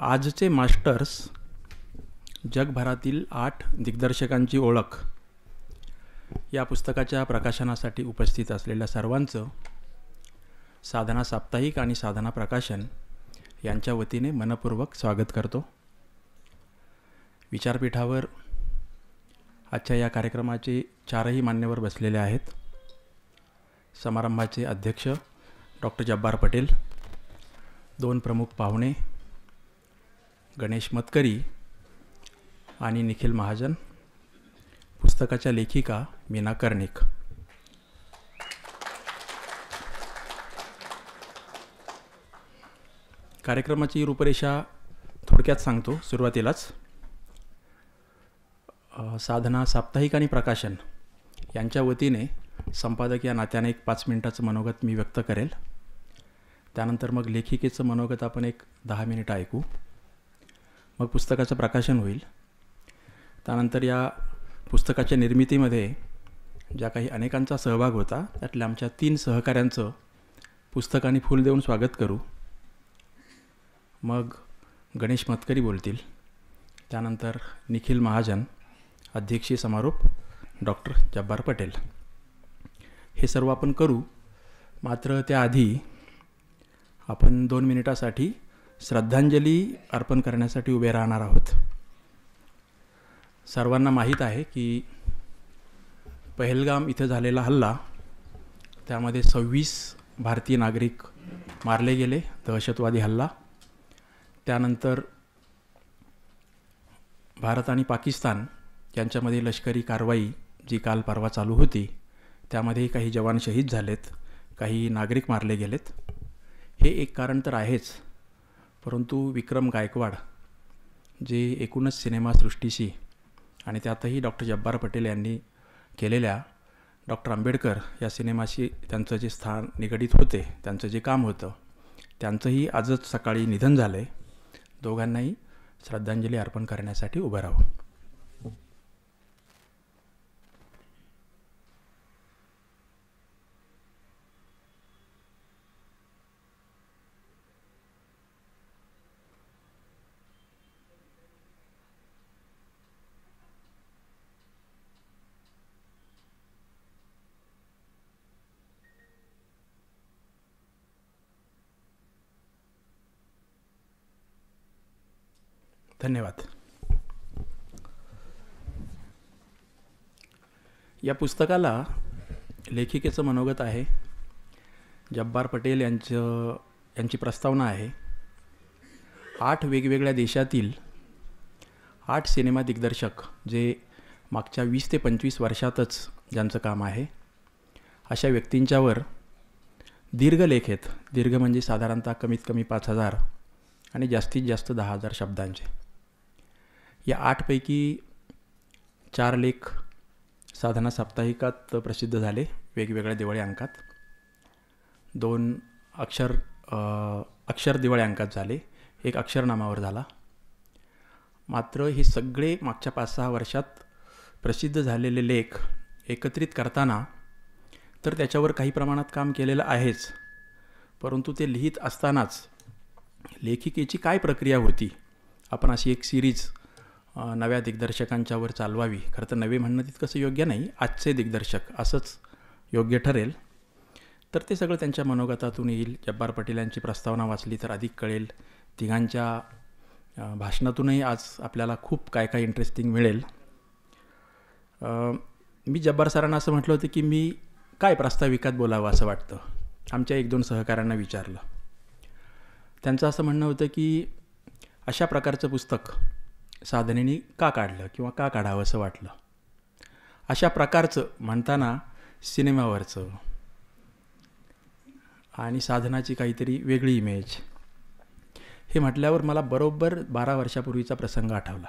आजचे मास्टर्स जगभरातील 8 दिग्दर्शकांची ओळख या पुस्तकाच्या प्रकाशनासाठी उपस्थित असलेल्या सर्वांचं साधना साप्ताहिक आणि साधना प्रकाशन यांच्या वतीने मनपूर्वक स्वागत करतो. विचारपीठावर आजच्या या कार्यक्रमाचे 4ही मान्यवर बसलेले आहेत. समारंभाचे अध्यक्ष डॉक्टर जब्बार पटेल, 2 प्रमुख पाहुणे गणेश मतकरी आणि निखिल महाजन, पुस्तकाच्या लेखिका मीना कर्णिक. कार्यक्रमाची रूपरेषा थोडक्यात सांगतो सुरुवातीलाच. साधना साप्ताहिक आणि प्रकाशन यांच्या वतीने संपादक या नात्याने एक 5 मिनिटाचं मनोगत मी व्यक्त करेल. त्यानंतर मग लेखिकेचं मनोगत आपण एक 10 मिनिटं ऐकू. मग पुस्तकाचं प्रकाशन होईल. त्यानंतर या पुस्तकाच्या निर्मितीमध्ये ज्या काही अनेकांचा सहभाग होता त्यातल्या आमच्या 3 सहकाऱ्यांचं पुस्तकाने फूल देऊन स्वागत करू. मग गणेश मतकरी बोलतील. त्यानंतर निखिल महाजन, अध्यक्षीय समारोप डॉक्टर जब्बार पटेल. हे सर्व आपण करू. मात्र त्याआधी आपण 2 मिनिटासाठी श्रद्धांजली अर्पण करण्यासाठी उभे राहणार आहोत. सर्वांना माहीत आहे की पहलगाम इथं झालेला हल्ला, त्यामध्ये 26 भारतीय नागरिक मारले गेले, दहशतवादी हल्ला. त्यानंतर भारत आणि पाकिस्तान यांच्यामध्ये लष्करी कारवाई जी काल परवा चालू होती, त्यामध्ये काही जवान शहीद झालेत, काही नागरिक मारले गेलेत. हे एक कारण तर आहेच, परंतु विक्रम गायकवाड जे एकूणच सिनेमासृष्टीशी आणि त्यातही डॉक्टर जब्बार पटेल यांनी केलेल्या डॉक्टर आंबेडकर या सिनेमाशी त्यांचं जे स्थान निगडीत होते, त्यांचं जे काम होतं, त्यांचंही आजच सकाळी निधन झालं आहे. दोघांनाही श्रद्धांजली अर्पण करण्यासाठी उभं राहू. धन्यवाद. या पुस्तकाला लेखिकेचं मनोगत आहे. जब्बार पटेल यांची प्रस्तावना आहे. 8 वेगवेगळ्या देशातील 8 सिनेमा दिग्दर्शक जे मागच्या 20 ते 25 वर्षातच ज्यांचं काम आहे, अशा व्यक्तींच्यावर दीर्घ लेख आहेत. दीर्घ म्हणजे साधारणतः कमीत कमी 5000 आणि जास्तीत जास्त 10,000 शब्दांचे. या 8 पैकी 4 लेख साधना साप्ताहिकात प्रसिद्ध झाले, वेगवेगळ्या दिवाळी अंकात. 2 अक्षर दिवाळी अंकात झाले, 1 अक्षरनामावर झाला. मात्र हे सगळे मागच्या 5-6 वर्षात प्रसिद्ध झालेले लेख एकत्रित करताना तर त्याच्यावर काही प्रमाणात काम केलेलं आहेच, परंतु ते लिहित असतानाच लेखिकेची काय प्रक्रिया होती, आपण अशी एक सिरीज नव्या दिग्दर्शकांच्यावर चालवावी. खरं तर नवे म्हणणं तितकंसं योग्य नाही, आजचे दिग्दर्शक असंच योग्य ठरेल. तर ते सगळं त्यांच्या मनोगतातून येईल. जब्बार पटेल यांची प्रस्तावना वाचली तर अधिक कळेल. तिघांच्या भाषणातूनही आज आपल्याला खूप काय काय इंटरेस्टिंग मिळेल. मी जब्बार सरांना असं म्हटलं होतं की मी काय प्रास्ताविकात बोलावं असं वाटतं. आमच्या 1-2 सहकाऱ्यांना विचारलं. त्यांचं असं म्हणणं होतं की अशा प्रकारचं पुस्तक साधनेने का काढलं किंवा का काढावं असं वाटलं. अशा प्रकारचं म्हणताना सिनेमावरचं आणि साधनाची काहीतरी वेगळी इमेज, हे म्हटल्यावर मला बरोबर 12 वर्षापूर्वीचा प्रसंग आठवला.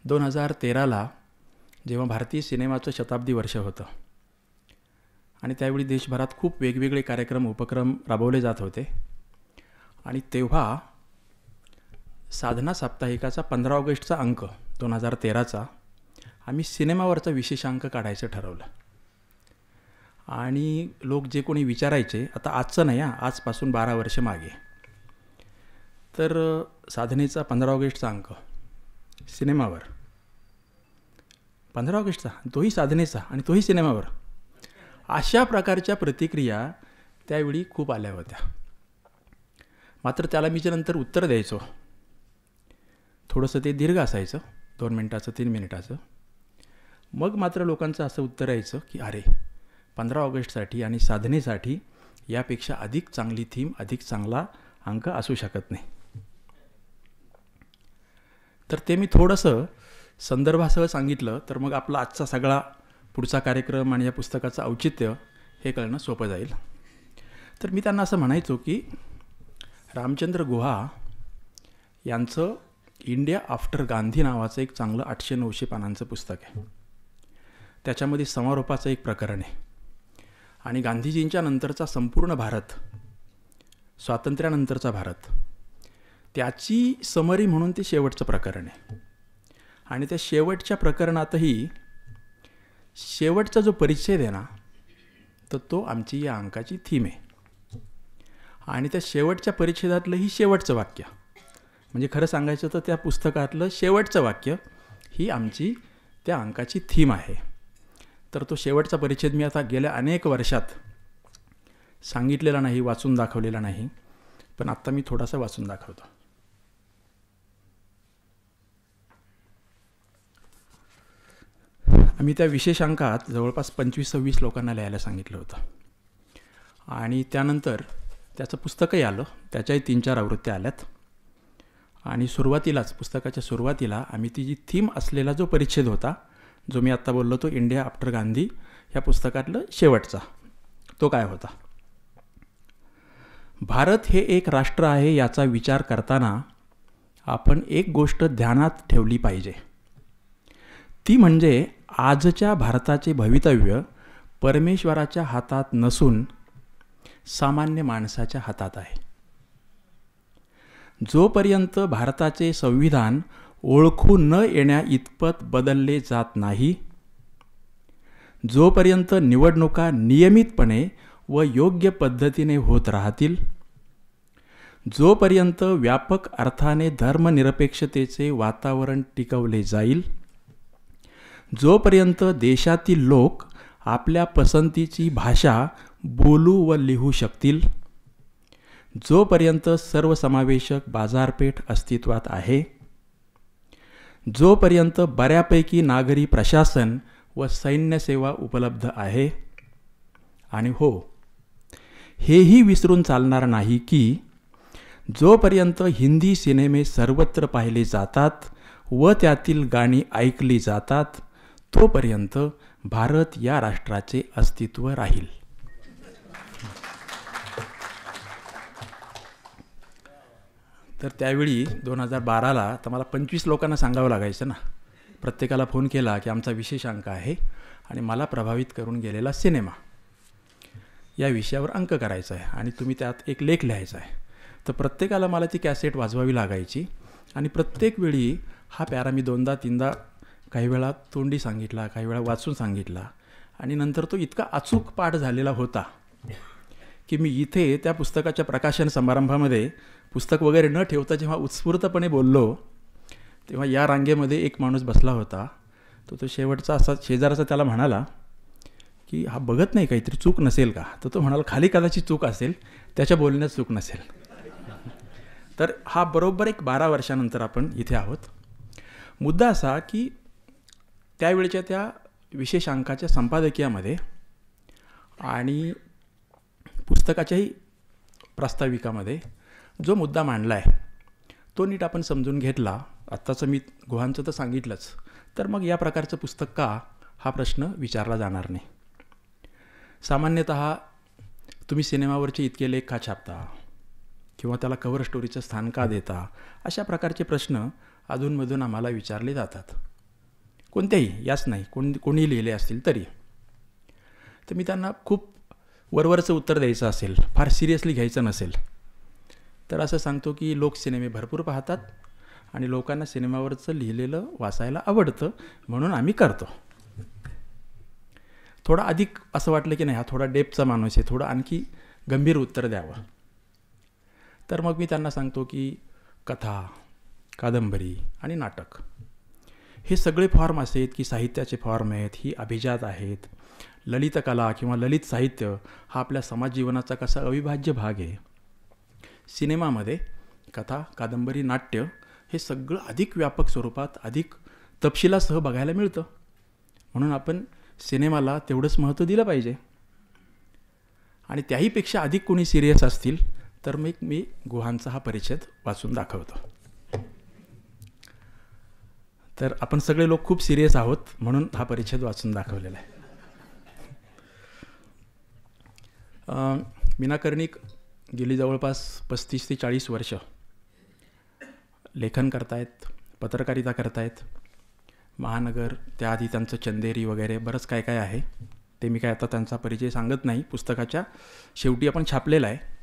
2013ला जेव्हा भारतीय सिनेमाचं शताब्दी वर्ष होतं आणि त्यावेळी देशभरात खूप वेगवेगळे उपक्रम राबवले जात होते. आणि तेव्हा साधना साप्ताहिकाचा 15 ऑगस्टचा अंक 2013चा आम्ही सिनेमावरचा विशेषांक काढायचं ठरवलं. आणि लोक जे कोणी विचारायचे, आता आजचं नाही, आजपासून 12 वर्ष मागे, तर साधनेचा 15 ऑगस्टचा अंक सिनेमावर, 15 ऑगस्टचा, तोही साधनेचा आणि तोही सिनेमावर, अशा प्रकारच्या प्रतिक्रिया त्यावेळी खूप आल्या होत्या. मात्र त्याला मी जे नंतर उत्तर द्यायचो, थोडंसं ते दीर्घ असायचं, 2 मिनिटाचं 3 मिनिटाचं. मग मात्र लोकांचं असं उत्तर यायचं की अरे 15 ऑगस्टसाठी आणि साधनेसाठी यापेक्षा अधिक चांगली थीम, अधिक चांगला अंक असू शकत नाही. तर ते मी थोडंसं संदर्भासह सांगितलं तर मग आपला आजचा सगळा पुढचा कार्यक्रम आणि या पुस्तकाचं औचित्य हे कळणं सोपं जाईल. तर मी त्यांना असं म्हणायचो की रामचंद्र गुहा यांचं इंडिया आफ्टर गांधी नावाचं एक चांगलं 800-900 पानांचं पुस्तक आहे. त्याच्यामध्ये समारोपाचं एक प्रकरण आहे आणि गांधीजींच्या नंतरचा संपूर्ण भारत, स्वातंत्र्यानंतरचा भारत, त्याची समरी म्हणून ते शेवटचं प्रकरण आहे. आणि त्या शेवटच्या प्रकरणातही शेवटचा जो परिच्छेद आहे ना, तर तो आमची या अंकाची थीम आहे. आणि त्या शेवटच्या परिच्छेदातलं ही शेवटचं वाक्य, म्हणजे खरं सांगायचं तर त्या पुस्तकातलं शेवटचं वाक्य ही आमची त्या अंकाची थीम आहे. तर तो शेवटचा परिच्छेद मी आता गेल्या अनेक वर्षात सांगितलेला नाही, वाचून दाखवलेला नाही, पण आत्ता मी थोडासा वाचून दाखवतो. आम्ही त्या विशेष अंकात जवळपास 25-26 लोकांना लिहायला सांगितलं होतं आणि त्यानंतर त्याचं पुस्तकही आलं, त्याच्याही 3-4 आवृत्त्या आल्यात. आणि सुरुवातीलाच, पुस्तकाच्या सुरुवातीला आम्ही ती जी थीम असलेला जो परिच्छेद होता, जो मी आत्ता बोललो तो इंडिया आफ्टर गांधी ह्या पुस्तकातलं शेवटचा, तो काय होता? भारत हे एक राष्ट्र आहे याचा विचार करताना आपण एक गोष्ट ध्यानात ठेवली पाहिजे. ती म्हणजे आजच्या भारताचे भवितव्य परमेश्वराच्या हातात नसून सामान्य माणसाच्या हातात आहे. जोपर्यंत भारताचे संविधान ओळखू न येण्या इतपत बदलले जात नाही, जोपर्यंत निवडणुका नियमितपणे व योग्य पद्धतीने होत राहतील, जोपर्यंत व्यापक अर्थाने धर्मनिरपेक्षतेचे वातावरण टिकवले जाईल, जोपर्यंत देशातील लोक आपल्या पसंतीची भाषा बोलू व लिहू शकतील, जोपर्यंत सर्वसमावेशक बाजारपेठ अस्तित्वात आहे, जोपर्यंत बऱ्यापैकी नागरी प्रशासन व सैन्यसेवा उपलब्ध आहे, आणि हो, हेही विसरून चालणार नाही की जोपर्यंत हिंदी सिनेमे सर्वत्र पाहिले जातात व त्यातील गाणी ऐकली जातात, तोपर्यंत भारत या राष्ट्राचे अस्तित्व राहील. तर त्यावेळी 2012ला तर मला 25 लोकांना सांगावं लागायचं ना. प्रत्येकाला फोन केला की आमचा विशेष अंक आहे आणि मला प्रभावित करून गेलेला सिनेमा या विषयावर अंक करायचा आहे आणि तुम्ही त्यात एक लेख लिहायचा आहे. तर प्रत्येकाला मला ती कॅसेट वाजवावी लागायची आणि प्रत्येक वेळी हा पॅरा मी 2दा-3दा काही वेळा तोंडी सांगितला, काही वेळा वाचून सांगितला आणि नंतर तो इतका अचूक पाठ झालेला होता की मी इथे त्या पुस्तकाच्या प्रकाशन समारंभामध्ये पुस्तक वगैरे न ठेवता जेव्हा उत्स्फूर्तपणे बोललो, तेव्हा या रांगेमध्ये एक माणूस बसला होता. तो शेवटचा असा शेजाराचा त्याला म्हणाला की हा बघत नाही, काहीतरी चूक नसेल का? तर तो म्हणाला खाली कदाचित चूक असेल, त्याच्या बोलण्यात चूक नसेल. तर हा बरोबर एक 12 वर्षानंतर आपण इथे आहोत. मुद्दा असा की त्यावेळेच्या त्या विशेष अंकाच्या संपादकीयामध्ये आणि पुस्तकाच्याही प्रास्ताविकामध्ये जो मुद्दा मांडला आहे तो नीट आपण समजून घेतला. आत्ताचं मी गुहांचं तर सांगितलंच, तर मग या प्रकारचं पुस्तक का, हा प्रश्न विचारला जाणार नाही. सामान्यतः तुम्ही सिनेमावरचे इतके लेख का छापता किंवा त्याला कव्हर स्टोरीचं स्थान का देता, अशा प्रकारचे प्रश्न अधूनमधून आम्हाला विचारले जातात. कोणत्याही, याच नाही, कोणी लिहिले असतील तरी. तर मी त्यांना खूप वरवरचं उत्तर द्यायचं असेल, फार सिरियसली घ्यायचं नसेल, तर असं सांगतो की लोक सिनेमे भरपूर पाहतात आणि लोकांना सिनेमावरचं लिहिलेलं वाचायला आवडतं, म्हणून आम्ही करतो. थोडा अधिक असं वाटलं की नाही हा थोडा डेप्थचा माणूस आहे, थोडं आणखी गंभीर उत्तर द्यावं, तर मग मी त्यांना सांगतो की कथा, कादंबरी आणि नाटक हे सगळे फॉर्म असे आहेत की साहित्याचे फॉर्म आहेत, ही अभिजात आहेत. ललित कला किंवा ललित साहित्य हा आपल्या समाज जीवनाचा कसा अविभाज्य भाग आहे. सिनेमामध्ये कथा, कादंबरी, नाट्य हे सगळं अधिक व्यापक स्वरूपात, अधिक तपशिलासह बघायला मिळतं. म्हणून आपण सिनेमाला तेवढंच महत्त्व दिलं पाहिजे. आणि त्याहीपेक्षा अधिक कोणी सिरियस असतील तर मी गुहांचा हा परिच्छेद वाचून दाखवतो. तर आपण सगळे लोक खूप सिरियस आहोत म्हणून हा परिच्छेद वाचून दाखवलेला आहे. मीना कर्णिक गेली जवळपास 35 ते 40 वर्ष लेखन करतायत, पत्रकारिता करतायत. महानगर, त्याआधी त्यांचं चंदेरी वगैरे बरंच काय काय आहे. ते मी काय आता त्यांचा परिचय सांगत नाही, पुस्तकाच्या शेवटी आपण छापलेला आहे.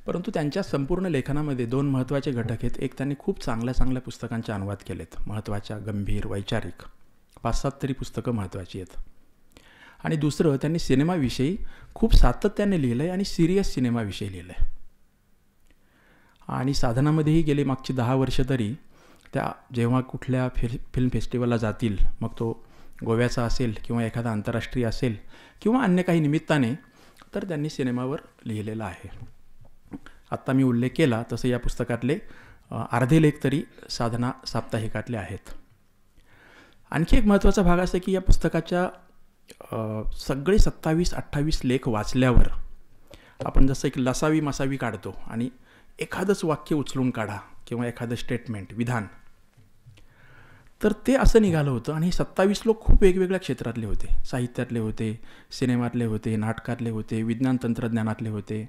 परंतु त्यांच्या संपूर्ण लेखनामध्ये 2 महत्त्वाचे घटक आहेत. एक, त्यांनी खूप चांगल्या पुस्तकांचे अनुवाद केलेत, महत्त्वाच्या, गंभीर, वैचारिक 5-7 तरी पुस्तकं महत्त्वाची आहेत. आणि दुसरं, त्यांनी सिनेमाविषयी खूप सातत्याने लिहिलं आहे आणि सिरियस सिनेमाविषयी लिहिलं आहे. आणि साधनामध्येही गेली मागची 10 वर्ष तरी त्या जेव्हा कुठल्या फिल्म फेस्टिवलला जातील, मग तो गोव्याचा असेल किंवा एखादा आंतरराष्ट्रीय असेल किंवा अन्य काही निमित्ताने, तर त्यांनी सिनेमावर लिहिलेला आहे. आत्ता मी उल्लेख केला तसं या पुस्तकातले अर्धे लेख तरी साधना साप्ताहिकातले आहेत. आणखी एक महत्त्वाचा भाग असा की या पुस्तकाच्या सगळे 27-28 लेख वाचल्यावर आपण जसं एक लसावी मसावी काढतो आणि एखादंच वाक्य उचलून काढा किंवा एखादं स्टेटमेंट, विधान, तर ते असं निघालं होतं. आणि 27 लोक खूप वेगवेगळ्या क्षेत्रातले होते. साहित्यातले होते, सिनेमातले होते, नाटकातले होते, विज्ञान तंत्रज्ञानातले होते.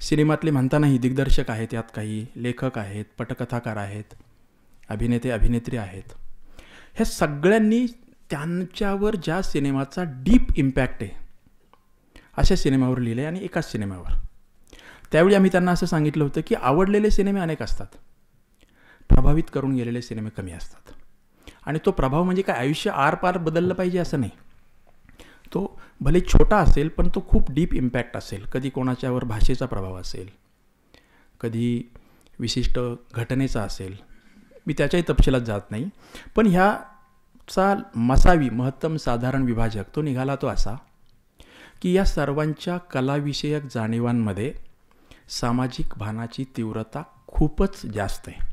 सिनेमातले म्हणतानाही दिग्दर्शक आहेत, यात काही लेखक आहेत, पटकथाकार आहेत, अभिनेते अभिनेत्री आहेत. ह्या सगळ्यांनी त्यांच्यावर ज्या सिनेमाचा डीप इम्पॅक्ट आहे अशा सिनेमावर लिहिले आणि एकाच सिनेमावर. त्यावेळी आम्ही त्यांना असं सांगितलं होतं की आवडलेले सिनेमे अनेक असतात, प्रभावित करून गेलेले सिनेमे कमी असतात. आणि तो प्रभाव म्हणजे काय आयुष्य आरपार बदललं पाहिजे असं नाही. तो भले छोटा असेल पण तो खूप डीप इम्पॅक्ट असेल. कधी कोणाच्यावर भाषेचा प्रभाव असेल, कधी विशिष्ट घटनेचा असेल, मी त्याच्याही तपशिलात जात नाही. पण ह्याचा मसावी महत्तम साधारण विभाजक तो निघाला तो असा की या सर्वांच्या कलाविषयक जाणीवांमध्ये सामाजिक भानाची तीव्रता खूपच जास्त आहे.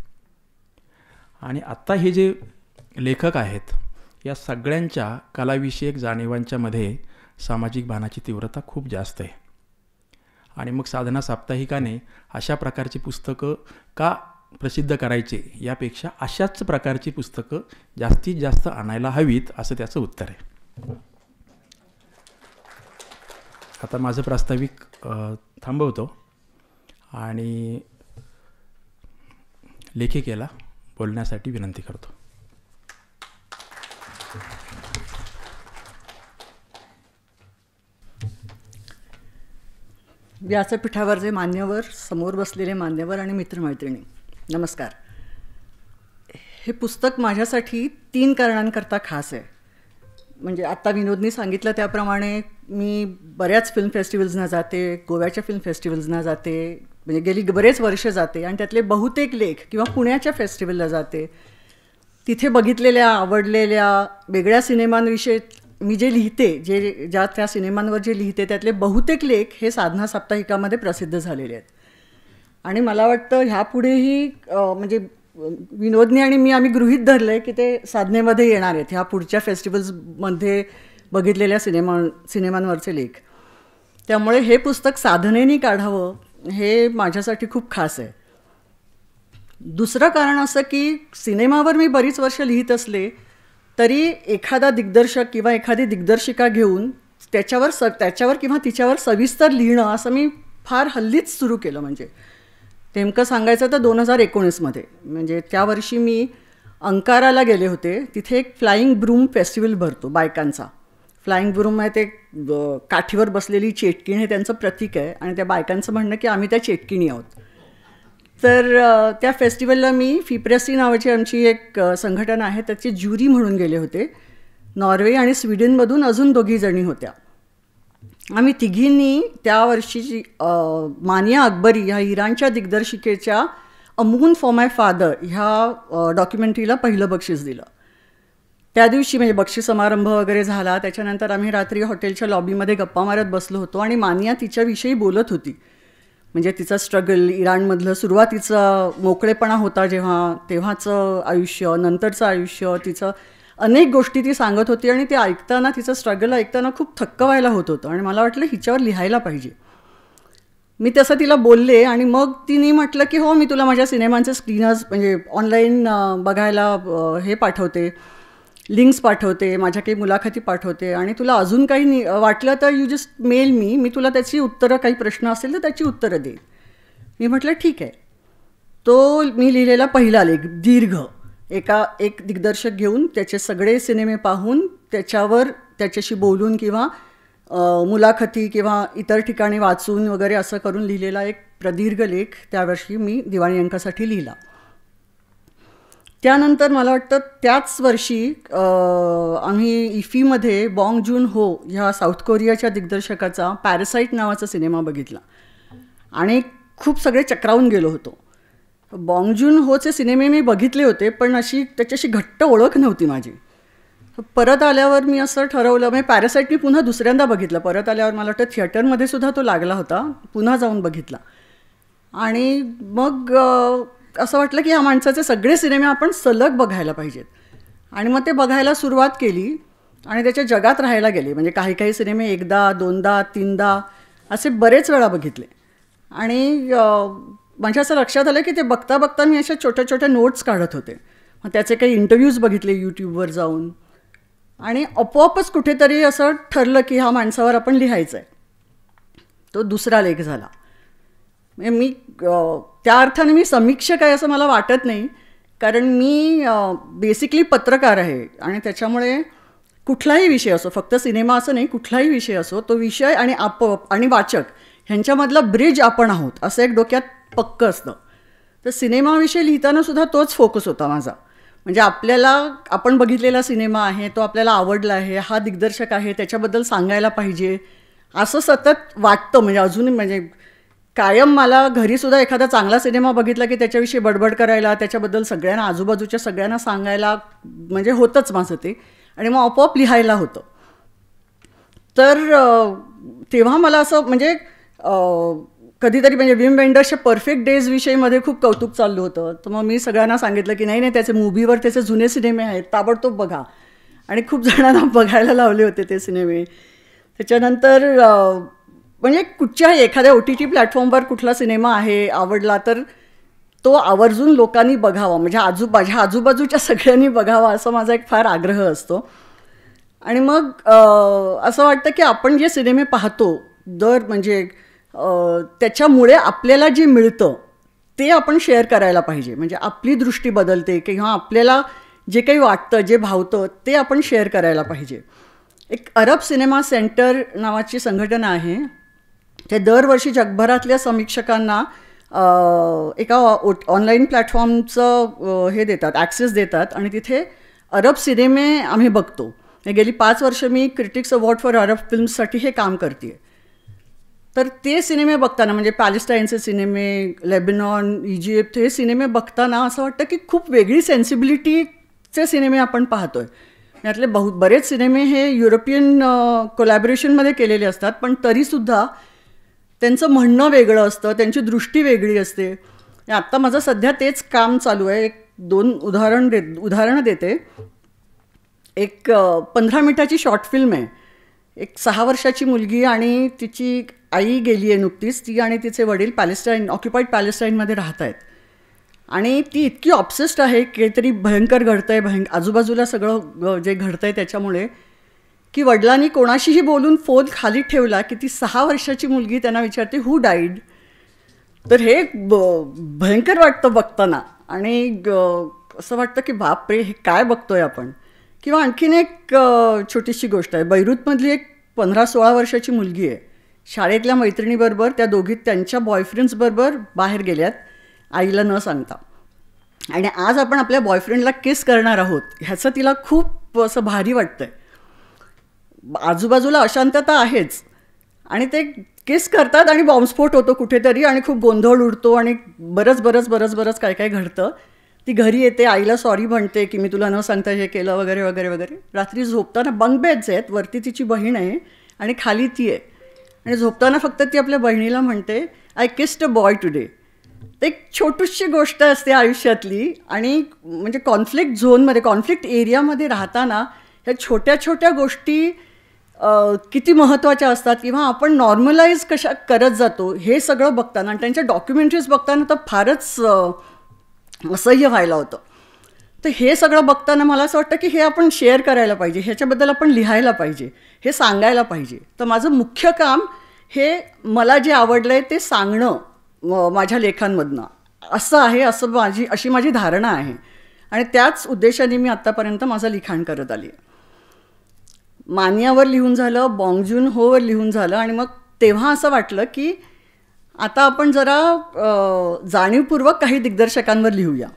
आणि आत्ता हे जे लेखक आहेत या सगळ्यांच्या कलाविषयक जाणीवांच्या मध्ये सामाजिक भानाची तीव्रता खूप जास्त आहे. आणि मग साधना साप्ताहिकाने अशा प्रकारची पुस्तकं का प्रसिद्ध करायचे यापेक्षा अशाच प्रकारची पुस्तकं जास्तीत जास्त आणायला हवीत असं त्याचं उत्तर आहे. आता माझं प्रास्ताविक थांबवतो आणि लेखिकेला बोलण्यासाठी विनंती करतो. व्यासपीठावरचे मान्यवर, समोर बसलेले मान्यवर आणि मित्रमैत्रिणी, नमस्कार. हे पुस्तक माझ्यासाठी 3 कारणांकरता खास आहे. म्हणजे आत्ता विनोदनी सांगितलं त्याप्रमाणे मी बऱ्याच फिल्म फेस्टिवल्सना जाते, गोव्याच्या फिल्म फेस्टिवल्सना जाते, म्हणजे गेली बरेच वर्ष जाते आणि त्यातले बहुतेक लेख किंवा पुण्याच्या फेस्टिवलला जाते. तिथे बघितलेल्या, आवडलेल्या वेगळ्या सिनेमांविषयी मी जे लिहिते, ज्या त्या सिनेमांवर जे लिहिते त्यातले बहुतेक लेख हे साधना साप्ताहिकामध्ये प्रसिद्ध झालेले आहेत. आणि मला वाटतं ह्यापुढेही म्हणजे विनोदनी आणि आम्ही गृहीत धरलं आहे की ते साधनेमध्ये येणार आहेत ह्या पुढच्या फेस्टिवल्समध्ये बघितलेल्या सिनेमांवरचे लेख. त्यामुळे हे पुस्तक साधनेने काढावं हे माझ्यासाठी खूप खास आहे. दुसरं कारण असं की सिनेमावर मी बरीच वर्ष लिहित असले तरी एखादा दिग्दर्शक किंवा एखादी दिग्दर्शिका घेऊन त्याच्यावर किंवा तिच्यावर सविस्तर लिहिणं असं मी फार हल्लीच सुरू केलं. म्हणजे नेमकं सांगायचं तर 2019मध्ये, म्हणजे त्या वर्षी मी अंकाराला गेले होते. तिथे एक फ्लाईंग ब्रूम फेस्टिवल भरतो बायकांचा. फ्लाईंग ब्रूम आहे ते काठीवर बसलेली चेटकीण हे त्यांचं प्रतीक आहे आणि त्या बायकांचं म्हणणं की आम्ही त्या चेटकिणी आहोत. तर त्या फेस्टिवलला मी फिप्रेसी नावाची आमची एक संघटना आहे त्याची ज्युरी म्हणून गेले होते. नॉर्वे आणि स्वीडनमधून अजून 2 जणी होत्या. आम्ही तिघींनी त्या वर्षीची मानिया अकबरी ह्या इराणच्या दिग्दर्शिकेच्या a moon for my father ह्या डॉक्युमेंटरीला पहिलं बक्षीस दिलं. त्या दिवशी म्हणजे बक्षीस समारंभ वगैरे झाला. त्याच्यानंतर आम्ही रात्री हॉटेलच्या लॉबीमध्ये गप्पा मारत बसलो होतो आणि मानिया तिच्याविषयी बोलत होती. म्हणजे तिचा स्ट्रगल, इराणमधलं सुरुवातीचा मोकळेपणा होता जेव्हा, तेव्हाचं आयुष्य, नंतरचं आयुष्य, तिचं अनेक गोष्टी ती सांगत होती आणि ते ऐकताना, तिचं स्ट्रगल ऐकताना खूप थक्क व्हायला होत होतं आणि मला वाटलं हिच्यावर लिहायला पाहिजे. मी तसं तिला बोलले आणि मग तिने म्हटलं की हो, मी तुला माझ्या सिनेमांचे स्क्रीनर्स म्हणजे ऑनलाईन बघायला हे पाठवते, लिंक्स पाठवते, माझ्या काही मुलाखती पाठवते आणि तुला अजून काही वाटलं तर यू जस्ट मेल मी तुला त्याची उत्तरं, काही प्रश्न असेल तर त्याची उत्तरं दे. मी म्हटलं ठीक आहे. तो मी लिहिलेला पहिला लेख दीर्घ, एक दिग्दर्शक घेऊन त्याचे सगळे सिनेमे पाहून त्याच्यावर त्याच्याशी बोलून किंवा मुलाखती किंवा इतर ठिकाणी वाचून वगैरे असं करून लिहिलेला एक प्रदीर्घ लेख त्यावर्षी मी दिवाळी अंकासाठी लिहिला. त्यानंतर मला वाटतं त्याच वर्षी आम्ही इफीमध्ये बॉंग जून हो ह्या साऊथ कोरियाच्या दिग्दर्शकाचा पॅरासाईट नावाचा सिनेमा बघितला आणि खूप सगळे चक्रावून गेलो होतो. बॉंग जून होचे सिनेमे मी बघितले होते पण अशी त्याच्याशी घट्ट ओळख नव्हती माझी. परत आल्यावर मी असं ठरवलं, म्हणजे पॅरासाईट मी पुन्हा दुसऱ्यांदा बघितलं. परत आल्यावर मला वाटतं थिएटरमध्ये सुद्धा तो लागला होता, पुन्हा जाऊन बघितला आणि मग असं वाटलं की ह्या माणसाचे सगळे सिनेमे आपण सलग बघायला पाहिजेत आणि मग ते बघायला सुरुवात केली आणि त्याच्या जगात राहायला गेले. म्हणजे काही काही सिनेमे एकदा, दोनदा, तीनदा असे बरेच वेळा बघितले आणि माझ्या असं लक्षात आलं की ते बघता बघता मी अशा छोट्या छोट्या नोट्स काढत होते. मग त्याचे काही इंटरव्ह्यूज बघितले यूट्यूबवर जाऊन आणि आपोआपच कुठेतरी असं ठरलं की ह्या माणसावर आपण लिहायचं आहे. तो दुसरा लेख झाला. म्हणजे मी त्या अर्थाने मी समीक्षक आहे असं मला वाटत नाही, कारण मी बेसिकली पत्रकार आहे आणि त्याच्यामुळे कुठलाही विषय असो, फक्त सिनेमा असं नाही, कुठलाही विषय असो, तो विषय आणि वाचक ह्यांच्यामधला ब्रिज आपण आहोत असं एक डोक्यात पक्कं असतं. तर सिनेमाविषयी लिहिताना सुद्धा तोच फोकस होता माझा. म्हणजे आपण बघितलेला सिनेमा आहे, तो आपल्याला आवडला आहे, हा दिग्दर्शक आहे, त्याच्याबद्दल सांगायला पाहिजे असं सतत वाटतं. म्हणजे अजून म्हणजे कायम मला घरीसुद्धा एखादा चांगला सिनेमा बघितला की त्याच्याविषयी बडबड करायला, त्याच्याबद्दल सगळ्यांना, आजूबाजूच्या सगळ्यांना सांगायला म्हणजे होतंच माझं ते आणि मग आपोआप लिहायला होतं. तर तेव्हा मला असं म्हणजे कधीतरी म्हणजे विम वेंडर्सच्या परफेक्ट डेज विषयीमध्ये खूप कौतुक चाललं होतं. तर मग मी सगळ्यांना सांगितलं की नाही त्याचे मूव्हीवर त्याचे जुने सिनेमे आहेत, ताबडतोब बघा आणि खूप जणांना बघायला लावले होते ते सिनेमे. त्याच्यानंतर म्हणजे कुठच्याही एखाद्या OTT प्लॅटफॉर्मवर कुठला सिनेमा आहे आवडला तर तो आवर्जून लोकांनी बघावा, म्हणजे माझ्या आजूबाजूच्या सगळ्यांनी बघावा असा माझा एक फार आग्रह असतो. आणि मग असं वाटतं की आपण जे सिनेमे पाहतो म्हणजे त्याच्यामुळे आपल्याला जे मिळतं ते आपण शेअर करायला पाहिजे. म्हणजे आपली दृष्टी बदलते किंवा आपल्याला जे काही वाटतं, जे भावतं ते आपण शेअर करायला पाहिजे. एक अरब सिनेमा सेंटर नावाची संघटना आहे. ते दरवर्षी जगभरातल्या समीक्षकांना एका ऑनलाईन प्लॅटफॉर्मचं हे देतात, ॲक्सेस देतात आणि तिथे अरब सिनेमे आम्ही बघतो. गेली 5 वर्ष मी क्रिटिक्स अवॉर्ड फॉर अरब फिल्म्ससाठी हे काम करते आहे. तर ते सिनेमे बघताना म्हणजे पॅलेस्टाईनचे सिनेमे, लेबनॉन, इजिप्त हे सिनेमे बघताना असं वाटतं की खूप वेगळी सेन्सिबिलिटीचे सिनेमे आपण पाहतो आहे. यातले बरेच सिनेमे हे युरोपियन कोलॅबोरेशनमध्ये केलेले असतात, पण तरीसुद्धा त्यांचं म्हणणं वेगळं असतं, त्यांची दृष्टी वेगळी असते. आत्ता माझं सध्या तेच काम चालू आहे. 2 उदाहरणं देते. एक 15 मिनिटाची शॉर्ट फिल्म आहे. एक 6 वर्षाची मुलगी आणि तिची आई गेली आहे नुकतीच. ती आणि तिचे वडील ऑक्युपाईड पॅलेस्टाईनमध्ये राहत आहेत आणि ती इतकी ऑब्सेस्ड आहे, काहीतरी भयंकर घडतं आहे, आजूबाजूला सगळं जे घडतं आहे त्याच्यामुळे, की वडिलांनी कोणाशीही बोलून फोन खाली ठेवला की ती 6 वर्षाची मुलगी त्यांना विचारते हू डाईड. तर हे भयंकर वाटतं बघताना आणि असं वाटतं की बापरे हे काय बघतोय आपण. किंवा आणखीन एक छोटीशी गोष्ट आहे. बैरूतमधली एक 15-16 वर्षाची मुलगी आहे. शाळेतल्या मैत्रिणीबरोबर त्या दोघी त्यांच्या बॉयफ्रेंड्सबरोबर बाहेर गेल्यात आईला न सांगता आणि आज आपण आपल्या बॉयफ्रेंडला किस करणार आहोत ह्याचं तिला खूप असं भारी वाटतंय. आजूबाजूला अशांतता आहेच आणि ते किस करतात आणि बॉम्बस्फोट होतो कुठेतरी आणि खूप गोंधळ उडतो आणि बरंच काय काय घडतं. ती घरी येते, आईला सॉरी म्हणते की मी तुला न सांगता हे केलं वगैरे वगैरे वगैरे. रात्री झोपताना बंक बेड्स आहेत, वरती तिची बहीण आहे आणि खाली ती आहे. आणि झोपताना फक्त ती आपल्या बहिणीला म्हणते, I kissed a boy today. ते एक छोटीशी गोष्ट असते आयुष्यातली. आणि म्हणजे कॉन्फ्लिक्ट झोनमध्ये, कॉन्फ्लिक्ट एरियामध्ये राहताना ह्या छोट्या छोट्या गोष्टी किती महत्त्वाच्या असतात किंवा आपण नॉर्मलाइज कशा करत जातो हे सगळं बघताना आणि त्यांच्या डॉक्युमेंटरीज बघताना तर फारच असह्य व्हायला होतं. तर हे सगळं बघताना मला असं वाटतं की हे आपण शेअर करायला पाहिजे, ह्याच्याबद्दल आपण लिहायला पाहिजे, हे सांगायला पाहिजे. तर माझं मुख्य काम हे मला जे आवडलं आहे ते सांगणं माझ्या लेखांमधनं असं आहे, अशी माझी धारणा आहे. आणि त्याच उद्देशाने मी आत्तापर्यंत माझं लिखाण करत आली आहे. मान्यावर लिहून झालं, बॉंग जून होवर लिहून झालं आणि मग तेव्हा असं वाटलं की आता आपण जरा जाणीवपूर्वक काही दिग्दर्शकांवर लिहूया.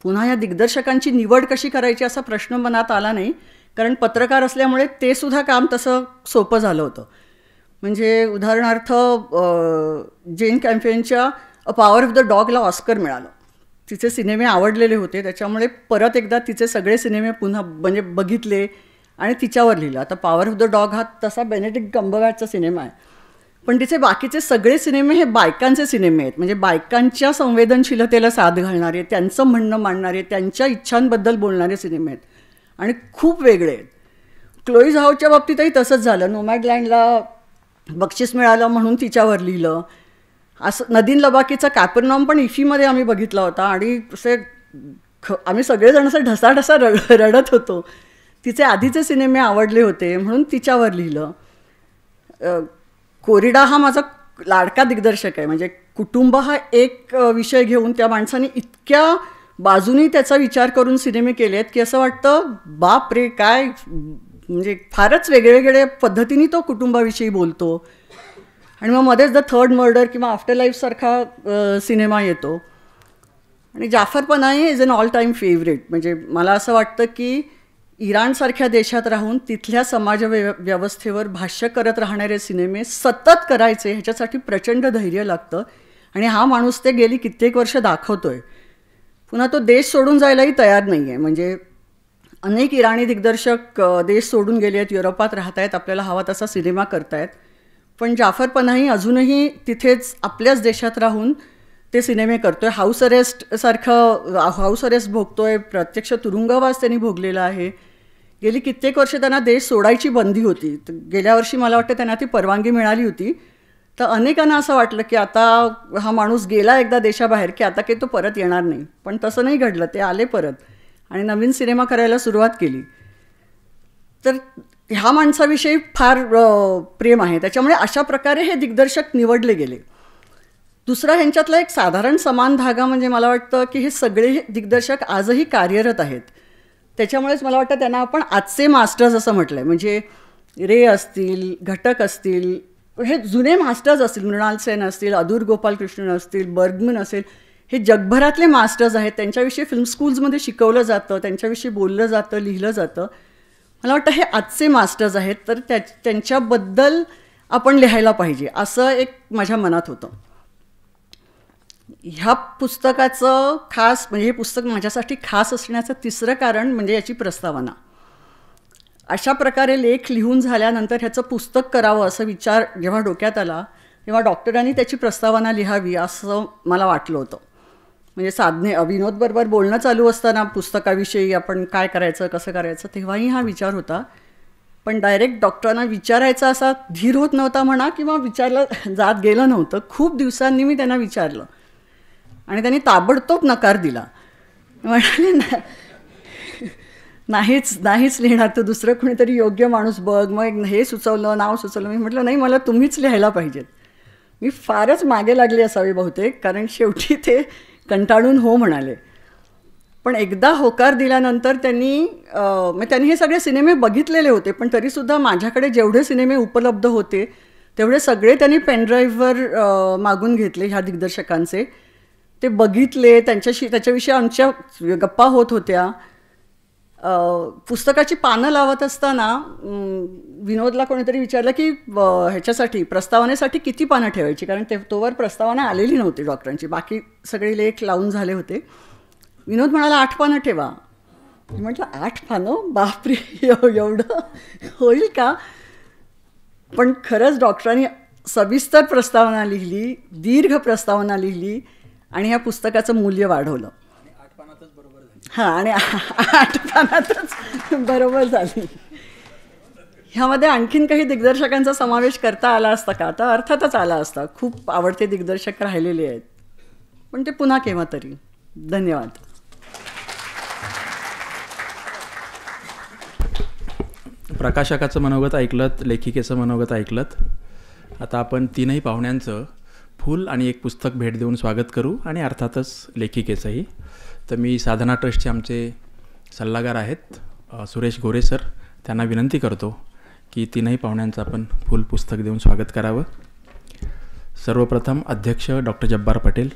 पुन्हा या दिग्दर्शकांची निवड कशी करायची असा प्रश्न मनात आला नाही, कारण पत्रकार असल्यामुळे ते सुद्धा काम तसं सोपं झालं होतं. म्हणजे उदाहरणार्थ जेन कॅम्पेनच्या अ पॉवर ऑफ द डॉगला ऑस्कर मिळालं. तिचे सिनेमे आवडलेले होते, त्याच्यामुळे परत एकदा तिचे सगळे सिनेमे पुन्हा म्हणजे बघितले आणि तिच्यावर लिहिलं. आता पॉवर ऑफ द डॉग हा तसा बेनेडिक्ट कम्बरबॅचचा सिनेमा आहे, पण तिचे बाकीचे सगळे सिनेमे हे बायकांचे सिनेमे आहेत. म्हणजे बायकांच्या संवेदनशीलतेला साथ घालणारे, त्यांचं म्हणणं मांडणारे, त्यांच्या इच्छांबद्दल बोलणारे सिनेमे आहेत आणि खूप वेगळे आहेत. क्लोई झाऊच्या बाबतीतही तसंच झालं. नोमॅडलँडला बक्षीस मिळालं म्हणून तिच्यावर लिहिलं. असं नदीन लबाकीचा कॅपरनॉम पण इफीमध्ये आम्ही बघितला होता आणि असे आम्ही सगळेजण असं ढसाढसा रडत होतो. तिचे आधीचे सिनेमे आवडले होते म्हणून तिच्यावर लिहिलं. कोरिडा हा माझा लाडका दिग्दर्शक आहे. म्हणजे कुटुंब हा एक विषय घेऊन त्या माणसाने इतक्या बाजूनी त्याचा विचार करून सिनेमे केले आहेत की असं वाटतं बाप रे काय, म्हणजे फारच वेगवेगळ्या पद्धतीने तो कुटुंबाविषयी बोलतो. आणि मग मध्येच द थर्ड मर्डर किंवा आफ्टर लाईफसारखा सिनेमा येतो. आणि Jafar Panahi is an all time favourite. म्हणजे मला असं वाटतं की इराणसारख्या देशात राहून तिथल्या समाज व्यवस्थेवर भाष्य करत राहणारे सिनेमे सतत करायचे ह्याच्यासाठी प्रचंड धैर्य लागतं. आणि हा माणूस ते गेली कित्येक वर्ष दाखवतो आहे. पुन्हा तो देश सोडून जायलाही तयार नाही आहे. म्हणजे अनेक इराणी दिग्दर्शक देश सोडून गेले आहेत, युरोपात राहत आहेत, आपल्याला हवा तसा सिनेमा करतायत. पण जाफर पनाही अजूनही तिथेच आपल्याच देशात राहून ते सिनेमे करतोय. हाऊस अरेस्ट भोगतोय, प्रत्यक्ष तुरुंगवास त्यांनी भोगलेला आहे. गेली कित्येक वर्ष त्यांना देश सोडायची बंदी होती. गेल्या वर्षी मला वाटतं त्यांना ती परवानगी मिळाली होती. तर अनेकांना असं वाटलं की आता हा माणूस गेला एकदा देशाबाहेर की आता काही तो परत येणार नाही. पण तसं नाही घडलं. ते आले परत आणि नवीन सिनेमा करायला सुरुवात केली. तर ह्या माणसाविषयी फार प्रेम आहे. त्याच्यामुळे अशा प्रकारे हे दिग्दर्शक निवडले गेले. दुसरा ह्यांच्यातला एक साधारण समान धागा म्हणजे मला वाटतं की हे सगळे दिग्दर्शक आजही कार्यरत आहेत. त्याच्यामुळेच मला वाटतं त्यांना आपण आजचे मास्टर्स असं म्हटलं आहे. म्हणजे रे असतील, घटक असतील, हे जुने मास्टर्स असतील, मृणाल सेन असतील, अदूर गोपालकृष्णन असतील, बर्गमन असेल, हे जगभरातले मास्टर्स आहेत. त्यांच्याविषयी फिल्म स्कूल्समध्ये शिकवलं जातं, त्यांच्याविषयी बोललं जातं, लिहिलं जातं. मला वाटतं हे आजचे मास्टर्स आहेत, तर त्यांच्याबद्दल आपण लिहायला पाहिजे असं एक माझ्या मनात होतं. ह्या पुस्तकाचं खास म्हणजे हे पुस्तक माझ्यासाठी खास असण्याचं तिसरं कारण म्हणजे याची प्रस्तावना. अशा प्रकारे लेख लिहून झाल्यानंतर ह्याचं पुस्तक करावं असं विचार जेव्हा डोक्यात आला तेव्हा डॉक्टरांनी त्याची प्रस्तावना लिहावी असं मला वाटलं होतं. म्हणजे विनोदबरोबर बोलणं चालू असताना पुस्तकाविषयी आपण काय करायचं, कसं करायचं, तेव्हाही हा विचार होता. पण डायरेक्ट डॉक्टरांना विचारायचा असा धीर होत नव्हता म्हणा किंवा विचारलं जात गेलं नव्हतं. खूप दिवसांनी मी त्यांना विचारलं आणि त्यांनी ताबडतोब नकार दिला. म्हणाले नाहीच लिहिणार, तर दुसरं कोणीतरी योग्य माणूस बघ. मग हे सुचवलं, नाव सुचवलं. मी म्हटलं नाही, मला तुम्हीच लिहायला पाहिजेत. मी फारच मागे लागले असावे बहुतेक, कारण शेवटी ते कंटाळून हो म्हणाले. पण एकदा होकार दिल्यानंतर त्यांनी हे सगळे सिनेमे बघितलेले होते, पण तरीसुद्धा माझ्याकडे जेवढे सिनेमे उपलब्ध होते तेवढे सगळे त्यांनी पेनड्राईव्हवर मागून घेतले ह्या दिग्दर्शकांचे. ते बघितले, त्याच्याविषयी आमच्या गप्पा होत होत्या. पुस्तकाची पानं लावत असताना विनोदला कोणीतरी विचारलं की ह्याच्यासाठी प्रस्तावनेसाठी किती पानं ठेवायची, कारण तोवर प्रस्तावना आलेली नव्हती डॉक्टरांची, बाकी सगळे लेख लावून झाले होते. विनोद म्हणाला 8 पानं ठेवा. मी म्हटलं 8 पानं, बापरे, एवढं होईल का? पण खरंच डॉक्टरांनी सविस्तर प्रस्तावना लिहिली, दीर्घ प्रस्तावना लिहिली आणि ह्या पुस्तकाचं मूल्य वाढवलं. हां, आणि 8 पानातच बरोबर झाली. ह्यामध्ये आणखीन काही दिग्दर्शकांचा समावेश करता आला असता का? तर अर्थातच आला असता. खूप आवडते दिग्दर्शक राहिलेले आहेत, पण ते पुन्हा केव्हा तरी. धन्यवाद. प्रकाशकाचं मनोगत ऐकलत, लेखिकेचं मनोगत ऐकलत. आता आपण तीनही पाहुण्यांचं फूल आणि एक पुस्तक भेट देऊन स्वागत करू आणि अर्थातच लेखिकेचंही. तर मी साधना ट्रस्टचे आमचे सल्लागार आहेत सुरेश गोरे सर, त्यांना विनंती करतो की तीनही पाहुण्यांचं आपण फूल पुस्तक देऊन स्वागत करावं. सर्वप्रथम अध्यक्ष डॉक्टर जब्बार पटेल.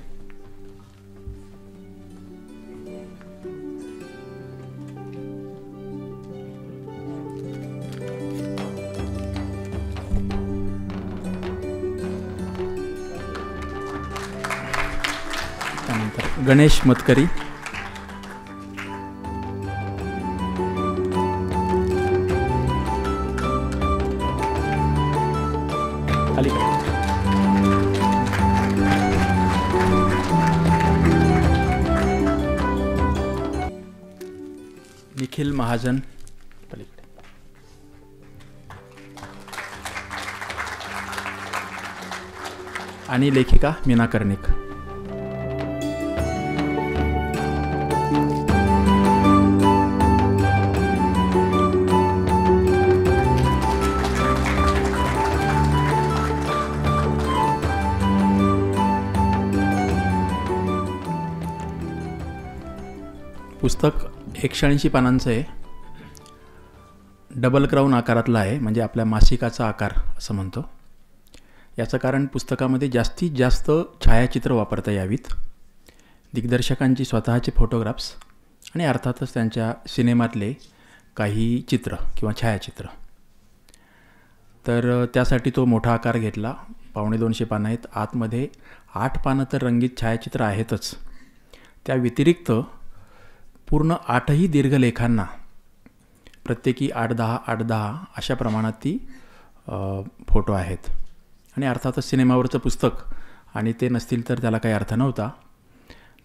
त्यानंतर गणेश मतकरी. निखिल महाजन पलीकडे. आणि लेखिका मीना कर्णिक. पुस्तक 180 पानांचं आहे. डबल क्राऊन आकारातलं आहे, म्हणजे आपल्या मासिकाचा आकार असं म्हणतो. याचं कारण पुस्तकामध्ये जास्तीत जास्त छायाचित्र वापरता यावीत, दिग्दर्शकांची स्वतःचे फोटोग्राफ्स आणि अर्थातच त्यांच्या सिनेमातले काही चित्र किंवा छायाचित्र. तर त्यासाठी तो मोठा आकार घेतला. 250 पानं आहेत. आतमध्ये 8 पानं तर रंगीत छायाचित्र आहेतच. त्या व्यतिरिक्त पूर्ण 8ही दीर्घलेखांना प्रत्येकी 8-10 अशा प्रमाणात ती फोटो आहेत. आणि अर्थातच सिनेमावरचं पुस्तक आणि ते नसतील तर त्याला काही अर्थ नव्हता.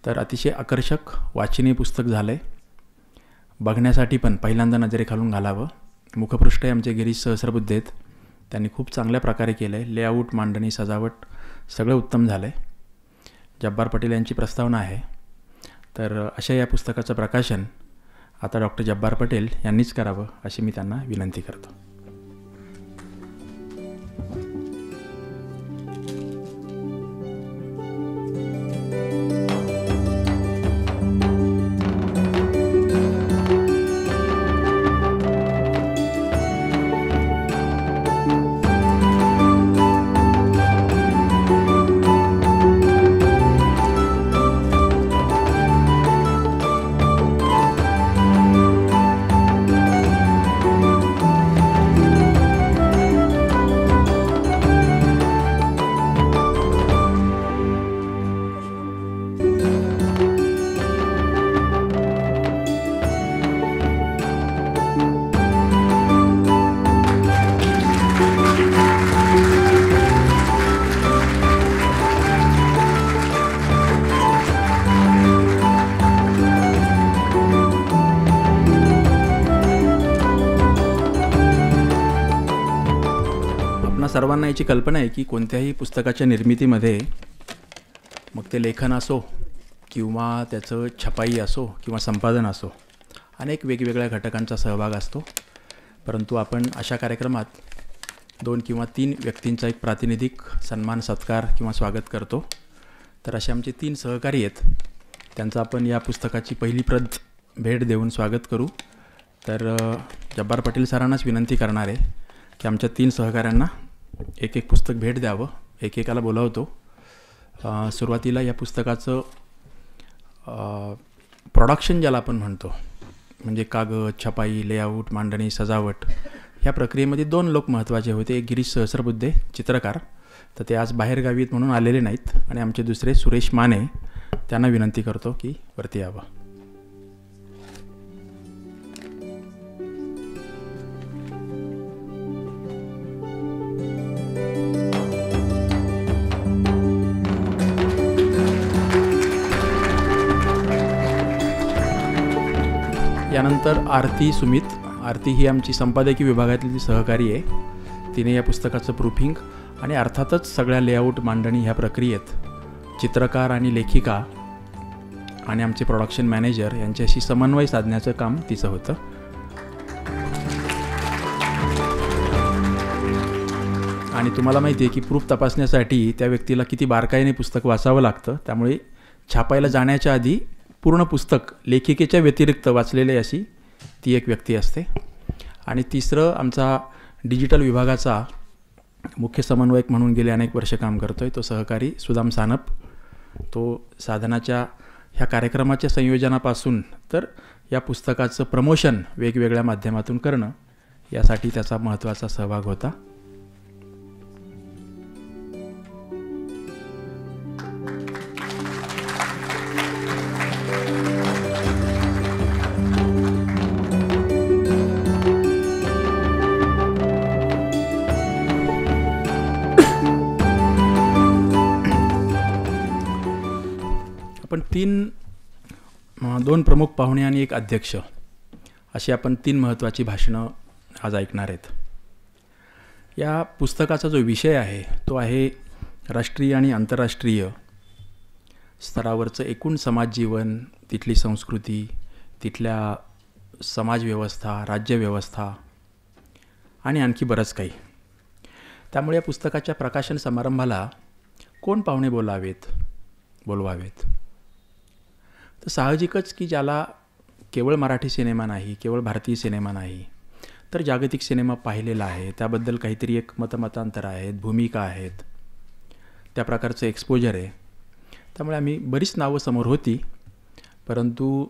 तर अतिशय आकर्षक वाचनीय पुस्तक झालं आहे. बघण्यासाठी पण पहिल्यांदा नजरेखालून घालावं. मुखपृष्ठ आमचे गिरीश सहस्रबुद्धे आहेत, त्यांनी खूप चांगल्या प्रकारे केलं आहे. लेआउट, मांडणी, सजावट सगळं उत्तम झालं आहे. जब्बार पटेल यांची प्रस्तावना आहे. तर अशा या पुस्तकाचं प्रकाशन आता डॉक्टर जब्बार पटेल यांनीच करावं अशी मी त्यांना विनंती करतो. सर्वांना याची कल्पना आहे की कोणत्याही पुस्तकाच्या निर्मितीमध्ये, मग ते लेखन असो किंवा त्याचं छपाई असो किंवा संपादन असो, अनेक वेगवेगळ्या घटकांचा सहभाग असतो. परंतु आपण अशा कार्यक्रमात 2 किंवा 3 व्यक्तींचा एक प्रातिनिधिक सन्मान, सत्कार किंवा स्वागत करतो. तर असे आमचे 3 सहकारी आहेत, त्यांचं आपण या पुस्तकाची पहिली प्रत भेट देऊन स्वागत करू. तर जब्बार पटेल सरांनाच विनंती करणार आहे की आमच्या 3 सहकाऱ्यांना एक पुस्तक भेट द्यावं. एकेकाला बोलावतो. सुरुवातीला या पुस्तकाचं प्रोडक्शन ज्याला आपण म्हणतो, म्हणजे कागद, छपाई, लेआउट, मांडणी, सजावट ह्या प्रक्रियेमध्ये 2 लोक महत्त्वाचे होते. एक गिरीश सहस्रबुद्धे चित्रकार, तर ते आज बाहेरगावीत म्हणून आलेले नाहीत, आणि आमचे दुसरे सुरेश माने, त्यांना विनंती करतो की वरती यावं. यानंतर आरती सुमित. आरती ही आमची संपादकीय विभागातली सहकारी आहे. तिने या पुस्तकाचं प्रूफिंग आणि अर्थातच सगळ्या लेआउट, मांडणी ह्या प्रक्रियेत चित्रकार आणि लेखिका आणि आमचे प्रोडक्शन मॅनेजर यांच्याशी समन्वय साधण्याचं काम तिचं होतं. आणि तुम्हाला माहिती आहे की प्रूफ तपासण्यासाठी त्या व्यक्तीला किती बारकाईने पुस्तक वाचावं लागतं. त्यामुळे छापायला जाण्याच्या आधी पूर्ण पुस्तक लेखिकेच्या व्यतिरिक्त वाचलेले अशी ती एक व्यक्ती असते. आणि तिसरं आमचा डिजिटल विभागाचा मुख्य समन्वयक म्हणून गेले अनेक वर्ष काम करतो आहे तो सहकारी सुदाम सानप. तो साधनाच्या ह्या कार्यक्रमाच्या संयोजनापासून तर या पुस्तकाचं प्रमोशन वेगवेगळ्या माध्यमातून करणं यासाठी त्याचा महत्त्वाचा सहभाग होता. आपण 2 प्रमुख पाहुणे आणि एक अध्यक्ष अशी आपण 3 महत्त्वाची भाषणं आज ऐकणार आहेत. या पुस्तकाचा जो विषय आहे तो आहे राष्ट्रीय आणि आंतरराष्ट्रीय स्तरावरचं एकूण समाज जीवन, तिथली संस्कृती, तिथल्या समाजव्यवस्था, राज्यव्यवस्था आणि आणखी बरंच काही. त्यामुळे या पुस्तकाच्या प्रकाशन समारंभाला कोण पाहुणे बोलवावेत. तर साहजिकच की ज्याला केवळ मराठी सिनेमा नाही, केवळ भारतीय सिनेमा नाही, तर जागतिक सिनेमा पाहिलेला आहे, त्याबद्दल काहीतरी एक मतमतांतर आहेत, भूमिका आहेत, त्या प्रकारचं एक्सपोजर आहे. त्यामुळे आम्ही बरीच नावं समोर होती, परंतु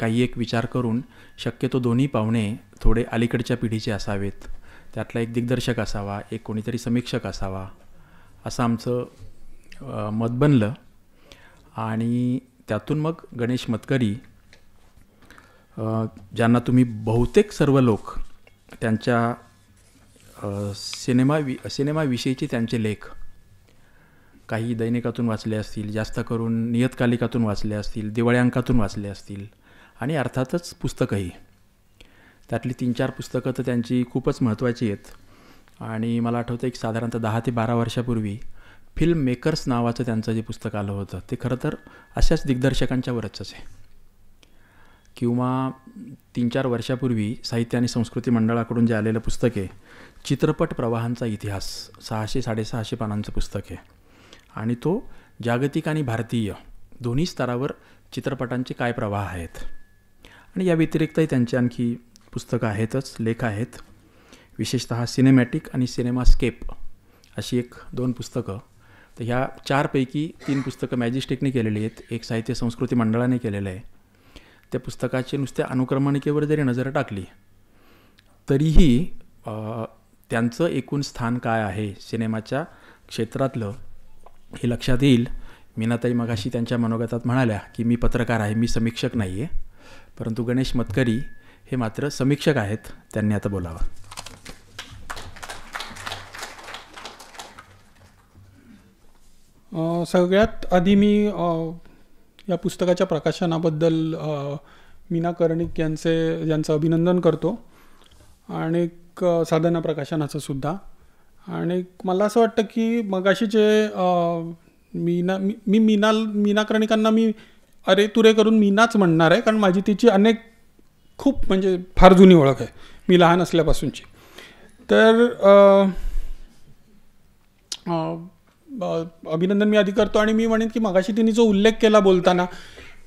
काही एक विचार करून शक्यतो दोन्ही पाहुणे थोडे अलीकडच्या पिढीचे असावेत, त्यातला एक दिग्दर्शक असावा, एक कोणीतरी समीक्षक असावा, असं आमचं मत बनलं. आणि त्यातून मग गणेश मतकरी, ज्यांना तुम्ही बहुतेक सर्व लोक त्यांच्या सिनेमाविषयीचे त्यांचे लेख काही दैनिकातून वाचले असतील, जास्त करून नियतकालिकातून वाचले असतील, दिवाळ्यांकातून वाचले असतील, आणि अर्थातच पुस्तकंही. त्यातली 3-4 पुस्तकं तर त्यांची खूपच महत्त्वाची आहेत. आणि मला आठवतं एक साधारणतः 10 ते 12 वर्षापूर्वी फिल्म मेकर्स नावाचं त्यांचं जे पुस्तक आलं होतं ते खरं तर अशाच दिग्दर्शकांच्यावरच आहे. किंवा 3-4 वर्षापूर्वी साहित्य आणि संस्कृती मंडळाकडून जे आलेलं पुस्तक आहे चित्रपट प्रवाहांचा इतिहास, 600-650 पानांचं पुस्तक आहे. आणि तो जागतिक आणि भारतीय दोन्ही स्तरावर चित्रपटांचे काय प्रवाह आहेत. आणि या व्यतिरिक्तही त्यांची आणखी पुस्तकं आहेतच, लेख आहेत. विशेषतः सिनेमॅटिक आणि सिनेमास्केप अशी 1-2 पुस्तकं. तर ह्या 4पैकी 3 पुस्तकं मॅजिस्टिकने केलेली आहेत, एक साहित्य संस्कृती मंडळाने केलेलं आहे. त्या पुस्तकाची नुसत्या अनुक्रमणिकेवर जरी नजर टाकली तरीही त्यांचं एकूण स्थान काय आहे सिनेमाच्या क्षेत्रातलं हे लक्षात येईल. मीनाताई मगाशी त्यांच्या मनोगतात म्हणाल्या की मी पत्रकार आहे, मी समीक्षक नाही आहे, परंतु गणेश मतकरी हे मात्र समीक्षक आहेत. त्यांनी आता बोलावं. सगळ्यात आधी मी या पुस्तकाच्या प्रकाशनाबद्दल मीना कर्णिक यांचं अभिनंदन करतो, आणि साधना प्रकाशनाचं सुद्धा. आणि मला असं वाटतं की मगाशी जे मीना कर्णिकांना मी अरे तुरे करून मीनाच म्हणणार आहे, कारण माझी तिची खूप म्हणजे फार जुनी ओळख आहे, मी लहान असल्यापासूनची. तर अभिनंदन मी आधी करतो. आणि मी म्हणेन की मगाशी तिने जो उल्लेख केला बोलताना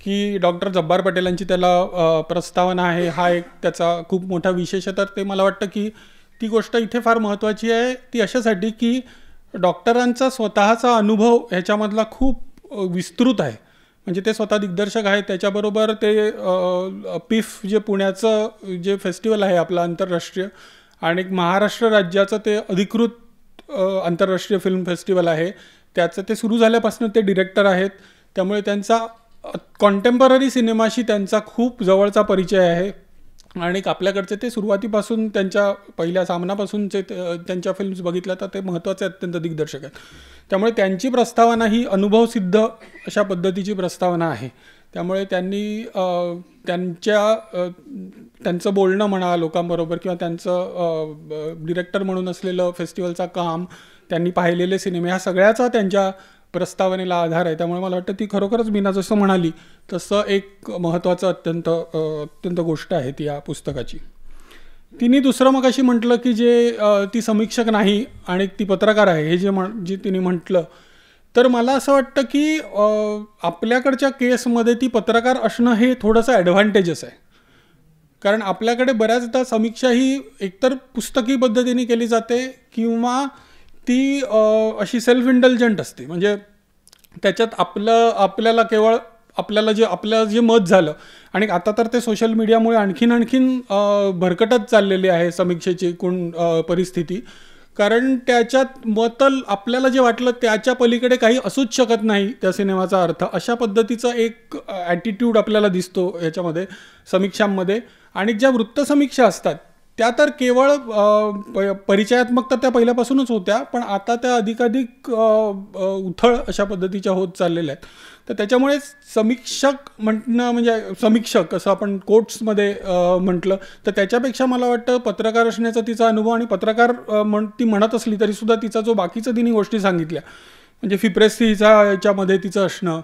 की डॉक्टर जब्बार पटेलांची त्याला प्रस्तावना आहे, हा एक त्याचा खूप मोठा विशेष आहे. तर ते मला वाटतं की ती गोष्ट इथे फार महत्त्वाची आहे. ती अशासाठी की डॉक्टरांचा स्वतःचा अनुभव ह्याच्यामधला खूप विस्तृत आहे. म्हणजे ते स्वतः दिग्दर्शक आहेत. त्याच्याबरोबर ते पिफ जे पुण्याचं जे फेस्टिवल आहे आपलं आंतरराष्ट्रीय, आणि महाराष्ट्र राज्याचं ते अधिकृत आंतरराष्ट्रीय फिल्म फेस्टिवल आहे, त्याचं ते सुरू झाल्यापासून ते डिरेक्टर आहेत. त्यामुळे त्यांचा कॉन्टेम्पररी सिनेमाशी त्यांचा खूप जवळचा परिचय आहे. आणि आपल्याकडचे ते सुरुवातीपासून त्यांच्या पहिल्या सामनापासूनचे त्यांच्या फिल्म्स बघितल्या तर ते महत्त्वाचे अत्यंत दिग्दर्शक आहेत. त्यामुळे त्यांची प्रस्तावना ही अनुभवसिद्ध अशा पद्धतीची प्रस्तावना आहे. त्यामुळे त्यांनी त्यांचं बोलणं म्हणा लोकांबरोबर, किंवा त्यांचं डिरेक्टर म्हणून असलेलं फेस्टिवलचं काम, त्यांनी पाहिलेले सिनेमे, ह्या सगळ्याचा त्यांच्या प्रस्तावनेला आधार आहे. त्यामुळे मला वाटतं ती खरोखरच मीना जसं म्हणाली तसं एक महत्त्वाचं अत्यंत गोष्ट आहे ती या पुस्तकाची. तिने दुसरं मग अशी म्हटलं की जे ती समीक्षक नाही आणि ती पत्रकार आहे, हे जे तिने म्हटलं, तर मला असं वाटतं की आपल्याकडच्या केसमध्ये ती पत्रकार असणं हे थोडंसं ॲडव्हान्टेजस आहे. कारण आपल्याकडे बऱ्याचदा समीक्षा ही एकतर पुस्तकी पद्धतीने केली जाते किंवा ती अशी सेल्फ इंडल्जंट असते. म्हणजे त्याच्यात आपल्याला केवळ आपल्याला जे मत झालं, आणि आता तर ते सोशल मीडियामुळे आणखीन भरकटत चाललेली आहे समीक्षेची एकूण परिस्थिती. कारण त्याच्यात आपल्याला जे वाटलं त्याच्या पलीकडे काही असूच शकत नाही त्या सिनेमाचा अर्थ, अशा पद्धतीचा एक ॲटिट्यूड आपल्याला दिसतो याच्यामध्ये समीक्षांमध्ये. आणि ज्या वृत्तसमीक्षा असतात त्या तर केवळ परिचयात्मक तर त्या पहिल्यापासूनच होत्या, पण आता त्या अधिकाधिक उथळ अशा पद्धतीच्या होत चाललेल्या आहेत. तर त्याच्यामुळे समीक्षक म्हणणं म्हणजे समीक्षक असं आपण कोट्समध्ये म्हटलं तर त्याच्यापेक्षा मला वाटतं पत्रकार असण्याचा तिचा अनुभव, आणि पत्रकार ती म्हणत असली तरीसुद्धा तिचा जो बाकीचं तिने गोष्टी सांगितल्या, म्हणजे फिप्रेसीचा याच्यामध्ये तिचं असणं,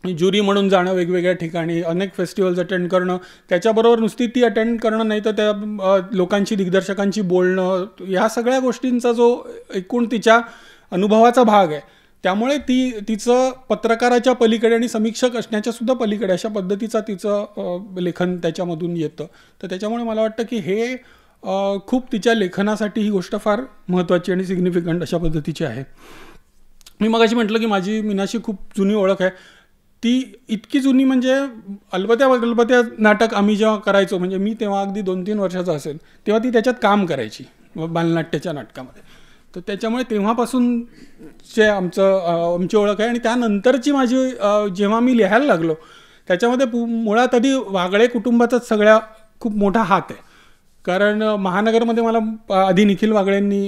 ज्युरी म्हणून जाणं वेगवेगळ्या ठिकाणी, अनेक फेस्टिवल्स अटेंड करणं, त्याच्याबरोबर नुसती ती अटेंड करणं नाही तर त्या लोकांची दिग्दर्शकांची बोलणं, ह्या सगळ्या गोष्टींचा जो एकूण तिच्या अनुभवाचा भाग आहे. त्यामुळे तिचं पत्रकाराच्या पलीकडे आणि समीक्षक असण्याच्या सुद्धा पलीकडे अशा पद्धतीचा तिचं लेखन त्याच्यामधून येतं. तर त्याच्यामुळे मला वाटतं की हे खूप तिच्या लेखनासाठी ही गोष्ट फार महत्त्वाची आणि सिग्निफिकंट अशा पद्धतीची आहे. मी मगाशी म्हटलं की माझी मीनाशी खूप जुनी ओळख आहे. ती इतकी जुनी म्हणजे अलबत्या नाटक आम्ही जेव्हा करायचो, म्हणजे मी तेव्हा अगदी 2-3 वर्षाचा असेल तेव्हा ती त्याच्यात काम करायची बालनाट्याच्या नाटकामध्ये. तर त्याच्यामुळे तेव्हापासून जे आमची ओळख आहे. आणि त्यानंतरची माझी जेव्हा मी लिहायला लागलो त्याच्यामध्ये मुळात आधी वागळे कुटुंबाचाच सगळ्या खूप मोठा हात आहे. कारण महानगरमध्ये मला आधी निखिल वागळेंनी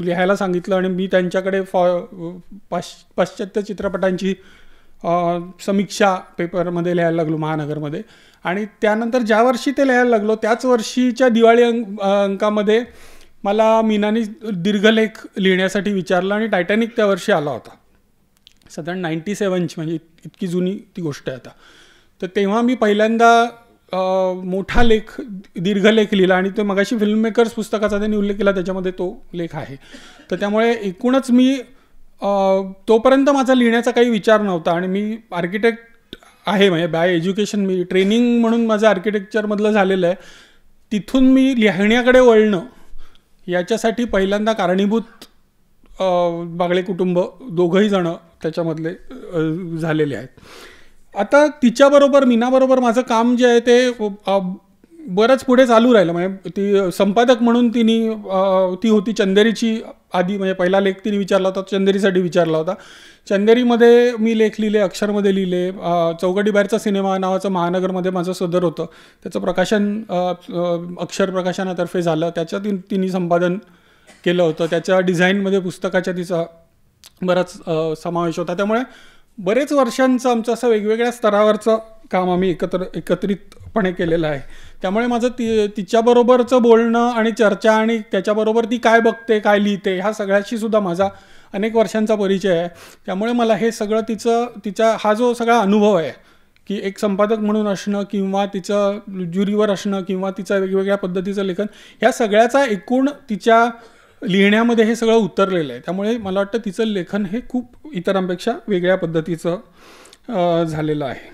लिहायला सांगितलं आणि मी त्यांच्याकडे पाश्चात्य चित्रपटांची समीक्षा पेपरमध्ये लिहायला लागलो महानगरमध्ये. आणि त्यानंतर ज्या वर्षी ते लिहायला लागलो त्याच वर्षीच्या दिवाळी अंकामध्ये मला मीनाने दीर्घलेख लिहिण्यासाठी विचारलं आणि टायटॅनिक त्या वर्षी आला होता, साधारण 97ची, म्हणजे इतकी जुनी ती गोष्ट आहे आता. तर तेव्हा मी पहिल्यांदा मोठा दीर्घलेख लिहिला आणि तो मगाशी फिल्म मेकर्स पुस्तकाचा त्यांनी उल्लेख केला, त्याच्यामध्ये तो लेख आहे. तर त्यामुळे एकूणच मी तोपर्यंत माझा लिहिण्याचा काही विचार नव्हता. आणि मी आर्किटेक्ट आहे, म्हणजे बाय एज्युकेशन मी ट्रेनिंग म्हणून माझं आर्किटेक्चरमधलं झालेलं आहे. तिथून मी लिहिण्याकडे वळणं याच्यासाठी पहिल्यांदा कारणीभूत बागळे कुटुंब दोघंही जणं त्याच्यामधले झालेले आहेत. आता तिच्याबरोबर मीनाबरोबर माझं काम जे आहे ते बरंच पुढे चालू राहिलं. म्हणजे ती संपादक म्हणून ती होती चंदेरीची आधी, म्हणजे पहिला लेख तिने विचारला होता चंदेरीसाठी विचारला होता. चंदेरीमध्ये मी लेख लिहिले, अक्षरमध्ये लिहिले. चौकटी बाहेरचा सिनेमा नावाचं महानगरमध्ये माझं सदर होतं, त्याचं प्रकाशन अक्षर प्रकाशनातर्फे झालं. त्याच्यात तिने संपादन केलं होतं. त्याच्या डिझाईनमध्ये पुस्तकाच्या तिचा बराच समावेश होता. त्यामुळे बरेच वर्षांचं आमचं असं वेगवेगळ्या स्तरावरचं काम आम्ही एकत्रितपणे केलेलं आहे. त्यामुळे माझं तिच्याबरोबरचं बोलणं आणि चर्चा आणि त्याच्याबरोबर ती काय बघते काय लिहिते ह्या सगळ्याशी सुद्धा माझा अनेक वर्षांचा परिचय आहे. त्यामुळे मला हे सगळं तिचा हा जो सगळा अनुभव आहे की एक संपादक म्हणून असणं किंवा तिचं ज्युरीवर असणं किंवा तिचं वेगवेगळ्या पद्धतीचं लेखन, ह्या सगळ्याचा एकूण तिच्या लिहिण्यामध्ये हे सगळं उतरलेलं आहे. त्यामुळे मला वाटतं तिचं लेखन हे खूप इतरांपेक्षा वेगळ्या पद्धतीचं झालेलं आहे.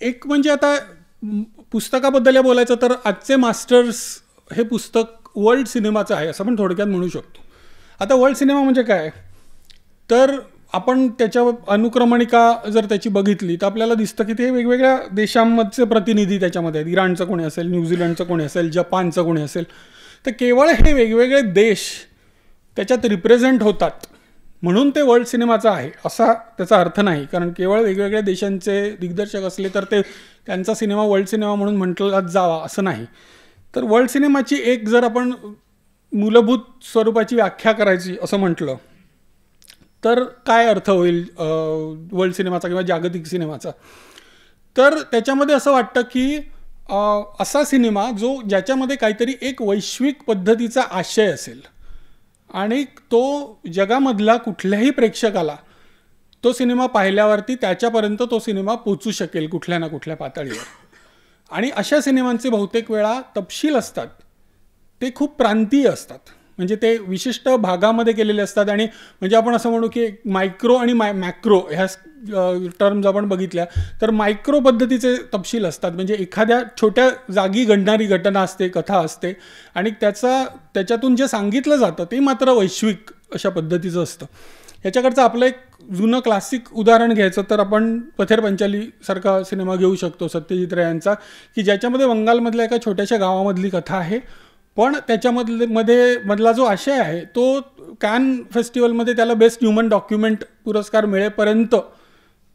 एक म्हणजे आता पुस्तकाबद्दल बोलायचं तर आजचे मास्टर्स हे पुस्तक वर्ल्ड सिनेमाचं आहे असं पण थोडक्यात म्हणू शकतो. आता वर्ल्ड सिनेमा म्हणजे काय, तर आपण त्याच्या अनुक्रमणिका जर त्याची बघितली तर आपल्याला दिसतं की ते वेगवेगळ्या देशांमधचे प्रतिनिधी त्याच्यामध्ये आहेत. इराणचं कोणी असेल, न्यूझीलंडचं कोणी असेल, जपानचं कोणी असेल. तर केवळ हे वेगवेगळे देश त्याच्यात रिप्रेझेंट होतात म्हणून ते वर्ल्ड सिनेमाचं आहे असा त्याचा अर्थ नाही. कारण केवळ वेगवेगळ्या देशांचे दिग्दर्शक असले तर ते त्यांचा सिनेमा वर्ल्ड सिनेमा म्हणून म्हटला जावा असं नाही. तर वर्ल्ड सिनेमाची एक जर आपण मूलभूत स्वरूपाची व्याख्या करायची असं म्हटलं तर काय अर्थ होईल वर्ल्ड सिनेमाचा किंवा जागतिक सिनेमाचा. तर त्याच्यामध्ये असं वाटतं की असा सिनेमा ज्याच्यामध्ये काहीतरी एक वैश्विक पद्धतीचा आशय असेल आणि तो जगामधला कुठल्याही प्रेक्षकाला तो सिनेमा पाहिल्यावरती त्याच्यापर्यंत तो सिनेमा पोचू शकेल कुठल्या ना कुठल्या पातळीवर. आणि अशा सिनेमांचे बहुतेक वेळा तपशील असतात ते खूप प्रांतीय असतात. म्हणजे ते विशिष्ट भागामध्ये केलेले असतात. आणि म्हणजे आपण असं म्हणू की मायक्रो आणि मॅक्रो ह्या टर्म्स आपण बघितल्या तर मायक्रो पद्धतीचे तपशील असतात. म्हणजे एखाद्या छोट्या जागी घडणारी घटना असते, कथा असते आणि त्याच्यातून जे सांगितलं जातं ते मात्र वैश्विक अशा पद्धतीचं असतं. याच्याकडचं आपलं एक जुनं क्लासिक उदाहरण घ्यायचं तर आपण पथेर पंचालीसारखा सिनेमा घेऊ शकतो सत्यजित रे यांचा, की ज्याच्यामध्ये बंगालमधल्या एका छोट्याशा गावामधली कथा आहे. पण मधला जो आशय आहे तो कॅन फेस्टिवलमध्ये त्याला बेस्ट ह्युमन डॉक्युमेंट पुरस्कार मिळेपर्यंत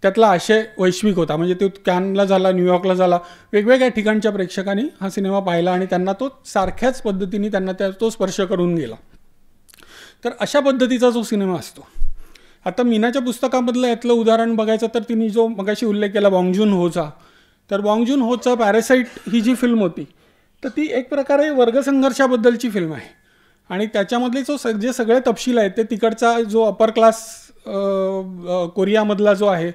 त्यातला आशय वैश्विक होता. म्हणजे तो कॅनला झाला, न्यूयॉर्कला झाला, वेगवेगळ्या ठिकाणच्या प्रेक्षकांनी हा सिनेमा पाहिला आणि त्यांना तो सारख्याच पद्धतीने त्यांना तो स्पर्श करून गेला. तर अशा पद्धतीचा जो सिनेमा असतो. आता मीनाच्या पुस्तकामधलं यातलं उदाहरण बघायचं तर तिने जो मगाशी उल्लेख केला बॉंग जून होचा, तर बॉंग जून होचा पॅरासाईट ही जी फिल्म होती तर ती एक प्रकारे वर्गसंघर्षाबद्दलची फिल्म आहे. आणि त्याच्यामधले जे सगळे तपशील आहेत ते तिकडचा जो अपर क्लास कोरियामधला जो आहे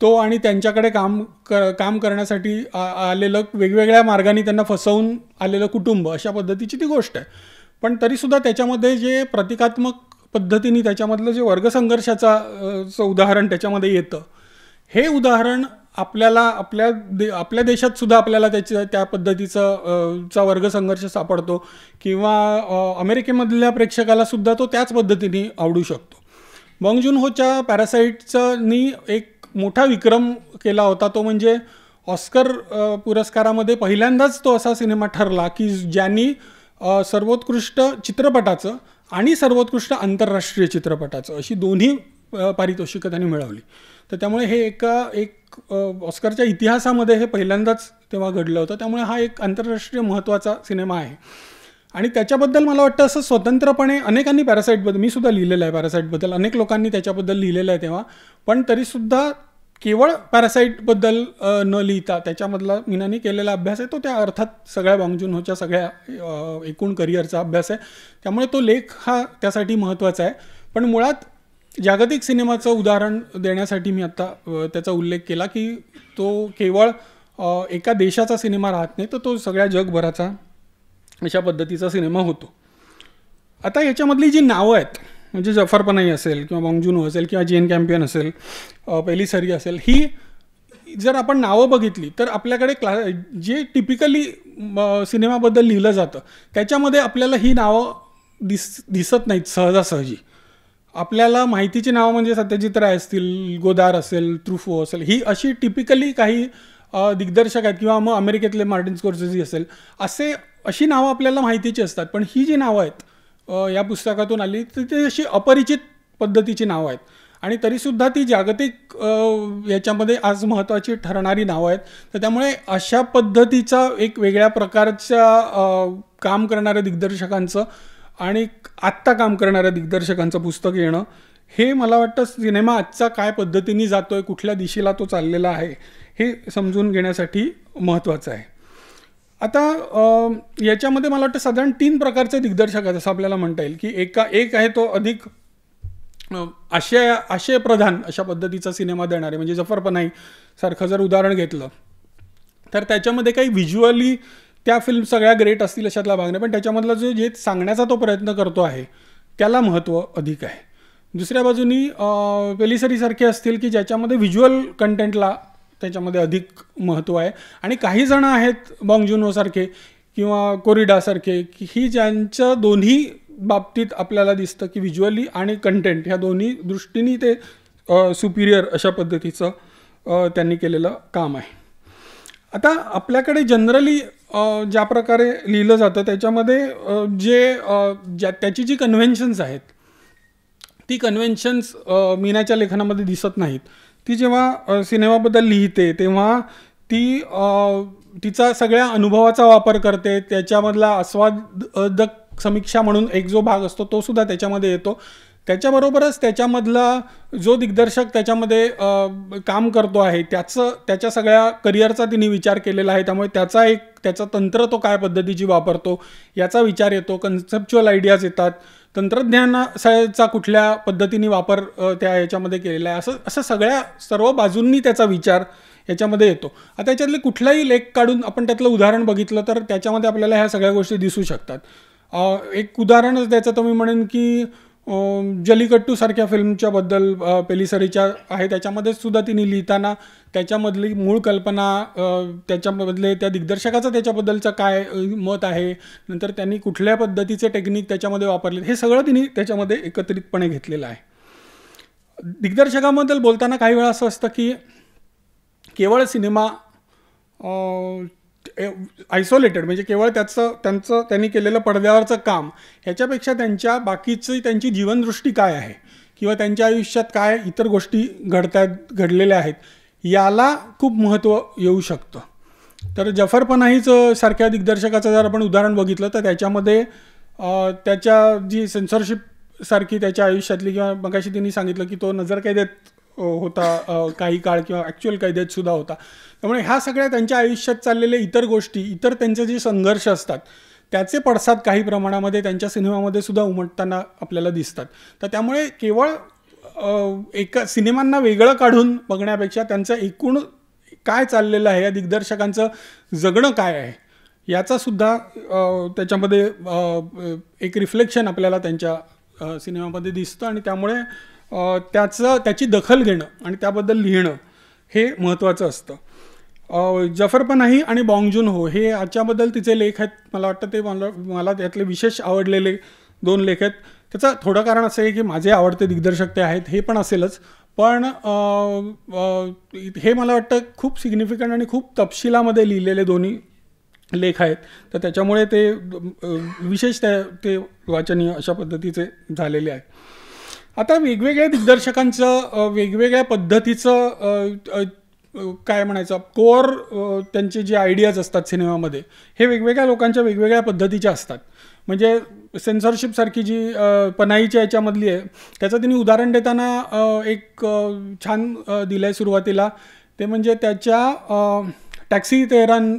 तो आणि त्यांच्याकडे काम करण्यासाठी आलेलं वेगवेगळ्या मार्गाने त्यांना फसवून आलेलं कुटुंब अशा पद्धतीची ती गोष्ट आहे. पण तरीसुद्धा त्याच्यामध्ये जे प्रतिकात्मक पद्धतीने त्याच्यामधलं जे वर्गसंघर्षाचं उदाहरण त्याच्यामध्ये येतं हे उदाहरण आपल्याला आपल्या देशात सुद्धा आपल्याला त्या पद्धतीचा वर्गसंघर्ष सापडतो किंवा अमेरिकेमधल्या प्रेक्षकाला सुद्धा तो त्याच पद्धतीने आवडू शकतो. बॉंग जून होच्या पॅरासाईटनी एक मोठा विक्रम केला होता. तो म्हणजे ऑस्कर पुरस्कारामध्ये पहिल्यांदाच तो असा सिनेमा ठरला की ज्यांनी सर्वोत्कृष्ट चित्रपटाचं आणि सर्वोत्कृष्ट आंतरराष्ट्रीय चित्रपटाचं अशी दोन्ही पारितोषिकं त्यांनी मिळवली. तर त्यामुळे हे एक ऑस्करच्या इतिहासामध्ये हे पहिल्यांदाच तेव्हा घडलं होतं. त्यामुळे हा एक आंतरराष्ट्रीय महत्त्वाचा सिनेमा आहे. आणि त्याच्याबद्दल मला वाटतं असं स्वतंत्रपणे अनेकांनी पॅरासाईटबद्दल, मी सुद्धा लिहिलेलं आहे पॅरासाईटबद्दल, अनेक लोकांनी त्याच्याबद्दल लिहिलेलं आहे तेव्हा. पण तरीसुद्धा केवळ पॅरासाईटबद्दल न लिहिता त्याच्यामधला मीनाने केलेला अभ्यास आहे तो त्या अर्थात सगळ्या बॉंग जून होच्या सगळ्या एकूण करिअरचा अभ्यास आहे. त्यामुळे तो लेख हा त्यासाठी महत्त्वाचा आहे. पण मुळात जागतिक सिनेमाचं उदाहरण देण्यासाठी मी आत्ता त्याचा उल्लेख केला की तो केवळ एका देशाचा सिनेमा राहत नाही तर तो सगळ्या जगभराचा अशा पद्धतीचा सिनेमा होतो. आता याच्यामधली जी नावं आहेत म्हणजे जफरपनाई असेल किंवा बॉंग जून हो असेल किंवा जेन कॅम्पियन असेल, पेलिसरी असेल, ही जर आपण नावं बघितली तर आपल्याकडे जे टिपिकली सिनेमाबद्दल लिहिलं जातं त्याच्यामध्ये आपल्याला ही नावं दिसत नाहीत सहजासहजी. आपल्याला माहितीची नावं म्हणजे सत्यजित राय असतील, गोदार असेल, ट्रुफो असेल, ही अशी टिपिकली काही दिग्दर्शक आहेत किंवा मग अमेरिकेतले मार्टिन स्कॉर्सेझी असेल अशी नावं आपल्याला माहितीची असतात. पण ही जी नावं आहेत या पुस्तकातून आली तर ती अशी अपरिचित पद्धतीची नावं आहेत आणि तरीसुद्धा ती जागतिक याच्यामध्ये आज महत्त्वाची ठरणारी नावं आहेत. तर त्यामुळे अशा पद्धतीचा एक वेगळ्या प्रकारच्या काम करणाऱ्या दिग्दर्शकांचं आणि आत्ता काम करणाऱ्या दिग्दर्शकांचं पुस्तक येणं हे मला वाटतं सिनेमा आजचा काय पद्धतीने जातो आहे, कुठल्या दिशेला तो चाललेला आहे हे समजून घेण्यासाठी महत्त्वाचं आहे. आता याच्यामध्ये मला वाटतं साधारण 3 प्रकारचे दिग्दर्शक आहेत असं आपल्याला म्हणता येईल की एक आहे तो अधिक आशयप्रधान अशा पद्धतीचा सिनेमा देणारे, म्हणजे जफरपनाई सारखं जर उदाहरण घेतलं तर त्याच्यामध्ये काही व्हिज्युअली त्या फिल्म सगळ्या ग्रेट असतील अशातला भाग नाही, पण त्याच्यामधला जे सांगण्याचा तो प्रयत्न करतो आहे त्याला महत्त्व अधिक आहे. दुसऱ्या बाजूनी पेलिसरीसारखे असतील की ज्याच्यामध्ये व्हिज्युअल कंटेंटला त्याच्यामध्ये अधिक महत्त्व आहे. आणि काही जणं आहेत बॉंग जून होसारखे किंवा कोरिडासारखे की ही ज्यांच्या दोन्ही बाबतीत आपल्याला दिसतं की व्हिज्युअली आणि कंटेंट ह्या दोन्ही दृष्टीने ते सुपिरियर अशा पद्धतीचं त्यांनी केलेलं काम आहे. आता आपल्याकडे जनरली ज्या प्रकारे लिहिलं जातं त्याच्यामध्ये त्याची जी कन्व्हेन्शन्स आहेत ती कन्व्हेन्शन्स मीनाच्या लेखनामध्ये दिसत नाहीत. ती जेव्हा सिनेमाबद्दल लिहिते तेव्हा ती तिचा सगळ्या अनुभवाचा वापर करते. त्याच्यामधला आस्वादक समीक्षा म्हणून एक जो भाग असतो तो सुद्धा त्याच्यामध्ये येतो. त्याच्याबरोबरच त्याच्यामधला जो दिग्दर्शक त्याच्यामध्ये काम करतो आहे त्याच्या सगळ्या करिअरचा तिने विचार केलेला आहे. त्यामुळे त्याचा तंत्र तो काय पद्धतीची वापरतो याचा विचार येतो. कन्सेप्च्युअल आयडियाज येतात. तंत्रज्ञानाचा कुठल्या पद्धतीने वापर याच्यामध्ये केलेला आहे असं सर्व बाजूंनी त्याचा विचार याच्यामध्ये येतो. आता याच्यातले कुठलाही लेख काढून आपण त्यातलं उदाहरण बघितलं तर त्याच्यामध्ये आपल्याला ह्या सगळ्या गोष्टी दिसू शकतात. एक उदाहरणच द्यायचं तर मी म्हणेन की जल्लीकट्टू सारख्या फिल्मच्या बद्दल पेलिसरीच्या आहे. त्याच्यामध्ये सुद्धा तिने लिहिताना त्याच्यामधली मूळ कल्पना, त्याच्यामधले त्या दिग्दर्शकाचं त्याच्याबद्दलचं काय मत आहे, नंतर त्यांनी कुठल्या पद्धतीचे टेक्निक त्याच्यामध्ये वापरले, हे सगळं तिने त्याच्यामध्ये एकत्रितपणे घेतलेलं आहे. दिग्दर्शकाबद्दल बोलताना काही वेळा असं असतं की केवळ सिनेमा आयसोलेटेड म्हणजे केवळ त्यांनी केलेलं पडद्यावरचं काम ह्याच्यापेक्षा त्यांची जीवनदृष्टी काय आहे किंवा त्यांच्या आयुष्यात काय इतर गोष्टी घडलेल्या आहेत याला खूप महत्त्व येऊ शकतं. तर जफर पनाहीच सारख्या दिग्दर्शकाचं जर आपण उदाहरण बघितलं तर त्याच्यामध्ये त्याच्या जी सेन्सॉरशिप सारखी त्याच्या आयुष्यातली किंवा मगाशी त्यांनी सांगितलं की तो नजरकैदेत होता काही काळ किंवा ॲक्च्युअल कैदेत सुद्धा होता. त्यामुळे ह्या सगळ्या त्यांच्या आयुष्यात चाललेले इतर गोष्टी, इतर त्यांचे जे संघर्ष असतात त्याचे पडसाद काही प्रमाणामध्ये त्यांच्या सिनेमामध्ये सुद्धा उमटताना आपल्याला दिसतात. तर त्यामुळे केवळ एका सिनेमांना वेगळं काढून बघण्यापेक्षा त्यांचं एकूण काय चाललेलं आहे, या दिग्दर्शकांचं जगणं काय आहे याचा सुद्धा त्याच्यामध्ये एक रिफ्लेक्शन आपल्याला त्यांच्या सिनेमामध्ये दिसतं आणि त्यामुळे त्याची दखल घेणं आणि त्याबद्दल लिहिणं हे महत्त्वाचं असतं. जफर पनाही आणि बाँग जून हो हे याच्याबद्दल तिचे लेख आहेत. मला वाटतं ते मला त्यातले विशेष आवडलेले 2 लेख आहेत. त्याचं थोडं कारण असं आहे की माझे आवडते दिग्दर्शक ते आहेत हे पण असेलच, पण हे मला वाटतं खूप सिग्निफिकंट आणि खूप तपशिलामध्ये लिहिलेले दोन्ही लेख आहेत. तर त्याच्यामुळे ते विशेष ते वाचनीय अशा पद्धतीचे झालेले आहेत. आता वेगवेगळ्या दिग्दर्शकांचं वेगवेगळ्या पद्धतीचं काय म्हणायचं कोअर त्यांचे जे आयडियाज असतात सिनेमामध्ये हे वेगवेगळ्या लोकांच्या वेगवेगळ्या पद्धतीच्या असतात. म्हणजे सेन्सॉरशिपसारखी जी पनाहीच्या याच्यामधली आहे त्याचं तिने उदाहरण देताना एक छान दिलं आहे सुरुवातीला. ते म्हणजे त्याच्या टॅक्सी तेहरान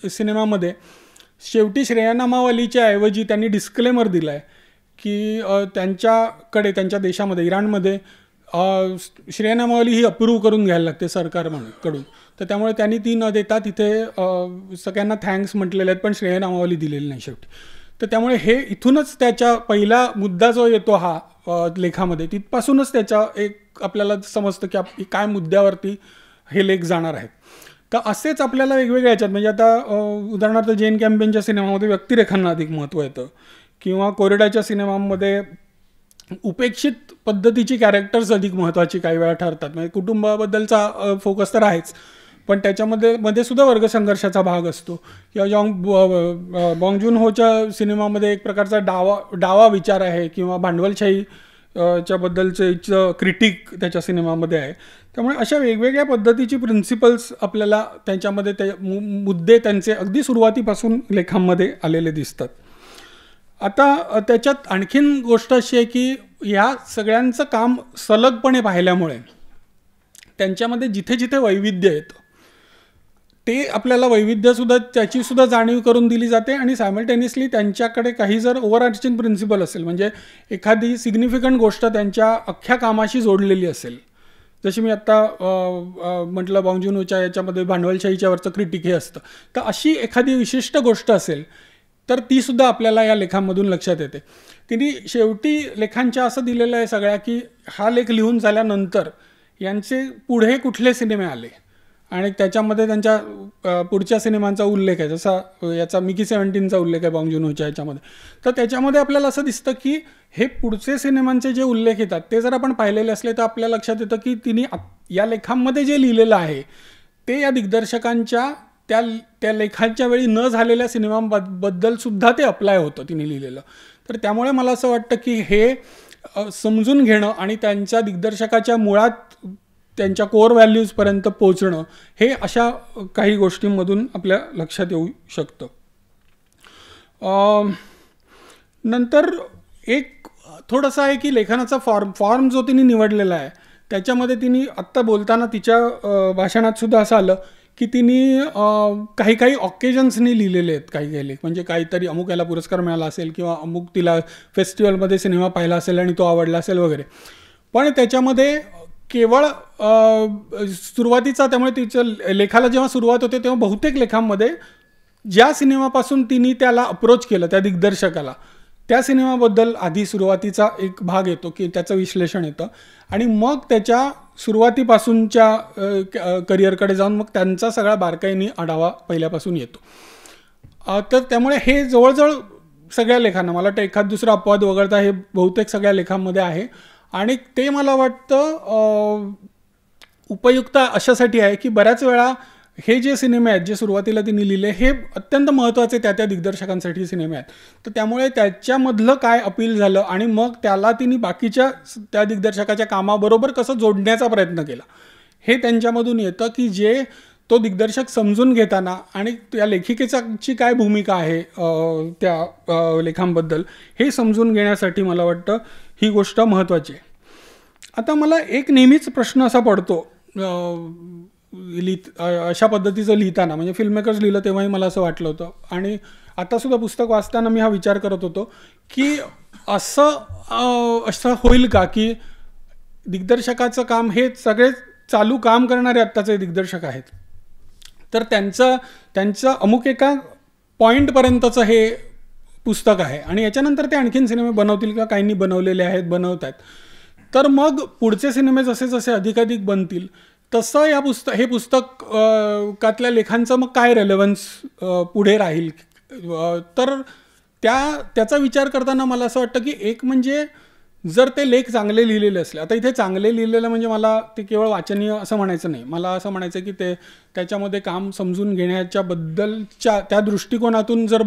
सिनेमामध्ये शेवटी श्रेया नमावालीच्या ऐवजी त्यांनी डिस्क्लेमर दिला आहे की त्यांच्याकडे त्यांच्या देशामध्ये इराणमध्ये श्रेया नमावाली ही अप्रूव्ह करून घ्यायला लागते सरकारकडून. तर त्यामुळे त्यांनी ती न देता तिथे सगळ्यांना थँक्स म्हटलेले आहेत पण श्रेया नमावाली दिलेली नाही शेवटी. तर त्यामुळे हे इथूनच त्याच्या पहिला मुद्दा जो येतो हा लेखामध्ये तिथपासूनच त्याच्या एक आपल्याला समजतं की काय मुद्द्यावरती हे लेख जाणार आहेत. तर असेच आपल्याला वेगवेगळ्या याच्यात म्हणजे आता उदाहरणार्थ जेन कॅम्पेनच्या सिनेमामध्ये व्यक्तिरेखांना अधिक महत्त्व येतं किंवा कोरिडाच्या सिनेमांमध्ये उपेक्षित पद्धतीची कॅरेक्टर्स अधिक महत्त्वाची काही वेळा ठरतात. म्हणजे कुटुंबाबद्दलचा फोकस तर आहेच पण त्याच्यामध्ये सुद्धा वर्गसंघर्षाचा भाग असतो. किंवा बाँग जून होच्या सिनेमामध्ये एक प्रकारचा डावा विचार आहे किंवा भांडवलशाही च्या बद्दलचे क्रिटिक त्याच्या सिनेमामध्ये आहे. त्यामुळे अशा वेगवेगळ्या पद्धतीची प्रिन्सिपल्स आपल्याला त्यांच्यामध्ये ते मुद्दे त्यांचे अगदी सुरुवातीपासून लेखांमध्ये आलेले दिसतात. आता त्याच्यात आणखीन गोष्ट अशी आहे की ह्या सगळ्यांचं काम सलगपणे पाहिल्यामुळे त्यांच्यामध्ये जिथे जिथे वैविध्य येतं ते आपल्याला वैविध्यसुद्धा त्याचीसुद्धा जाणीव करून दिली जाते आणि सायमल्टेनियसली त्यांच्याकडे काही जर ओव्हरआर्चिंग प्रिन्सिपल असेल म्हणजे एखादी सिग्निफिकंट गोष्ट त्यांच्या अख्ख्या कामाशी जोडलेली असेल जशी मी आत्ता म्हटलं बाँग जून होच्या याच्यामध्ये भांडवलशाहीच्यावरचं क्रिटिक हे असतं तर अशी एखादी विशिष्ट गोष्ट असेल तर तीसुद्धा आपल्याला या लेखांमधून लक्षात येते. तिने शेवटी लेखांच्या असं दिलेलं आहे सगळ्या की हा लेख लिहून झाल्यानंतर यांचे पुढे कुठले सिनेमे आले आणि त्याच्यामध्ये त्यांच्या पुढच्या सिनेमांचा उल्लेख आहे, जसा याचा मिकी 17चा उल्लेख आहे बॉंग जून-होच्या याच्यामध्ये. तर त्याच्यामध्ये आपल्याला असं दिसतं की हे पुढचे सिनेमांचे जे उल्लेख येतात ते जर आपण पाहिलेले असले तर आपल्या लक्षात येतं की तिने या लेखांमध्ये जे लिहिलेलं आहे ते या दिग्दर्शकांच्या त्या लेखांच्या वेळी न झालेल्या सिनेमांबद्दल सुद्धा ते अप्लाय होतं तिने लिहिलेलं. तर त्यामुळे मला असं वाटतं की हे समजून घेणं आणि त्यांच्या दिग्दर्शकाच्या मुळात त्यांच्या कोर व्हॅल्यूजपर्यंत पोचणं हे अशा काही गोष्टींमधून आपल्या लक्षात येऊ शकतं. नंतर एक थोडंसं आहे की लेखनाचा फॉर्म जो तिने निवडलेला आहे त्याच्यामध्ये तिने आत्ता बोलताना तिच्या भाषणात सुद्धा असं आलं की तिने काही ऑकेजन्सनी लिहिलेले आहेत काही लेख. म्हणजे काहीतरी अमुक याला पुरस्कार मिळाला असेल किंवा अमुक तिला फेस्टिवलमध्ये सिनेमा पाहिला असेल आणि तो आवडला असेल वगैरे. पण त्याच्यामध्ये केवळ सुरुवातीचा, त्यामुळे तिच्या लेखाला जेव्हा सुरुवात होते तेव्हा बहुतेक लेखांमध्ये ज्या सिनेमापासून तिने त्याला अप्रोच केलं त्या दिग्दर्शकाला त्या सिनेमाबद्दल आधी सुरुवातीचा एक भाग येतो की त्याचं विश्लेषण येतं आणि मग त्याच्या सुरुवातीपासूनच्या करिअरकडे जाऊन मग त्यांचा सगळा बारकाईने आढावा पहिल्यापासून येतो. तर त्यामुळे हे जवळजवळ सगळ्या लेखांना, मला वाटतं एखाद दुसरा अपवाद वगळता हे बहुतेक सगळ्या लेखांमध्ये आहे. आणि ते मला वाटतं उपयुक्त अशासाठी आहे की बऱ्याच वेळा हे जे सिनेमे आहेत जे सुरुवातीला तिने लिहिले हे अत्यंत महत्त्वाचे त्या दिग्दर्शकांसाठी सिनेमे आहेत. तर त्यामुळे त्याच्यामधलं काय अपील झालं आणि मग त्याला तिने बाकीच्या त्या दिग्दर्शकाच्या कामाबरोबर कसं जोडण्याचा प्रयत्न केला हे त्यांच्यामधून येतं की जे तो दिग्दर्शक समजून घेताना आणि त्या लेखिकेची काय भूमिका आहे त्या लेखांबद्दल हे समजून घेण्यासाठी मला वाटतं ही गोष्ट महत्त्वाची आहे. आता मला एक नेहमीच प्रश्न असा पडतो अशा पद्धतीचं लिहिताना, म्हणजे फिल्म मेकर्स लिहिलं तेव्हाही मला असं वाटलं होतं आणि आत्तासुद्धा पुस्तक वाचताना मी हा विचार करत होतो की असं होईल का की दिग्दर्शकाचं काम हे सगळे चालू काम करणारे आत्ताचे दिग्दर्शक आहेत, तर त्यांचं अमुक एका पॉईंटपर्यंतचं हे पुस्तक आहे आणि याच्यानंतर ते आणखीन सिनेमे बनवतील किंवा काहींनी बनवलेले आहेत, बनवत आहेत. तर मग पुढचे सिनेमे जसे जसे अधिकाधिक बनतील तसं हे पुस्तकातल्या लेखांचं मग काय रेलेव्हन्स पुढे राहील. तर त्याचा विचार करताना मला असं वाटतं की एक म्हणजे जर ते लेख चांगले लिहिलेले असले, आता इथे चांगले लिहिलेलं म्हणजे मला ते केवळ वाचनीय असं म्हणायचं नाही, मला असं म्हणायचं की त्याच्यामध्ये काम समजून घेण्याच्या बद्दलच्या त्या दृष्टिकोनातून जर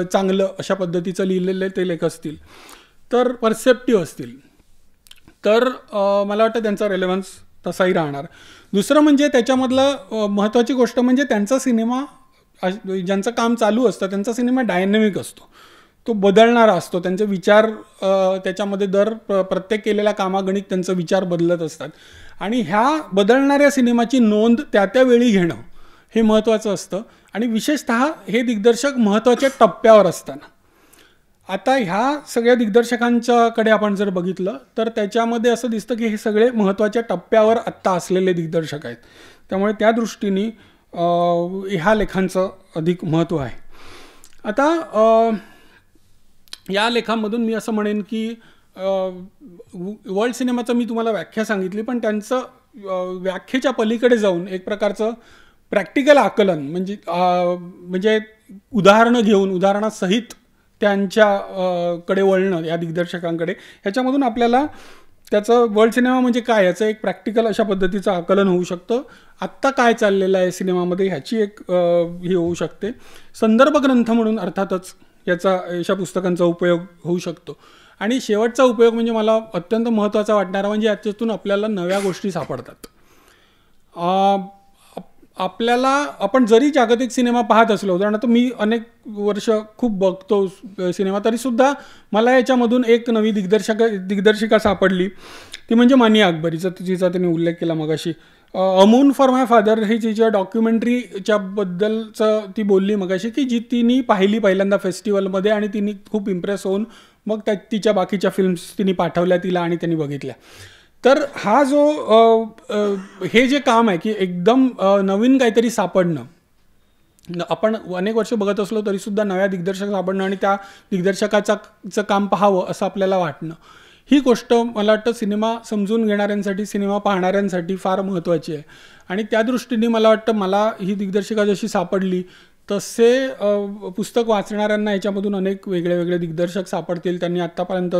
चांगलं अशा पद्धतीचं लिहिलेले ते लेख असतील तर परसेप्टिव्ह असतील तर मला वाटतं त्यांचा रेलेव्हन्स तसाही राहणार. दुसरं म्हणजे त्याच्यामधलं महत्त्वाची गोष्ट म्हणजे त्यांचा सिनेमा, ज्यांचं काम चालू असतं त्यांचा सिनेमा डायनॅमिक असतो, तो बदलणारा असतो. त्यांचे विचार त्याच्यामध्ये प्रत्येक केलेल्या कामागणिक त्यांचे विचार बदलत असतात आणि ह्या बदलणाऱ्या सिनेमाची नोंद त्या वेळी घेणं हे महत्त्वाचं असतं. आणि विशेषतः हे दिग्दर्शक महत्त्वाच्या टप्प्यावर असताना, आता ह्या सगळ्या दिग्दर्शकांच्याकडे आपण जर बघितलं तर त्याच्यामध्ये असं दिसतं की हे सगळे महत्त्वाच्या टप्प्यावर आत्ता असलेले दिग्दर्शक आहेत. त्यामुळे त्या दृष्टीने ह्या लेखांचं अधिक महत्त्व आहे. आता या लेखांमधून मी असं म्हणेन की वर्ल्ड सिनेमाचं मी तुम्हाला व्याख्या सांगितली, पण त्यांचं व्याख्येच्या पलीकडे जाऊन एक प्रकारचं प्रॅक्टिकल आकलन म्हणजे उदाहरणं घेऊन उदाहरणासहित त्यांच्याकडे वळणं या दिग्दर्शकांकडे, ह्याच्यामधून आपल्याला त्याचं वर्ल्ड सिनेमा म्हणजे काय याचं एक प्रॅक्टिकल अशा पद्धतीचं आकलन होऊ शकतं. आत्ता काय चाललेलं आहे सिनेमामध्ये ह्याची एक ही होऊ शकते. संदर्भ ग्रंथ म्हणून अर्थातच अशा पुस्तकांचा उपयोग होऊ शकतो. आणि शेवटचा उपयोग म्हणजे मला अत्यंत महत्त्वाचा वाटणारा म्हणजे याच्यातून आपल्याला नव्या गोष्टी सापडतात. आपण जरी जागतिक सिनेमा पाहत असलो, उदाहरणार्थ मी अनेक वर्ष खूप बघतो सिनेमा, तरीसुद्धा मला याच्यामधून एक नवी दिग्दर्शिका सापडली, ती म्हणजे मानिया अकबर, जिचा त्यांनी उल्लेख केला मगाशी. अमून फॉर माय फादर ही जिच्या डॉक्युमेंटरीच्या बद्दलचं ती बोलली मगाशी की जी तिने पाहिली पहिल्यांदा फेस्टिवलमध्ये आणि तिने खूप इम्प्रेस होऊन मग तिच्या बाकीच्या फिल्म्स तिने पाठवल्या तिला आणि त्यांनी बघितल्या. तर हा जो हे जे काम आहे की एकदम नवीन काहीतरी सापडणं, आपण अनेक वर्ष बघत असलो तरीसुद्धा नव्या दिग्दर्शक सापडणं आणि त्या दिग्दर्शकाचं काम पाहावं असं आपल्याला वाटणं, ही गोष्ट मला वाटतं सिनेमा समजून घेणाऱ्यांसाठी, सिनेमा पाहणाऱ्यांसाठी फार महत्त्वाची आहे. आणि त्या दृष्टीने मला वाटतं मला ही दिग्दर्शिका जशी सापडली तसे पुस्तक वाचणाऱ्यांना याच्यामधून अनेक वेगळे वेगळे दिग्दर्शक सापडतील. त्यांनी आत्तापर्यंत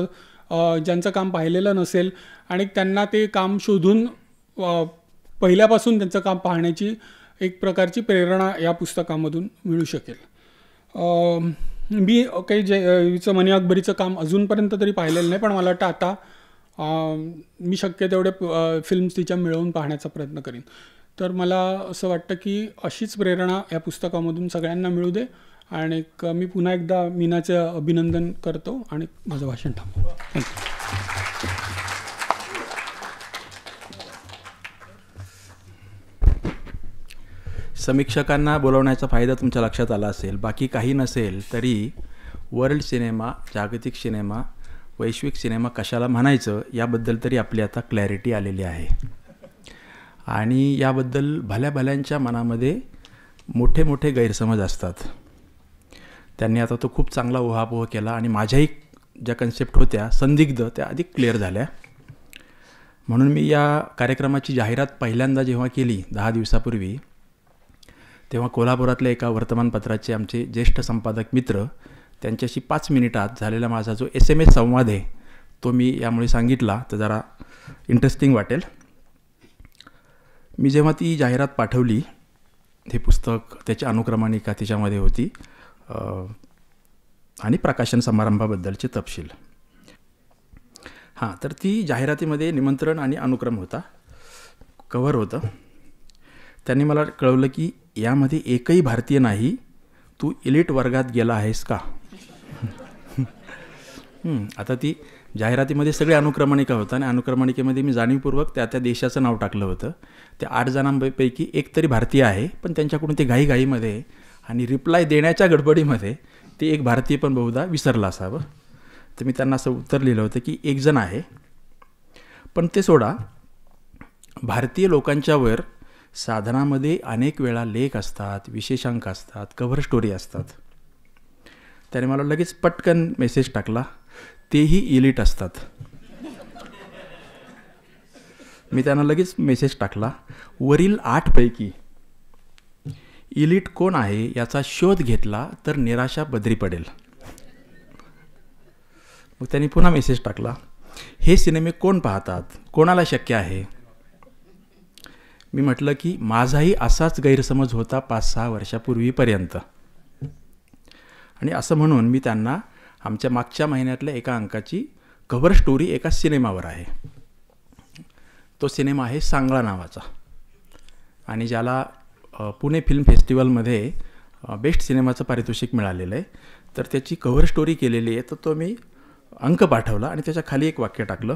ज्यांचं काम पाहिलेलं नसेल आणि त्यांना ते काम शोधून पहिल्यापासून त्यांचं काम पाहण्याची एक प्रकारची प्रेरणा या पुस्तकामधून मिळू शकेल. मी काही मनी अकबरीचं काम अजूनपर्यंत तरी पाहिलेलं नाही, पण मला वाटतं आता मी शक्य तेवढे फिल्म्स तिच्या मिळवून पाहण्याचा प्रयत्न करीन. तर मला असं वाटतं की अशीच प्रेरणा या पुस्तकामधून सगळ्यांना मिळू दे. आणि मी पुन्हा एकदा मीनाचं अभिनंदन करतो आणि माझं भाषण थांबवतो. थँक्यू. समीक्षकांना बोलवण्याचा फायदा तुमच्या लक्षात आला असेल. बाकी काही नसेल तरी वर्ल्ड सिनेमा, जागतिक सिनेमा, वैश्विक सिनेमा कशाला म्हणायचं याबद्दल तरी आपली आता क्लॅरिटी आलेली आहे. आणि याबद्दल भल्या भल्यांच्या मनामध्ये मोठे मोठे गैरसमज असतात. त्यांनी आता तो खूप चांगला उहापोह केला आणि माझ्याही ज्या कन्सेप्ट होत्या संदिग्ध त्या अधिक क्लिअर झाल्या. म्हणून मी या कार्यक्रमाची जाहिरात पहिल्यांदा जेव्हा केली 10 दिवसापूर्वी, तेव्हा कोल्हापुरातल्या एका वर्तमानपत्राचे आमचे ज्येष्ठ संपादक मित्र त्यांच्याशी 5 मिनिटात झालेला माझा जो SMS संवाद आहे तो मी यामुळे सांगितला तर जरा इंटरेस्टिंग वाटेल. मी जेव्हा ती जाहिरात पाठवली, हे पुस्तक, त्याची अनुक्रमणिका त्याच्यामध्ये होती आणि प्रकाशन समारंभाबद्दलचे तपशील. तर ती जाहिरातीमध्ये निमंत्रण आणि अनुक्रम होता, कव्हर होतं. त्यांनी मला कळवलं की यामध्ये एकही भारतीय नाही, तू इलिट वर्गात गेला आहेस का. आता ती जाहिरातीमध्ये सगळे अनुक्रमणिका होतं आणि अनुक्रमणिकेमध्ये मी जाणीवपूर्वक त्या देशाचं नाव टाकलं होतं. त्या 8 जणांपैकी एक तरी भारतीय आहे, पण त्यांच्याकडून ते घाईघाईमध्ये आणि रिप्लाय देण्याच्या गडबडीमध्ये ते एक भारतीय पण बहुधा विसरला असावं. तर मी त्यांना असं उत्तर लिहिलं होतं की एक जण आहे, पण ते सोडा, भारतीय लोकांच्यावर साधनामध्ये अनेक वेळा लेख असतात, विशेषांक असतात, कव्हर स्टोरी असतात. त्याने मला लगेच पटकन मेसेज टाकला, तेही इलिट असतात. मी त्यांना लगेच मेसेज टाकला, वरील 8 पैकी इलिट कोण आहे याचा शोध घेतला तर निराशा बदरी पडेल. मग त्यांनी पुन्हा मेसेज टाकला, हे सिनेमे कोण पाहतात, कोणाला शक्य आहे. मी म्हटलं की माझाही असाच गैरसमज होता 5-6 वर्षापूर्वीपर्यंत. आणि असं म्हणून मी त्यांना आमच्या मागच्या महिन्यातल्या एका अंकाची कव्हर स्टोरी एका सिनेमावर आहे. तो सिनेमा आहे सांगळा नावाचा आणि ज्याला पुणे फिल्म फेस्टिवलमध्ये बेस्ट सिनेमाचं पारितोषिक मिळालेलं आहे. तर त्याची कव्हर स्टोरी केलेली आहे. तर तो मी अंक पाठवला आणि त्याच्या खाली एक वाक्य टाकलं,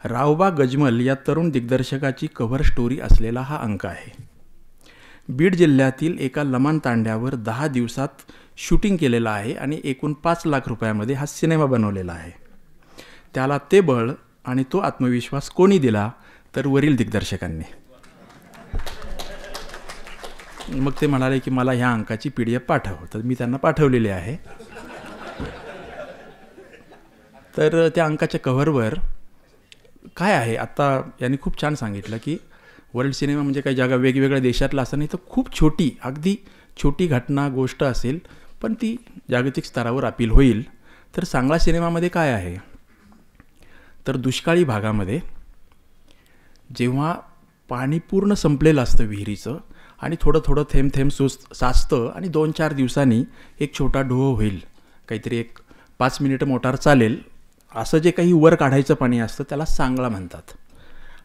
रावबा गजमल या तरुण दिग्दर्शकाची कव्हर स्टोरी असलेला हा अंक आहे. बीड जिल्ह्यातील एका लमाण तांड्यावर 10 दिवसात शूटिंग केलेलं आहे आणि एकूण 5 लाख रुपयामध्ये हा सिनेमा बनवलेला आहे. त्याला ते बळ आणि तो आत्मविश्वास कोणी दिला तर वरील दिग्दर्शकांनी. मग ते म्हणाले की मला ह्या अंकाची PDF पाठव. तर मी त्यांना पाठवलेली आहे. तर त्या अंकाच्या कव्हरवर काय आहे, आत्ता यांनी खूप छान सांगितलं की वर्ल्ड सिनेमा म्हणजे काही जागा वेगवेगळ्या देशातला असं नाही, तर खूप छोटी, अगदी छोटी घटना, गोष्ट असेल पण ती जागतिक स्तरावर अपील होईल. तर सांगळा सिनेमामध्ये काय आहे, तर दुष्काळी भागामध्ये जेव्हा पाणी पूर्ण संपलेलं असतं विहिरीचं आणि थोडं थोडं थेंब थेंब साचतं आणि 2-4 दिवसांनी एक छोटा डोह होईल, काहीतरी एक 5 मिनिटं मोटार चालेल असं जे काही वर काढायचं पाणी असतं त्याला सांगळा म्हणतात.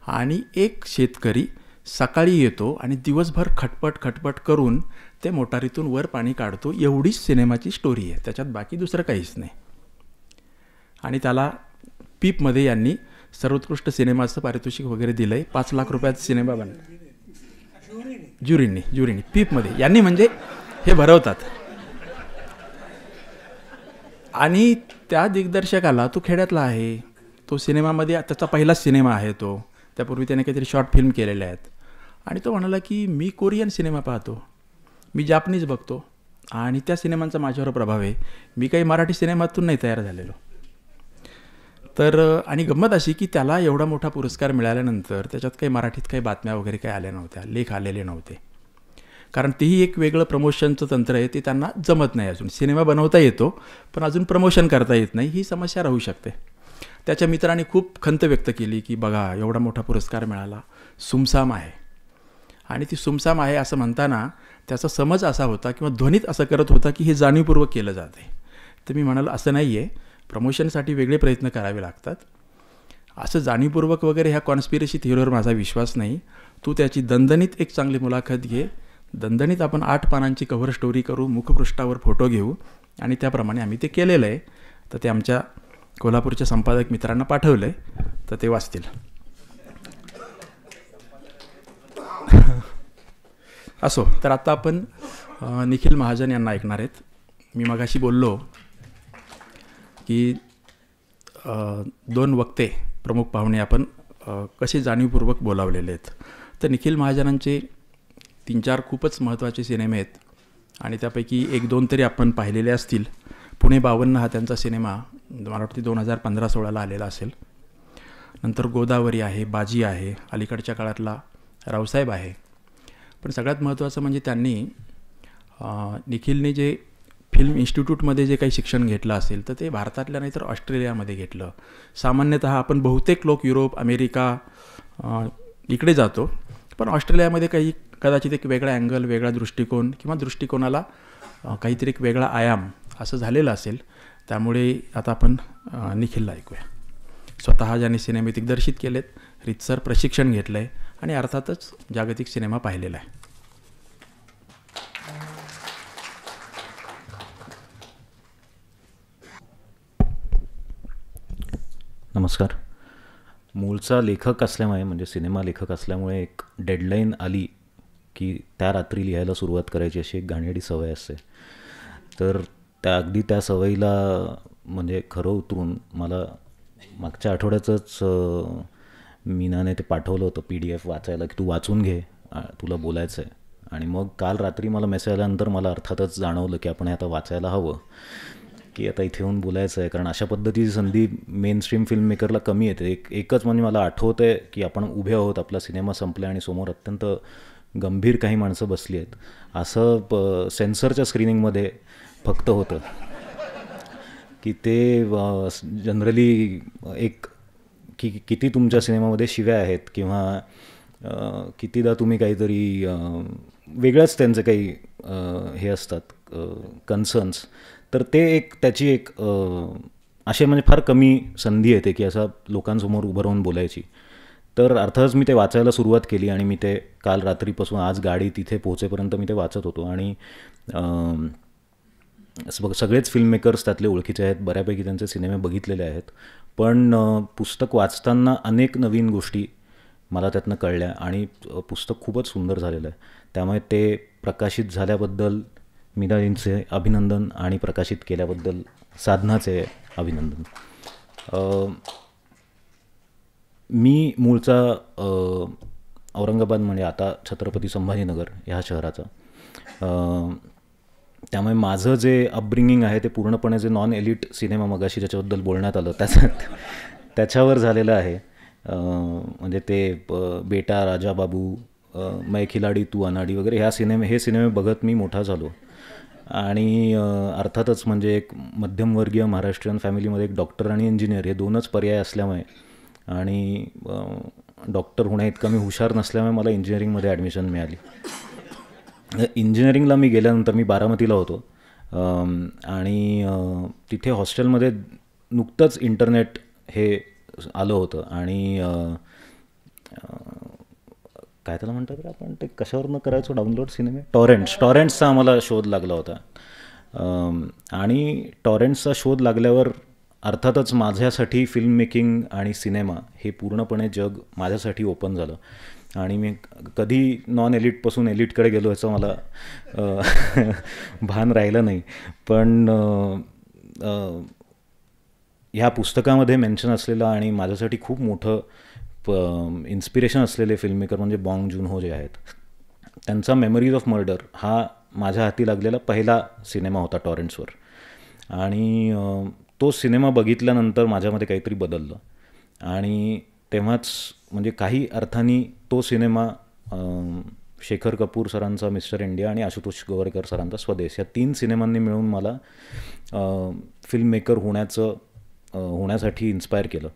आणि एक शेतकरी सकाळी येतो आणि दिवसभर खटपट खटपट करून ते मोटारीतून वर पाणी काढतो. एवढीच सिनेमाची स्टोरी आहे, त्याच्यात बाकी दुसरं काहीच नाही. आणि त्याला पीपमध्ये यांनी सर्वोत्कृष्ट सिनेमाचं पारितोषिक वगैरे दिलं आहे. 5 लाख रुपयाचा सिनेमा बनला ज्युरीनी पीपमध्ये. यांनी म्हणजे हे भरवतात. आणि त्या दिग्दर्शकाला, तो खेड्यातला आहे, तो सिनेमामध्ये त्याचा पहिलाच सिनेमा आहे तो. त्यापूर्वी त्याने काहीतरी शॉर्ट फिल्म केलेल्या आहेत. आणि तो म्हणाला की मी कोरियन सिनेमा पाहतो, मी जापनीज बघतो आणि त्या सिनेमांचा माझ्यावर प्रभाव आहे, मी काही मराठी सिनेमातून नाही तयार झालेलो. तर आणि गंमत अशी की त्याला एवढा मोठा पुरस्कार मिळाल्यानंतर त्याच्यात काही मराठीत काही बातम्या वगैरे काही आल्या नव्हत्या, लेख आलेले नव्हते. कारण तेही एक वेगळं प्रमोशनचं तंत्र आहे, ते त्यांना जमत नाही. अजून सिनेमा बनवता येतो पण अजून प्रमोशन करता येत नाही, ही समस्या राहू शकते. त्याच्या मित्रांनी खूप खंत व्यक्त केली की बघा एवढा मोठा पुरस्कार मिळाला, सुमसाम आहे. आणि ती सुमसाम आहे असं म्हणताना त्याचा समज असा होता किंवा ध्वनीत असं करत होता की हे जाणीवपूर्वक केलं जाते. तर मी म्हणालो असं नाही आहे, प्रमोशनसाठी वेगळे प्रयत्न करावे लागतात. असं जाणीवपूर्वक वगैरे ह्या कॉन्स्पिरसी थिअरीवर माझा विश्वास नाही. तू त्याची दणदणीत एक चांगली मुलाखत घे, दणदणीत आपण 8 पानांची कव्हर स्टोरी करू, मुखपृष्ठावर फोटो घेऊ आणि त्याप्रमाणे आम्ही ते केलेलं आहे. तर ते आमच्या कोल्हापूरच्या संपादक मित्रांना पाठवलं आहे, तर ते वाचतील. असो, तर आता आपण निखिल महाजन यांना ऐकणार आहेत. मी मगाशी बोललो की 2 वक्ते प्रमुख पाहुणे आपण कसे जाणीवपूर्वक बोलावलेले आहेत. तर निखिल महाजनांचे 3-4 खूपच महत्त्वाचे सिनेमे आहेत आणि त्यापैकी 1-2 तरी आपण पाहिलेले असतील. पुणे 52 हा त्यांचा सिनेमा मला वाटते 2015-16 आलेला असेल. नंतर गोदावरी आहे, बाजी आहे, अलीकडच्या काळातला रावसाहेब आहे. पण सगळ्यात महत्त्वाचं म्हणजे त्यांनी निखिलने जे फिल्म इन्स्टिट्यूटमध्ये जे काही शिक्षण घेतलं असेल तर ते भारतातल्या नाही तर ऑस्ट्रेलियामध्ये घेतलं. सामान्यतः आपण बहुतेक लोक युरोप, अमेरिका इकडे जातो, पण ऑस्ट्रेलियामध्ये काही कदाचित एक वेगळा अँगल, वेगळा दृष्टिकोन किंवा दृष्टिकोनाला काहीतरी एक वेगळा आयाम असं झालेलं असेल. त्यामुळे आता आपण निखिलला ऐकूया. स्वतः ज्यांनी सिनेमे दिग्दर्शित केलेत, रितसर प्रशिक्षण घेतलं आहे आणि अर्थातच जागतिक सिनेमा पाहिलेला आहे. नमस्कार. मूळचा लेखक असल्यामुळे म्हणजे सिनेमा लेखक असल्यामुळे एक डेडलाईन आली की त्या रात्री लिहायला सुरुवात करायची अशी एक घाणेरडी सवय असते. तर अगदी त्या सवयीला म्हणजे खरं उतरून मला मागच्या आठवड्याचंच मीनाने ते पाठवलं होतं PDF वाचायला की तू वाचून घे, तुला बोलायचं आहे. आणि मग काल रात्री मला मेसेज आल्यानंतर मला अर्थातच जाणवलं की आपण आता वाचायला हवं, की आता इथे येऊन बोलायचं आहे. कारण अशा पद्धतीची संधी मेन स्ट्रीम फिल्म मेकरला कमी येते. एकच म्हणजे मला आठवतं आहे की आपण उभे आहोत, आपला सिनेमा संपला आणि समोर अत्यंत गंभीर काही माणसं बसली आहेत. असं सेन्सरच्या स्क्रीनिंगमध्ये फक्त होतं की ते जनरली एक की किती तुमच्या सिनेमामध्ये शिव्या आहेत किंवा कितीदा तुम्ही काहीतरी वेगळंच त्यांचे काही हे असतात कन्सर्न्स. तर ते एक त्याची एक असे म्हणजे फार कमी संधी येते की असं लोकांसमोर उभं राहून बोलायची. तर अर्थातच मी ते वाचायला सुरुवात केली आणि मी ते काल रात्रीपासून आज गाडी तिथे पोहोचेपर्यंत मी ते वाचत होतो. आणि सगळेच फिल्म मेकर्स त्यातले ओळखीचे आहेत, बऱ्यापैकी त्यांचे सिनेमे बघितलेले आहेत. पण पुस्तक वाचताना अनेक नवीन गोष्टी मला त्यातनं कळल्या आणि पुस्तक खूपच सुंदर झालेलं आहे. त्यामुळे ते प्रकाशित झाल्याबद्दल मीनाजींचे अभिनंदन आणि प्रकाशित केल्याबद्दल साधनाचे अभिनंदन. मी मूळचा औरंगाबाद म्हणजे आता छत्रपती संभाजीनगर ह्या शहराचा. त्यामुळे माझं जे अपब्रिंगिंग आहे ते पूर्णपणे जे नॉन एलिट सिनेमा मगाशी ज्याच्याबद्दल बोलण्यात आलं त्याच्यावर झालेलं आहे. म्हणजे ते बेटा, राजा बाबू, मै खिलाडी तू अनाडी वगैरे हे सिनेमे बघत मी मोठा झालो. आणि अर्थातच म्हणजे एक मध्यमवर्गीय महाराष्ट्रीयन फॅमिलीमध्ये एक डॉक्टर आणि इंजिनियर हे 2च पर्याय असल्यामुळे आणि डॉक्टर होण्याइतका मी हुशार नसल्यामुळे मला इंजिनिअरिंगमध्ये ॲडमिशन मिळाली. इंजिनिअरिंगला मी गेल्यानंतर मी बारामतीला होतो आणि तिथे हॉस्टेलमध्ये नुकतंच इंटरनेट हे आलं होतं आणि काय त्याला म्हणतात रे आपण, ते कशावरनं करायचो डाउनलोड सिनेमे, टॉरेंट्सचा आम्हाला शोध लागला होता. आणि टॉरेंट्सचा शोध लागल्यावर अर्थातच माझ्यासाठी फिल्म मेकिंग आणि सिनेमा हे पूर्णपणे जग माझ्यासाठी ओपन झालं. आणि मी कधी नॉन एलिटपासून एलिटकडे गेलो याचं मला भान राहिलं नाही. पण ह्या पुस्तकामध्ये मेन्शन असलेलं आणि माझ्यासाठी खूप मोठं इन्स्पिरेशन असलेले फिल्ममेकर म्हणजे बॉंग जून-हो जे आहेत. त्यांचा मेमरीज ऑफ मर्डर हा माझ्या हाती लागलेला पहिला सिनेमा होता टॉरेंट्सवर. आणि तो सिनेमा बघितल्यानंतर माझ्यामध्ये काहीतरी बदललं आणि तेव्हाच म्हणजे काही अर्थाने तो सिनेमा शेखर कपूर सरांचा मिस्टर इंडिया आणि आशुतोष गोवारकर सरांचा स्वदेश या 3 सिनेमांनी मिळून मला फिल्म मेकर होण्यासाठी इन्स्पायर केलं.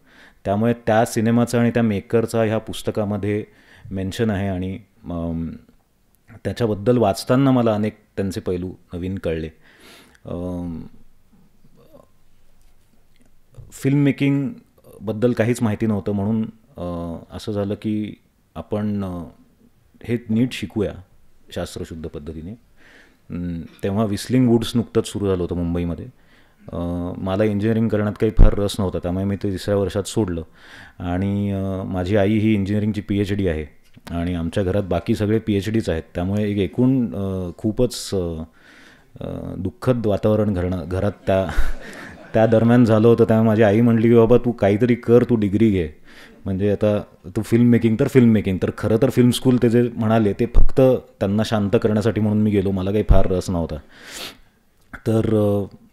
त्यामुळे त्या सिनेमाचा आणि त्या मेकरचा ह्या पुस्तकामध्ये मेन्शन आहे आणि त्याच्याबद्दल वाचताना मला अनेक त्यांचे पैलू नवीन कळले. फिल्म मेकिंगबद्दल काहीच माहिती नव्हतं म्हणून असं झालं की आपण हे नीट शिकूया शास्त्रशुद्ध पद्धतीने. तेव्हा व्हिस्लिंग वूड्स नुकतंच सुरू झालं होतं मुंबईमध्ये. मला इंजिनिअरिंग करण्यात काही फार रस नव्हता त्यामुळे मी ते 3ऱ्या वर्षात सोडलं आणि माझी आई ही इंजिनिअरिंगची PhD आहे आणि आमच्या घरात बाकी सगळे PhDच आहेत. त्यामुळे एक एकूण खूपच दुःखद वातावरण घरात त्या दरम्यान झालं होतं. त्यामुळे माझी आई म्हटली की बाबा तू काहीतरी कर, तू डिग्री घे, म्हणजे आता तू फिल्म मेकिंग तर खरं तर फिल्म स्कूल ते जे म्हणाले ते फक्त त्यांना शांत करण्यासाठी म्हणून मी गेलो, मला काही फार रस नव्हता. तर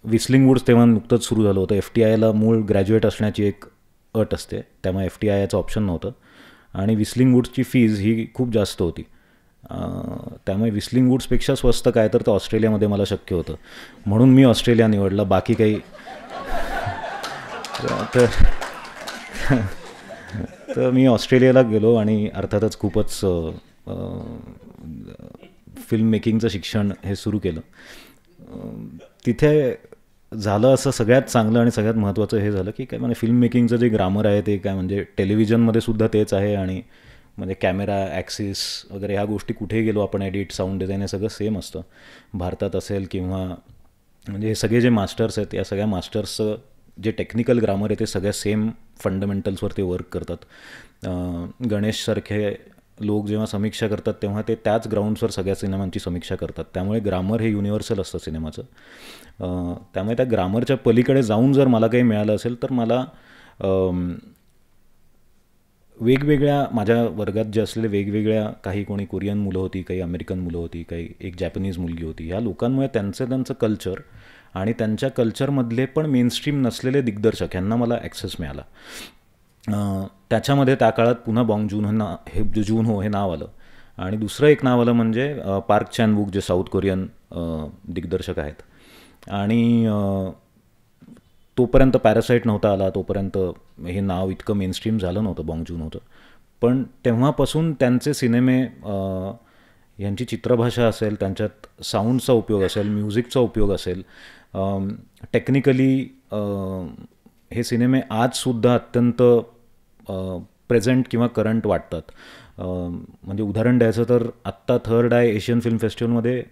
व्हिस्लिंग वूड्स तेव्हा नुकतंच सुरू झालं होतं. FTIला मूळ ग्रॅज्युएट असण्याची एक अट असते त्यामुळे FTIचं ऑप्शन नव्हतं आणि व्हिस्लिंग वूड्सची फीज ही खूप जास्त होती. त्यामुळे व्हिस्लिंग वूड्सपेक्षा स्वस्त काय तर ऑस्ट्रेलियामध्ये मला शक्य होतं म्हणून मी ऑस्ट्रेलिया निवडला. बाकी काही तर मी ऑस्ट्रेलियाला गेलो आणि अर्थातच खूपच फिल्म मेकिंगचं शिक्षण हे सुरू केलं. तिथे झालं असं सगळ्यात चांगलं आणि सगळ्यात महत्त्वाचं हे झालं की काय म्हणजे फिल्म मेकिंगचं जे ग्रामर आहे ते काय म्हणजे टेलिव्हिजनमध्ये सुद्धा तेच आहे आणि म्हणजे कॅमेरा ॲक्सिस वगैरे ह्या गोष्टी कुठेही गेलो आपण एडिट साऊंड डिझाईन हे सगळं सेम असतं. भारतात असेल किंवा म्हणजे हे सगळे जे मास्टर्स आहेत या सगळ्या मास्टर्सचं जे टेक्निकल ग्रामर आहे ते सगळ्या सेम फंडामेंटल्सवर ते वर्क करतात. गणेशसारखे लोक जेव्हा समीक्षा करतात तेव्हा ते त्याच ग्राउंड्सवर सगळ्या सिनेमांची समीक्षा करतात. त्यामुळे ग्रामर हे युनिव्हर्सल असतं सिनेमाचं. त्यामुळे त्या ग्रामरच्या पलीकडे जाऊन जर मला काही मिळालं असेल तर मला वेगवेगळ्या माझ्या वर्गात जे असलेले वेगवेगळ्या काही कोणी कोरियन मुलं होती, काही अमेरिकन मुलं होती, काही एक जॅपनीज मुलगी होती. ह्या लोकांमुळे त्यांचं कल्चर आणि त्यांच्या कल्चरमधले पण मेनस्ट्रीम नसलेले दिग्दर्शक ह्यांना मला ॲक्सेस मिळाला. त्याच्यामध्ये त्या काळात पुन्हा बॉंग जून हो हे नाव आलं आणि दुसरं एक नाव आलं म्हणजे पार्क चॅन वूक जे साऊथ कोरियन दिग्दर्शक आहेत. आणि तोपर्यंत पॅरासाईट नव्हता आला, तोपर्यंत हे नाव इतकं मेनस्ट्रीम झालं नव्हतं, बॉंग जून होतं. पण तेव्हापासून त्यांचे सिनेमे यांची चित्रभाषा असेल, त्यांच्यात साऊंडचा उपयोग असेल, म्युझिकचा उपयोग असेल, टेक्निकली हे सिनेमे आजसुद्धा अत्यंत प्रेझेंट किंवा करंट वाटतात. म्हणजे उदाहरण द्यायचं तर आत्ता 3rd आय एशियन फिल्म फेस्टिवलमध्ये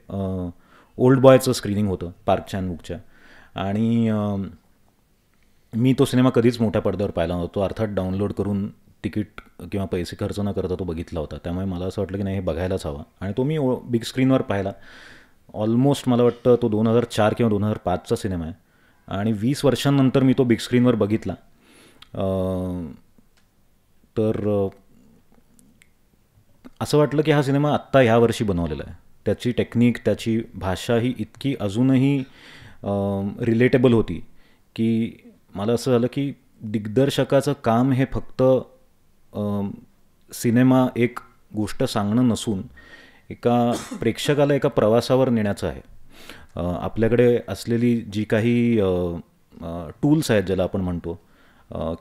ओल्ड बॉयचं स्क्रीनिंग होतं पार्क चॅन वूकच्या आणि मी तो सिनेमा कधीच मोठ्या पडद्यावर पाहिला नव्हता. तो अर्थात डाउनलोड करून तिकीट किंवा पैसे खर्च न करता तो बघितला होता. त्यामुळे मला असं वाटलं की नाही हे बघायलाच हवा आणि तो मी बिग स्क्रीनवर पाहिला. ऑलमोस्ट मला वाटतं तो 2004 किंवा 2005चा सिनेमा आहे आणि 20 वर्षांनंतर मी तो बिग स्क्रीनवर बघितला. तर असं वाटलं की हा सिनेमा आत्ता ह्या वर्षी बनवलेला आहे. त्याची टेक्निक, त्याची भाषा ही इतकी अजूनही रिलेटेबल होती की मला असं झालं की दिग्दर्शकाचं काम हे फक्त सिनेमा एक गोष्ट सांगणं नसून एका प्रेक्षकाला एका प्रवासावर नेण्याचं आहे. आपल्याकडे असलेली जी काही टूल्स आहेत ज्याला आपण म्हणतो,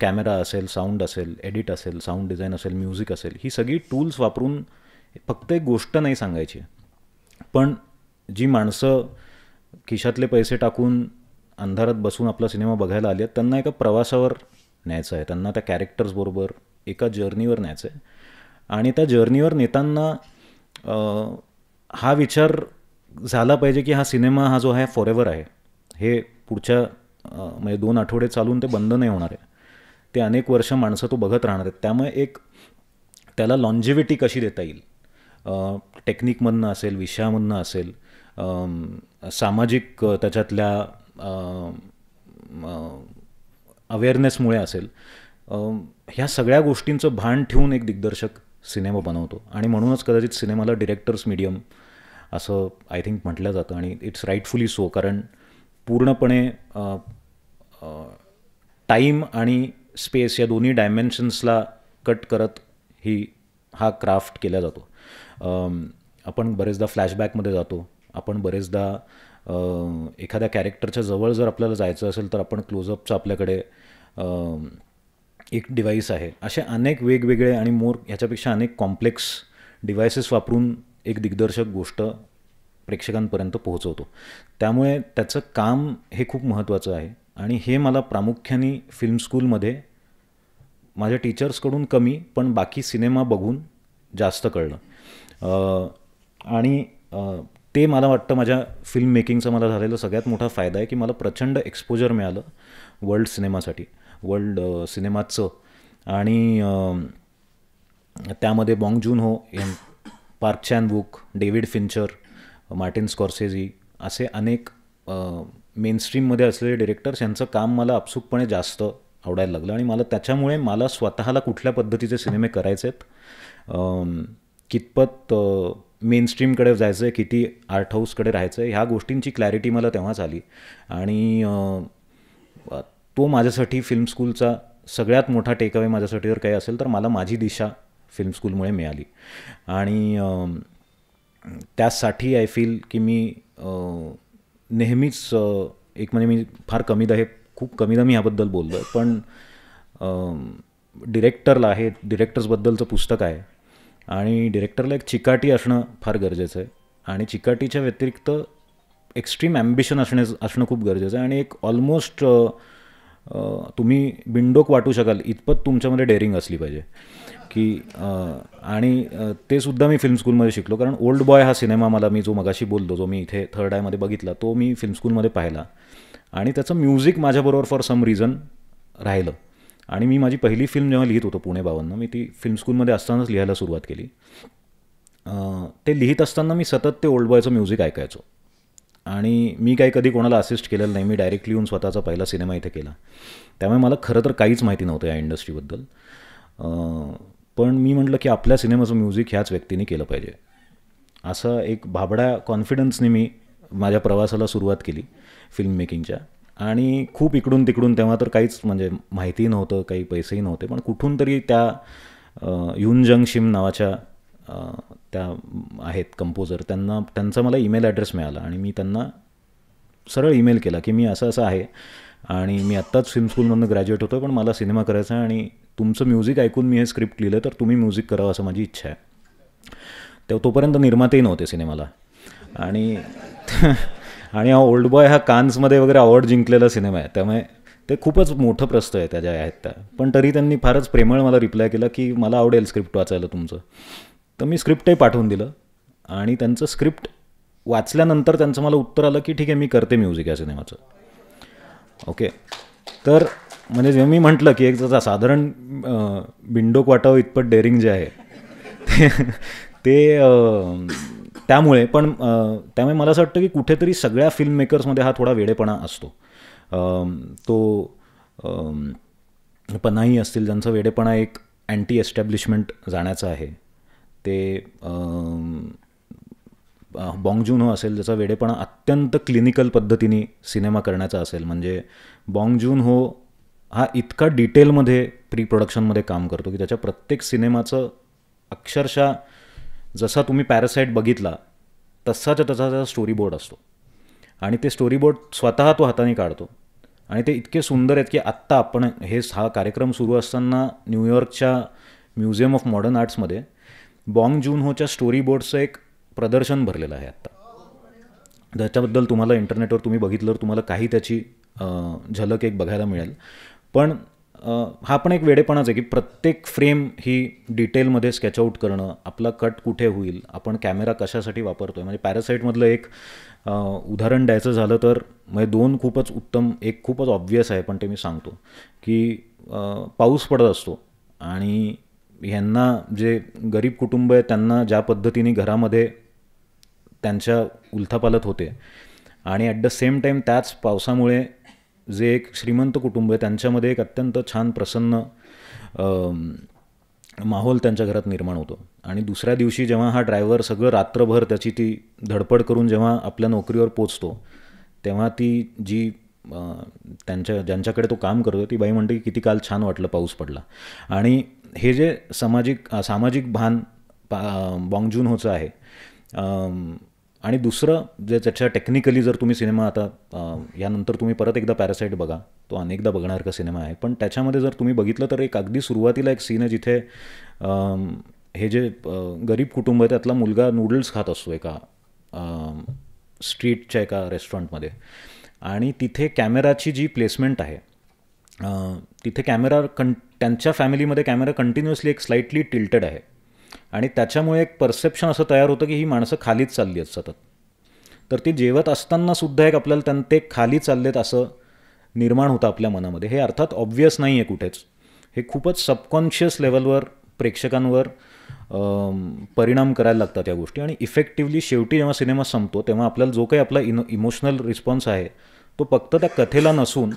कॅमेरा असेल, साऊंड असेल, एडिट असेल, साऊंड डिझाईन असेल, म्युझिक असेल, ही सगळी टूल्स वापरून फक्त एक गोष्ट नाही सांगायची, पण जी माणसं खिशातले पैसे टाकून अंधारात बसून आपला सिनेमा बघायला आले आहेत त्यांना एका प्रवासावर न्यायचं आहे, त्यांना त्या कॅरेक्टर्सबरोबर एका जर्नीवर न्यायचं आहे. आणि त्या जर्नीवर नेताना हा विचार झाला पाहिजे की हा सिनेमा हा जो आहे फॉरेवर आहे, हे पुढच्या म्हणजे 2 आठवडे चालून ते बंद नाही होणार आहे, ते अनेक वर्ष माणसं तो बघत राहणार आहेत. त्यामुळे एक त्याला लॉन्जिव्हिटी कशी देता येईल, टेक्निकमधनं असेल, विषयामधनं असेल, सामाजिक त्याच्यातल्या अवेअरनेसमुळे असेल, ह्या सगळ्या गोष्टींचं भान ठेवून एक दिग्दर्शक सिनेमा बनवतो. आणि म्हणूनच कदाचित सिनेमाला डिरेक्टर्स मीडियम असं आय थिंक म्हटलं जातं आणि इट्स राईटफुली सो, कारण पूर्णपणे टाईम आणि स्पेस या दोन्ही डायमेन्शन्सला कट करत हा क्राफ्ट केला जातो. आपण बरेचदा फ्लॅशबॅकमध्ये जातो, आपण बरेचदा एखाद्या कॅरेक्टरच्या जवळ जर आपल्याला जायचं असेल तर आपण क्लोजअपचं आपल्याकडे एक डिव्हाइस आहे. असे अनेक वेगवेगळे आणि ह्याच्यापेक्षा अनेक कॉम्प्लेक्स डिव्हायसेस वापरून एक दिग्दर्शक गोष्ट प्रेक्षकांपर्यंत पोहोचवतो. त्यामुळे त्याचं काम हे खूप महत्त्वाचं आहे आणि हे मला प्रामुख्याने फिल्म स्कूलमध्ये माझ्या टीचर्सकडून कमी पण बाकी सिनेमा बघून जास्त कळलं. आणि ते मला वाटतं माझ्या फिल्म मेकिंगचा मला झालेला सगळ्यात मोठा फायदा आहे की मला प्रचंड एक्सपोजर मिळालं वर्ल्ड सिनेमाचं. आणि त्यामध्ये बॉंग जून हो, पार्क चॅन वूक, डेव्हिड फिंचर, मार्टिन स्कॉर्सेझी असे अनेक मेनस्ट्रीममध्ये असलेले डिरेक्टर्स यांचं काम मला आपसुकपणे जास्त आवडायला लागलं. आणि मला त्याच्यामुळे मला स्वतःला कुठल्या पद्धतीचे सिनेमे करायचे आहेत, कितपत मेनस्ट्रीमकडे जायचं आहे, किती आर्ट हाऊसकडे राहायचं आहे, ह्या गोष्टींची क्लॅरिटी मला तेव्हाच आली. आणि तो माझ्यासाठी फिल्म स्कूलचा सगळ्यात मोठा टेकअवे माझ्यासाठी जर काही असेल तर मला माझी दिशा फिल्म स्कूलमुळे मिळाली. आणि त्यासाठी आय फील की मी नेहमीच एक म्हणजे मी फार खूप कमीदा मी ह्याबद्दल बोललो आहे, पण डिरेक्टर्सबद्दलचं पुस्तक आहे आणि डिरेक्टरला एक चिकाटी असणं फार गरजेचं आहे. आणि चिकाटीच्या व्यतिरिक्त एक्स्ट्रीम ॲम्बिशन असणं खूप गरजेचं आहे. आणि एक ऑलमोस्ट तुम्ही बिनडोक वाटू शकाल इतपत तुमच्यामध्ये डेअरिंग असली पाहिजे की आणि ते सुद्धा मी फिल्म स्कूलमध्ये शिकलो. कारण ओल्ड बॉय हा सिनेमा मी जो मगाशी बोललो, जो मी इथे थर्ड आयमध्ये बघितला, तो मी फिल्म स्कूलमध्ये पाहिला आणि त्याचं म्युझिक माझ्याबरोबर फॉर सम रिझन राहिलं. आणि मी माझी पहिली फिल्म जेव्हा लिहित होतो पुणे 52, मी ती फिल्म स्कूलमध्ये असतानाच लिहायला सुरुवात केली. ते लिहित असताना मी सतत ते ओल्ड बॉयचं म्युझिक ऐकायचो आणि मी काही कधी कोणाला असिस्ट केलेलं नाही. मी डायरेक्टली येऊन स्वतःचा पहिला सिनेमा इथे केला. त्यामुळे मला खरं तर काहीच माहिती नव्हतं या इंडस्ट्रीबद्दल. पण मी म्हटलं की आपल्या सिनेमाचं म्युझिक ह्याच व्यक्तीने केलं पाहिजे, असं एक भाबड्या कॉन्फिडन्सने मी माझ्या प्रवासाला सुरुवात केली फिल्म मेकिंगच्या. आणि खूप इकडून तिकडून, तेव्हा तर काहीच म्हणजे माहितीही नव्हतं, काही पैसेही नव्हते, पण कुठून तरी त्या युन जंग शिम नावाच्या त्या आहेत कंपोजर, त्यांचा मला ईमेल ॲड्रेस मिळाला आणि मी त्यांना सरळ ईमेल केला की मी असं आहे आणि मी आत्ताच फिल्म स्कूलमधून ग्रॅज्युएट होतो, पण मला सिनेमा करायचा आहे आणि तुमचं म्युझिक ऐकून मी हे स्क्रिप्ट लिहिलं, तर तुम्ही म्युझिक करावं असं माझी इच्छा आहे. तोपर्यंत निर्मातेही नव्हते सिनेमाला. आणि हा ओल्ड बॉय हा कान्समध्ये वगैरे अवॉर्ड जिंकलेला सिनेमा आहे, त्यामुळे ते खूपच मोठं प्रस्त आहे त्या ज्या आहेत त्या. पण तरी त्यांनी फारच प्रेमळ मला रिप्लाय केला की मला आवडेल स्क्रिप्ट वाचायला तुमचं. तर मी स्क्रिप्टही पाठवून दिलं आणि त्यांचं स्क्रिप्ट वाचल्यानंतर त्यांचं मला उत्तर आलं की ठीक आहे, मी करते म्युझिक या सिनेमाचं. ओके. तर म्हणजे जेव्हा मी म्हटलं की एक साधारण बिंडोक वाटावं इतपत डेअरिंग जे आहे ते त्यामुळे मला असं वाटतं की कुठेतरी सगळ्या फिल्म मेकर्समध्ये हा थोडा वेडेपणा असतो. तो पनाही असतील ज्यांचा वेडेपणा एक अँटी एस्टॅब्लिशमेंट जाण्याचा आहे, ते बॉंग जून हो असेल ज्याचा वेडेपणा अत्यंत क्लिनिकल पद्धतीने सिनेमा करण्याचा असेल. म्हणजे बॉंग जून हो हा इतका डिटेलमध्ये प्री प्रोडक्शनमध्ये काम करतो की त्याच्या प्रत्येक सिनेमाचं अक्षरशः जसा तुम्ही पॅरासाईट बघितला तसा स्टोरी बोर्ड असतो आणि ते स्टोरी बोर्ड स्वतः तो हाताने काढतो आणि ते इतके सुंदर आहेत की आत्ता आपण हा कार्यक्रम सुरू असताना न्यूयॉर्कच्या म्युझियम ऑफ मॉडर्न आर्ट्समध्ये बॉंग जून होच्या स्टोरी बोर्डचं एक प्रदर्शन भरलेलं आहे आत्ता. त्याच्याबद्दल तुम्हाला इंटरनेटवर तुम्ही बघितलं तर तुम्हाला काही त्याची झलक एक बघायला मिळेल. पण हा पण एक वेडेपणाच आहे की प्रत्येक फ्रेम ही डिटेलमध्ये स्केच आऊट करणं, आपला कट कुठे होईल, आपण कॅमेरा कशासाठी वापरतो आहे. म्हणजे पॅरासाईटमधलं एक उदाहरण द्यायचं झालं तर म्हणजे दोन खूपच उत्तम, एक खूपच ऑब्व्हियस आहे पण ते मी सांगतो की पाऊस पडत असतो आणि ह्यांना जे गरीब कुटुंब आहे त्यांना ज्या पद्धतीने घरामध्ये त्यांच्या उलथापालथ होते आणि ॲट द सेम टाईम त्याच पावसामुळे जे एक श्रीमंत कुटुंब आहे त्यांच्यामध्ये एक अत्यंत छान प्रसन्न माहोल त्यांच्या घरात निर्माण होतो. आणि दुसऱ्या दिवशी जेव्हा हा ड्रायव्हर सगळं रात्रभर त्याची ती धडपड करून जेव्हा आपल्या नोकरीवर पोचतो तेव्हा ती जी ज्यांच्याकडे तो काम करतो ती बाई म्हणते की किती काल छान वाटलं पाऊस पडला. आणि हे जे सामाजिक भान बॉंग जून-होचं आहे. आणि दुसरं जे त्याच्या टेक्निकली जर तुम्ही सिनेमा आता यानंतर तुम्ही परत एकदा पॅरासाईट बघा, तो अनेकदा बघण्यासारखा सिनेमा आहे. पण त्याच्यामध्ये जर तुम्ही बघितलं तर एक अगदी सुरुवातीला एक सीन आहे जिथे हे जे गरीब कुटुंब आहे त्यातला मुलगा नूडल्स खात असतो एका स्ट्रीटच्या एका रेस्टॉरंटमध्ये. आणि तिथे कॅमेराची जी प्लेसमेंट आहे, तिथे त्यांच्या फॅमिलीमध्ये कॅमेरा कंटिन्युअसली एक स्लाइटली टिल्टेड आहे. आणि त्याच्यामुळे एक परसेप्शन असं तयार होतं की ही माणसं खालीच चालली आहेत सतत. तर ती जेवत असतानासुद्धा एक आपल्याला ते खाली चाललेत असं निर्माण होतं आपल्या मनामध्ये. हे अर्थात ऑब्व्हियस नाही आहे कुठेच, हे खूपच सबकॉन्शियस लेवलवर प्रेक्षकांवर परिणाम करायला लागतात या गोष्टी. आणि इफेक्टिव्हली शेवटी जेव्हा सिनेमा संपतो तेव्हा आपल्याला जो काही आपला इमोशनल रिस्पॉन्स आहे तो फक्त त्या कथेला नसून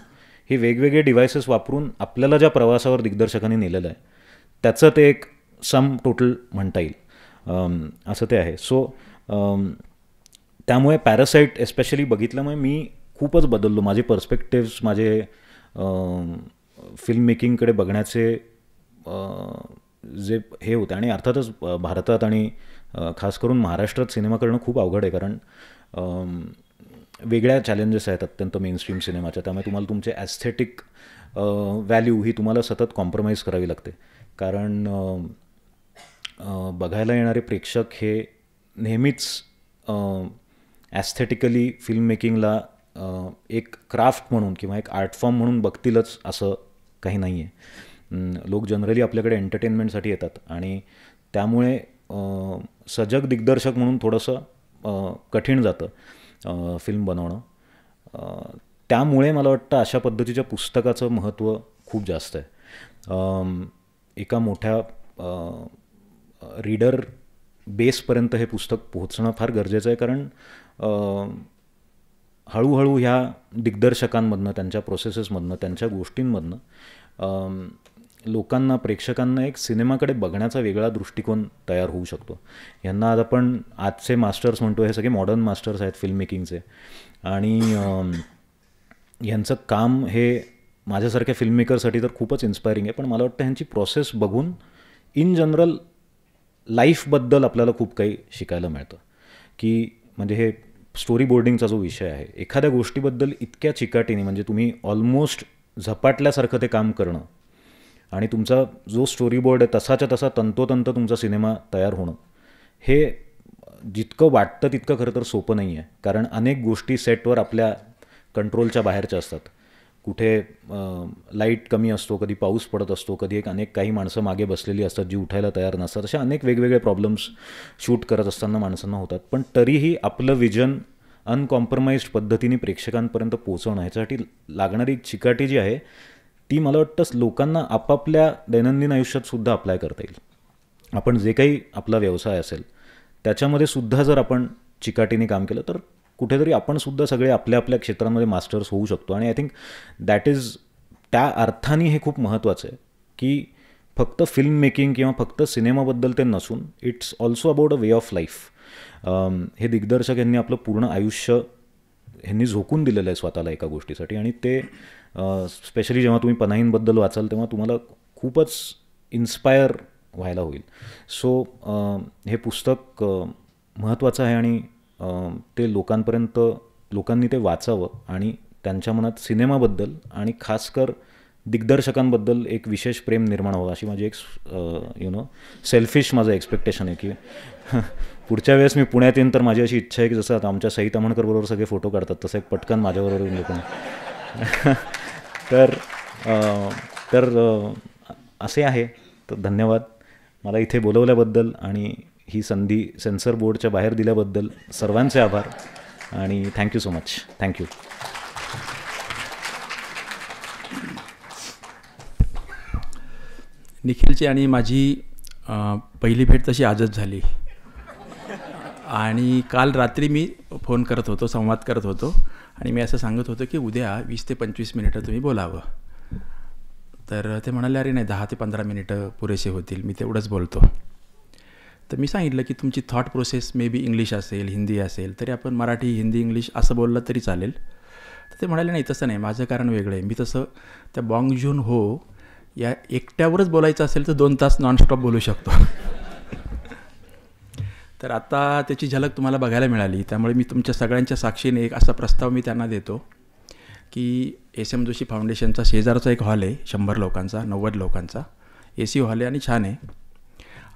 हे वेगवेगळे डिव्हायसेस वापरून आपल्याला ज्या प्रवासावर दिग्दर्शकांनी नेलेलं आहे त्याचं ते एक सम टोटल म्हणता येईल, असं ते आहे. सो त्यामुळे पॅरासाईट एस्पेशली बघितल्यामुळे मी खूपच बदललो. माझे पर्स्पेक्टिव्स, माझे फिल्म मेकिंगकडे बघण्याचे जे हे होते. आणि अर्थातच भारतात आणि खास करून महाराष्ट्रात सिनेमा करणं खूप अवघड आहे, कारण वेगळ्या चॅलेंजेस आहेत अत्यंत मेनस्ट्रीम सिनेमाच्या. त्यामुळे तुम्हाला तुमचे ॲस्थेटिक व्हॅल्यू ही तुम्हाला सतत कॉम्प्रोमाइज करावी लागते, कारण बघायला येणारे प्रेक्षक हे नेहमीच ॲस्थेटिकली फिल्म मेकिंगला एक क्राफ्ट म्हणून किंवा एक आर्ट फॉर्म म्हणून बघतीलच असं काही नाही आहे. लोक जनरली आपल्याकडे एंटरटेनमेंटसाठी येतात आणि त्यामुळे सजग दिग्दर्शक म्हणून थोडंसं कठीण जातं फिल्म बनवणं. त्यामुळे मला वाटतं अशा पद्धतीच्या पुस्तकाचं महत्त्व खूप जास्त आहे. एका मोठ्या रीडर बेसपर्यंत हे पुस्तक पोहोचणं फार गरजेचं आहे, कारण हळूहळू ह्या दिग्दर्शकांमधनं, त्यांच्या प्रोसेसेसमधनं, त्यांच्या गोष्टींमधनं लोकांना, प्रेक्षकांना एक सिनेमाकडे बघण्याचा वेगळा दृष्टिकोन तयार होऊ शकतो. यांना आज आपण आजचे मास्टर्स म्हणतो, हे सगळे मॉडर्न मास्टर्स आहेत फिल्म मेकिंगचे. आणि यांचं काम हे माझ्यासारख्या फिल्म मेकरसाठी तर खूपच इन्स्पायरिंग आहे. पण मला वाटतं ह्यांची प्रोसेस बघून इन जनरल लाईफबद्दल आपल्याला खूप काही शिकायला मिळतं. की म्हणजे हे स्टोरी बोर्डिंगचा जो विषय आहे, एखाद्या गोष्टीबद्दल इतक्या चिकाटीने, म्हणजे तुम्ही ऑलमोस्ट झपाटल्यासारखं ते काम करणं आणि तुमचा जो स्टोरी बोर्ड आहे तसाच्या तसा तंतोतंत तुमचा सिनेमा तयार होणं, हे जितकं वाटतं तितकं खरं तर सोपं नाही आहे. कारण अनेक गोष्टी सेटवर आपल्या कंट्रोलच्या बाहेरच्या असतात. कुठे लाईट कमी असतो, कधी पाऊस पडत असतो, कधी काही माणसं मागे बसलेली असतात जी उठायला तयार नसतात. अशा अनेक वेगवेगळे प्रॉब्लेम्स शूट करत असताना माणसांना होतात. पण तरीही आपलं विजन अनकॉम्प्रोमाइज्ड पद्धतीने प्रेक्षकांपर्यंत पोहोचवणं, ह्याच्यासाठी लागणारी चिकाटी जी आहे ती मला वाटतं लोकांना आपापल्या दैनंदिन आयुष्यातसुद्धा अप्लाय करता येईल. आपण जे काही आपला व्यवसाय असेल त्याच्यामध्ये सुद्धा जर आपण चिकाटीने काम केलं तर कुठेतरी आपणसुद्धा सगळे आपल्या आपल्या क्षेत्रामध्ये मास्टर्स होऊ शकतो. आणि आय थिंक दॅट इज, त्या अर्थाने हे खूप महत्त्वाचं आहे की फक्त फिल्म मेकिंग किंवा फक्त सिनेमाबद्दल ते नसून it's also about a way of life. हे दिग्दर्शक यांनी आपलं पूर्ण आयुष्य ह्यांनी झोकून दिलेलं आहे स्वतःला एका गोष्टीसाठी. आणि ते स्पेशली जेव्हा तुम्ही पनाहींबद्दल वाचाल तेव्हा तुम्हाला खूपच इन्स्पायर व्हायला होईल. सो हे पुस्तक महत्त्वाचं आहे आणि ते लोकांनी ते वाचावं आणि त्यांच्या मनात सिनेमाबद्दल आणि खासकर दिग्दर्शकांबद्दल एक विशेष प्रेम निर्माण व्हावं, अशी माझी एक सेल्फिश माझं एक्सपेक्टेशन आहे. की पुढच्या वेळेस मी पुण्यात येईन तर माझी अशी इच्छा आहे की जसं आता आमच्या सई ताम्हणकर बरोबर सगळे फोटो काढतात तसं एक पटकन माझ्याबरोबर येऊन लोकांना तर असे आहे. तर धन्यवाद मला इथे बोलवल्याबद्दल आणि ही संधी सेन्सर बोर्डच्या बाहेर दिल्याबद्दल सर्वांचे आभार आणि थँक्यू सो मच. थँक्यू. निखिलची आणि माझी पहिली भेट तशी आजच झाली. आणि काल रात्री मी फोन करत होतो, संवाद करत होतो आणि मी असं सांगत होतो की उद्या 20 ते 25 मिनिटं तुम्ही बोलावं. तर ते म्हणाले अरे नाही 10 ते 15 मिनिटं पुरेसे होतील, मी तेवढंच बोलतो. तर मी सांगितलं की तुमची thought process may be English असेल, हिंदी असेल, तरी आपण मराठी, हिंदी, इंग्लिश असं बोललं तरी चालेल. तर ते म्हणाले नाही तसं नाही, माझं कारण वेगळं आहे. मी तसं त्या बॉंग जून हो या एकट्यावरच बोलायचं असेल तर 2 तास नॉनस्टॉप बोलू शकतो. तर आता त्याची झलक तुम्हाला बघायला मिळाली. त्यामुळे मी तुमच्या सगळ्यांच्या साक्षीने एक असा प्रस्ताव मी त्यांना देतो की SM जोशी फाउंडेशनचा शेजारचा एक हॉल आहे 100 लोकांचा 90 लोकांचा AC हॉल आहे आणि छान आहे.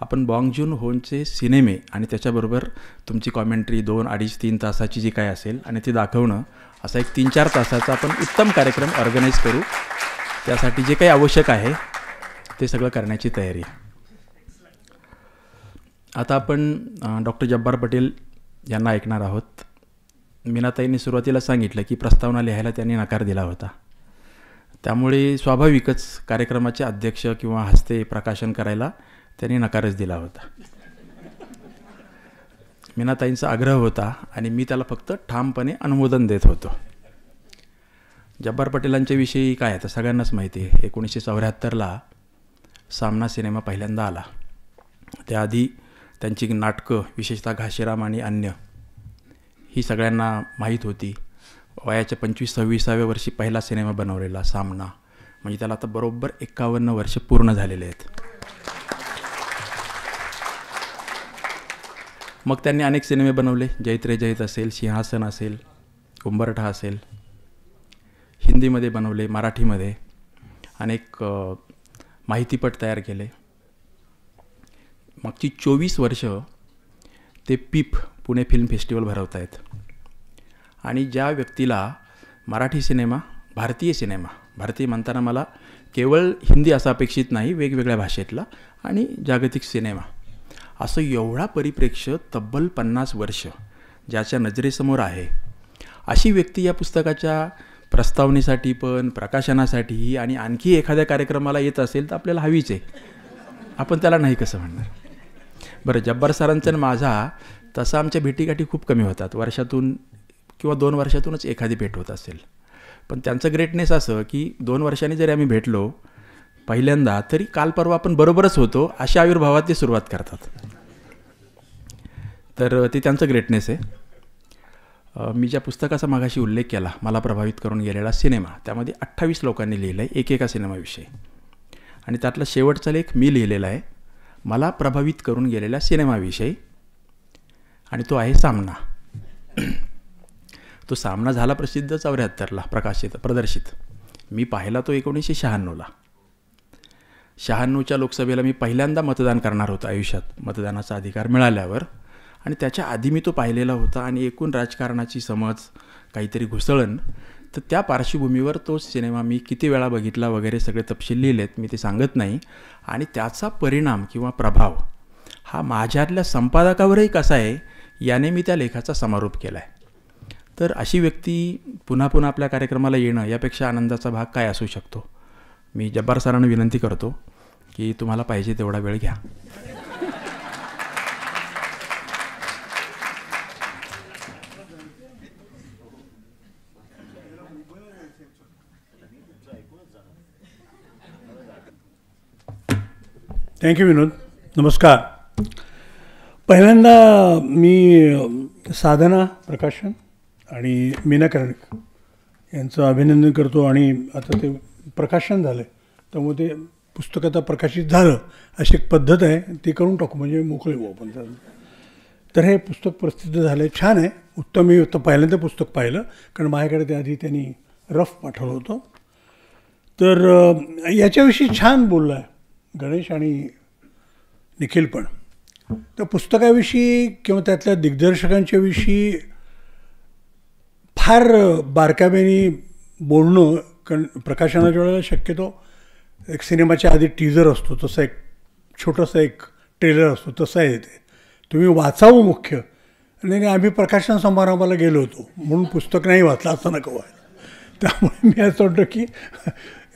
आपण बॉंग जून होनचे सिनेमे आणि त्याच्याबरोबर तुमची कॉमेंट्री 2, 2.5, 3 तासाची जी काय असेल आणि ती दाखवणं असा एक 3-4 तासाचा आपण उत्तम कार्यक्रम ऑर्गनाईज करू. त्यासाठी जे काही आवश्यक आहे ते सगळं करण्याची तयारी. आता आपण डॉक्टर जब्बार पटेल यांना ऐकणार आहोत. मीनाताईंनी सुरुवातीला सांगितलं की प्रस्तावना लिहायला त्यांनी नकार दिला होता. त्यामुळे स्वाभाविकच कार्यक्रमाचे अध्यक्ष किंवा हस्ते प्रकाशन करायला त्यांनी नकारच दिला होता. मीनाताईंचा आग्रह होता आणि मी त्याला फक्त ठामपणे अनुमोदन देत होतो. जब्बार पटेलांच्या विषयी काय आता सगळ्यांनाच माहिती आहे. 1974ला सामना सिनेमा पहिल्यांदा आला. त्याआधी त्यांची नाटकं विशेषतः घाशीराम आणि अन्य ही सगळ्यांना माहीत होती. वयाच्या 25-26व्या वर्षी पहिला सिनेमा बनवलेला सामना, म्हणजे त्याला आता बरोबर 51 वर्ष पूर्ण झालेले आहेत. मग त्यांनी अनेक सिनेमे बनवले. जैत रे जैत असेल, सिंहासन असेल, उंबरठा असेल. हिंदीमध्ये बनवले, मराठीमध्ये अनेक माहितीपट तयार केले. मागची 24 वर्ष ते पीप पुणे फिल्म फेस्टिवल भरवत आहेत. आणि ज्या व्यक्तीला मराठी सिनेमा, भारतीय म्हणताना मला केवळ हिंदी असं अपेक्षित नाही, वेगवेगळ्या भाषेतला आणि जागतिक सिनेमा असं एवढा परिप्रेक्ष्य तब्बल 50 वर्ष ज्याच्या नजरेसमोर आहे, अशी व्यक्ती या पुस्तकाच्या प्रस्तावनेसाठी पण, प्रकाशनासाठी आणि आणखी एखाद्या कार्यक्रमाला येत असेल तर आपल्याला हवीच आहे. आपण त्याला नाही कसं म्हणणार. बरं, जब्बार सरांचा आणि माझा तसा आमच्या भेटीगाठी खूप कमी होतात. वर्षातून किंवा 2 वर्षातूनच एखादी भेट होत असेल. पण त्यांचं ग्रेटनेस असं की 2 वर्षांनी जरी आम्ही भेटलो पहिल्यांदा तरी काल परवा आपण बरोबरच होतो अशा आविर्भावात ते सुरुवात करतात. तर ते त्यांचं ग्रेटनेस आहे. मी ज्या पुस्तकाचा मागाशी उल्लेख केला, मला प्रभावित करून गेलेला सिनेमा, त्यामध्ये 28 लोकांनी लिहिलं आहे एकेका सिनेमाविषयी. आणि त्यातला शेवटचा लेख मी लिहिलेला आहे मला प्रभावित करून गेलेल्या सिनेमाविषयी, आणि तो आहे सामना. तो सामना झाला प्रसिद्ध 74ला प्रदर्शित. मी पाहिला तो 1996ला. 96च्या लोकसभेला मी पहिल्यांदा मतदान करणार होतो आयुष्यात, मतदानाचा अधिकार मिळाल्यावर. आणि त्याच्या आधी मी तो पाहिलेला होता आणि एकूण राजकारणाची समज, काहीतरी घुसळण, तर त्या पार्श्वभूमीवर तो सिनेमा मी किती वेळा बघितला वगैरे सगळे तपशील लिहिलेत, मी ते सांगत नाही. आणि त्याचा परिणाम किंवा प्रभाव हा माझ्यातल्या संपादकावरही कसा आहे याने मी त्या लेखाचा समारोप केला आहे. तर अशी व्यक्ती पुन्हा पुन्हा आपल्या कार्यक्रमाला येणं यापेक्षा आनंदाचा भाग काय असू शकतो. मी जब्बार सरांना विनंती करतो की तुम्हाला पाहिजे तेवढा वेळ घ्या. थँक्यू विनोद. नमस्कार. पहिल्यांदा मी साधना प्रकाशन आणि मीना कर्णिक यांचं अभिनंदन करतो. आणि आता ते प्रकाशन झालं आहे त्यामुळे ते पुस्तक आता प्रकाशित झालं अशी एक पद्धत आहे, ती करून टाकू म्हणजे मोकळे होऊ आपण. तर हे पुस्तक प्रसिद्ध झालं आहे, छान आहे, उत्तम. मी आता पहिल्यांदा पुस्तक पाहिलं कारण माझ्याकडे त्याआधी त्यांनी रफ पाठवलं होतं. तर याच्याविषयी छान बोलला आहे गणेश आणि निखिल पण. त्या पुस्तकाविषयी किंवा त्यातल्या दिग्दर्शकांच्या विषयी फार बारकाव्याने बोलणं, कारण प्रकाशनाच्या वेळेला शक्यतो एक सिनेमाच्या आधी टीजर असतो, तसं एक छोटंसं एक ट्रेलर असतो, तसं आहे ते. तुम्ही वाचावं मुख्य. नाही आम्ही प्रकाशन समारंभाला गेलो होतो म्हणून पुस्तक नाही वाचलं असं नको व्हायला. त्यामुळे मी असं वाटतं की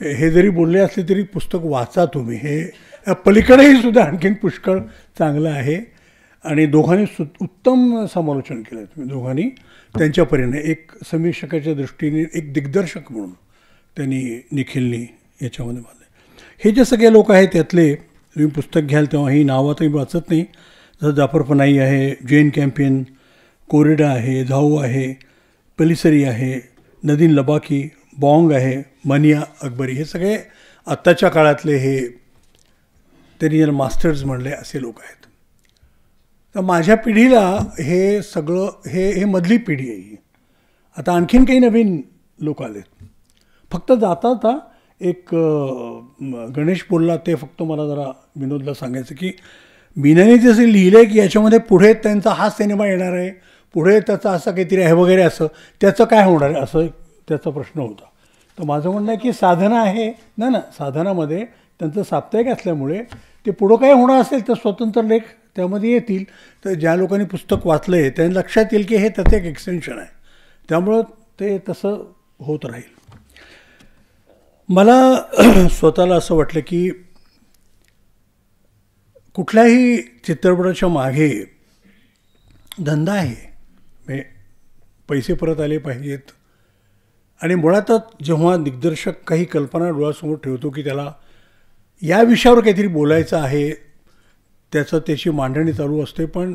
हे जरी बोलले असले तरी पुस्तक वाचा तुम्ही. हे पलीकडेही सुद्धा आणखीन पुष्कळ चांगलं आहे. आणि दोघांनी उत्तम समालोचन केलं तुम्ही दोघांनी त्यांच्या परीने. एक समीक्षकाच्या दृष्टीने, एक दिग्दर्शक म्हणून त्यांनी निखिलनी याच्यामध्ये मानले. हे जे सगळे लोक आहेत त्यातले तुम्ही पुस्तक घ्याल तेव्हा ही नावं तर वाचत नाही. जसं जाफर पनाई आहे, जेन कॅम्पियन, कोरिडा आहे, झाऊ आहे, पलिसरी आहे, नदीन लबाकी, बॉंग आहे, मनिया अकबरी, हे सगळे आत्ताच्या काळातले हे त्यांनी ज्याला मास्टर्स म्हणले असे लोक आहेत. तर माझ्या पिढीला हे सगळं हे मधली पिढी आहे. आता आणखीन काही नवीन लोक आलेत. फक्त जाता एक गणेश बोलला ते फक्त मला जरा विनोदला सांगायचं की मीनाने जसं लिहिलं आहे की याच्यामध्ये पुढे त्यांचा हा सिनेमा येणार आहे, पुढे त्याचा असं काहीतरी आहे वगैरे, असं त्याचं काय होणार आहे असं त्याचा प्रश्न होता. तर माझं म्हणणं आहे की साधना आहे ना साधनामध्ये त्यांचं साप्ताहिक असल्यामुळे ते पुढं काय होणार असेल तर स्वतंत्र लेख त्यामध्ये येतील. तर ज्या लोकांनी पुस्तक वाचलं आहे त्यांना लक्षात येईल की हे त्याचं एक एक्सटेन्शन आहे, त्यामुळं ते तसं होत राहील. मला स्वतःला असं वाटलं की कुठल्याही चित्रपटाच्या मागे धंदा आहे, म्हणजे पैसे परत आले पाहिजेत. आणि मुळातच जेव्हा दिग्दर्शक काही कल्पना डोळ्यासमोर ठेवतो की त्याला या विषयावर काहीतरी बोलायचं आहे, त्याची मांडणी चालू असते. पण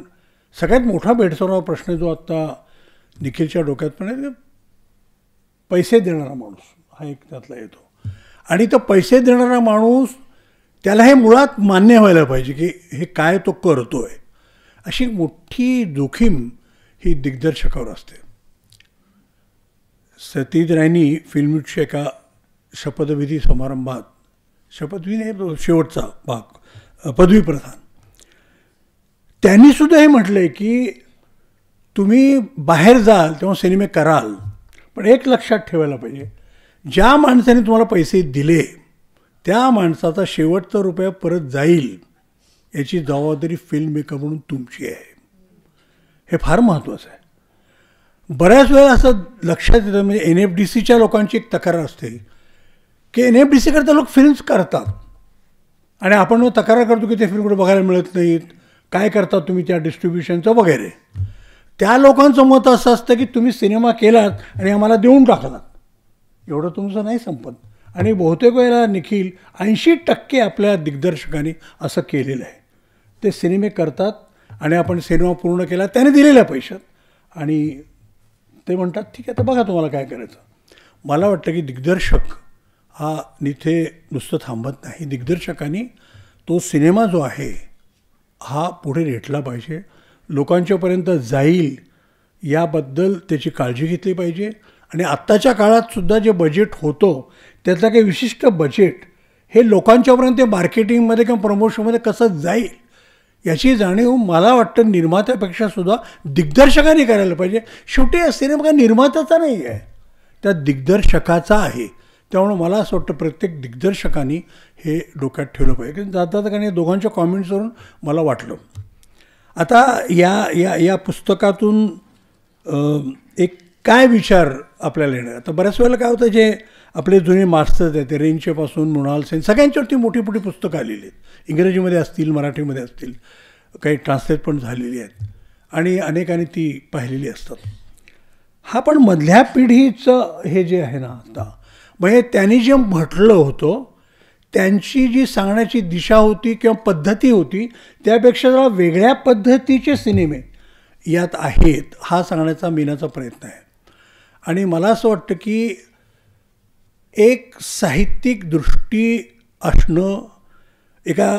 सगळ्यात मोठा भेडसावणारा प्रश्न जो आत्ता निखिलच्या डोक्यात पण आहे, पैसे देणारा माणूस हा एक त्यातला येतो. आणि तो पैसे देणारा माणूस त्याला हे मुळात मान्य व्हायला पाहिजे की हे काय तो करतो आहे. अशी मोठी जोखीम ही दिग्दर्शकावर असते. सतीश रायनी फिल्मच्या एका शपथविधी समारंभात, शपथविधी हे शेवटचा भाग, पदवीप्रदान, त्यांनीसुद्धा हे म्हटलं आहे की तुम्ही बाहेर जाल तेव्हा सिनेमे कराल, पण एक लक्षात ठेवायला पाहिजे, ज्या माणसाने तुम्हाला पैसे दिले त्या माणसाचा शेवटचा रुपया परत जाईल याची जबाबदारी फिल्म मेकर म्हणून तुमची आहे. हे फार महत्त्वाचं आहे. बऱ्याच वेळा असं लक्षात येतं, म्हणजे NFDCच्या लोकांची एक तक्रार असते की NFDC करता लोक फिल्म्स करतात आणि आपण मग तक्रार करतो की ते फिल्म कुठे बघायला मिळत नाहीत, काय करतात तुम्ही त्या डिस्ट्रीब्युशनचं वगैरे. त्या लोकांचं मत असं असतं की तुम्ही सिनेमा केलात आणि आम्हाला देऊन टाकलात, एवढं तुमचं नाही संपत. आणि बहुतेक वेळेला निखिल 80% आपल्या दिग्दर्शकांनी असं केलेलं आहे. ते सिनेमे करतात आणि आपण सिनेमा पूर्ण केला त्याने दिलेल्या पैशात आणि ते म्हणतात ठीक आहे तर बघा तुम्हाला काय करायचं. मला वाटतं की दिग्दर्शक हा इथे नुसतं थांबत नाही. दिग्दर्शकांनी तो सिनेमा जो आहे हा पुढे रेटला पाहिजे, लोकांच्यापर्यंत जाईल याबद्दल त्याची काळजी घेतली पाहिजे. आणि आत्ताच्या काळातसुद्धा जे बजेट होतं त्यातलं काही विशिष्ट बजेट हे लोकांच्यापर्यंत मार्केटिंगमध्ये किंवा प्रमोशनमध्ये कसं जाईल याची जाणीव मला वाटतं निर्मात्यापेक्षासुद्धा दिग्दर्शकांनी करायला पाहिजे. शेवटी हा सिनेमा काय निर्मात्याचा नाही आहे, त्या दिग्दर्शकाचा आहे. त्यामुळे मला असं वाटतं प्रत्येक दिग्दर्शकांनी हे डोक्यात ठेवलं पाहिजे. जातात कारण या दोघांच्या कॉमेंट्सवरून मला वाटलं. आता या पुस्तकातून एक काय विचार आपल्याला येणार. आता बऱ्याच वेळेला काय होतं, जे आपले जुने मास्टर्स आहेत ते रेंचेपासून मृणाल सेन सगळ्यांच्यावरती मोठी मोठी पुस्तकं आलेली आहेत, इंग्रजीमध्ये असतील, मराठीमध्ये असतील, काही ट्रान्सलेट पण झालेली आहेत आणि अनेकांनी ती पाहिलेली असतात. हा पण मधल्या पिढीचं हे जे आहे ना आता, म्हणजे त्यांनी जे म्हटलं होतं त्यांची जी सांगण्याची दिशा होती किंवा पद्धती होती त्यापेक्षा जरा वेगळ्या पद्धतीचे सिनेमे यात आहेत हा सांगण्याचा मीनाचा प्रयत्न आहे. आणि मला असं वाटतं की एक साहित्यिक दृष्टी असणं, एका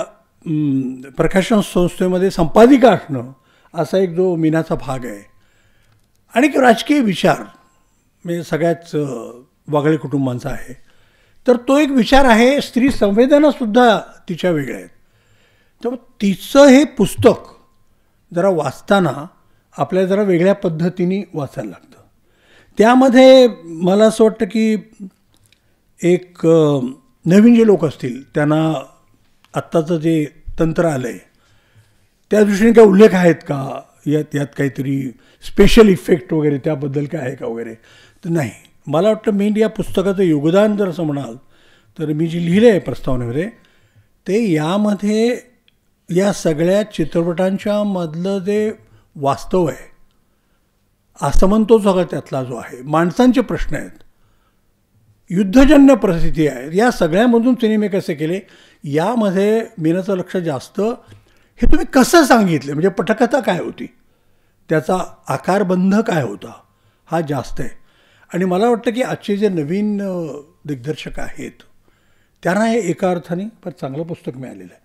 प्रकाशन संस्थेमध्ये संपादिका असणं असा एक जो मीनाचा भाग आहे. आणि राजकीय विचार म्हणजे सगळ्याच वागळे कुटुंबांचा आहे, तर तो एक विचार आहे. स्त्री संवेदनासुद्धा तिच्या वेगळ्या आहेत. तर तिचं हे पुस्तक जरा वाचताना आपल्याला जरा वेगळ्या पद्धतीने वाचायला लागतं. त्यामध्ये मला असं वाटतं की एक नवीन जे लोक असतील त्यांना आत्ताचं जे तंत्र आलं आहे त्या दृष्टीने काय उल्लेख आहेत का, यात काहीतरी स्पेशल इफेक्ट वगैरे त्याबद्दल काय आहे का वगैरे, तर नाही. मला वाटतं मेन या पुस्तकाचं योगदान जर असं म्हणाल तर मी जे लिहिलं आहे प्रस्तावनेमध्ये ते यामध्ये या सगळ्या चित्रपटांच्या मधलं जे वास्तव आहे, असमंतो सगळा त्यातला जो आहे, माणसांचे प्रश्न आहेत, युद्धजन्य परिस्थिती आहेत, या सगळ्यामधून सिनेमे कसे केले यामध्ये मीनाचं लक्ष जास्त. हे तुम्ही कसं सांगितलं, म्हणजे पटकथा काय होती, त्याचा आकारबंध काय होता, हा जास्त आहे. आणि मला वाटतं की आजचे जे नवीन दिग्दर्शक आहेत त्यांना हे एका अर्थाने फार चांगलं पुस्तक मिळालेलं आहे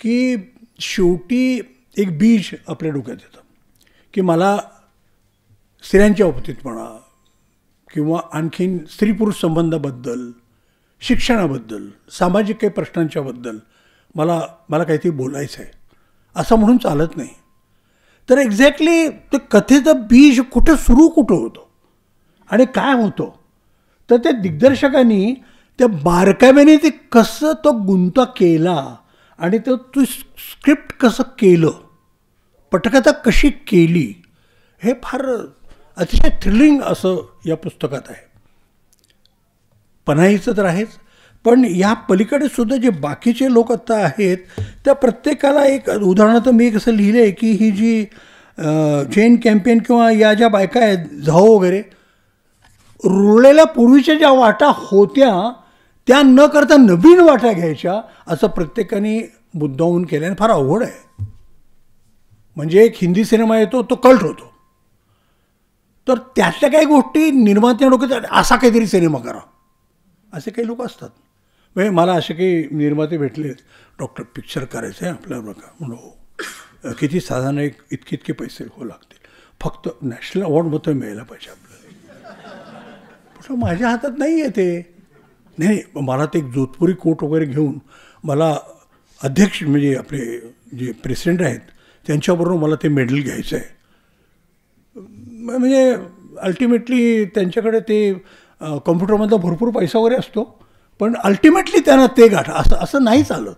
की शेवटी एक बीज आपल्या डोक्यात येतं की मला स्त्रियांच्या बाबतीत म्हणा किंवा आणखीन स्त्री पुरुष संबंधाबद्दल, शिक्षणाबद्दल, सामाजिक काही प्रश्नांच्याबद्दल मला काहीतरी बोलायचं आहे असं म्हणून चालत नाही. तर एक्झॅक्टली ते कथेचं बीज कुठं होतं आणि काय होतं, तर त्या दिग्दर्शकांनी त्या बारकाव्याने ते कसं तो गुंता केला आणि तो स्क्रिप्ट कसं केलं, पटकथा कशी केली, हे फार अतिशय थ्रिलिंग असं या पुस्तकात आहे. पनाईचं तर आहेच, पण या पलीकडे सुद्धा जे बाकीचे लोक आता आहेत त्या प्रत्येकाला एक उदाहरणार्थ मी एक असं लिहिलं आहे की ही जी जेन कॅम्पेन किंवा या ज्या बायका आहेत झाओ वगैरे, रुळलेल्या पूर्वीच्या ज्या वाटा होत्या त्या न करता नवीन वाटा घ्यायच्या असं प्रत्येकाने मुद्दामून केलं आणि फार अवघड आहे. म्हणजे एक हिंदी सिनेमा येतो तो कल्ट होतो, तर त्यातल्या काही गोष्टी निर्मात्या डोक्यात असा काहीतरी सिनेमा करा असे काही लोक असतात. म्हणजे मला असे काही निर्माते भेटले, डॉक्टर पिक्चर करायचं आहे आपल्याला बघा म्हणून किती साधारण इतके पैसे हो लागतील, फक्त नॅशनल अवॉर्डमध्ये मिळायला पाहिजे आपल्याला. माझ्या हातात नाही आहे ते. नाही, मला ते एक जोधपुरी कोट वगैरे घेऊन मला अध्यक्ष म्हणजे आपले जे प्रेसिडेंट आहेत त्यांच्याबरोबर मला ते मेडल घ्यायचं आहे. म्हणजे अल्टिमेटली त्यांच्याकडे ते कॉम्प्युटरमधला भरपूर पैसा वगैरे असतो, पण अल्टिमेटली त्यांना ते गाठा असं नाही चालत.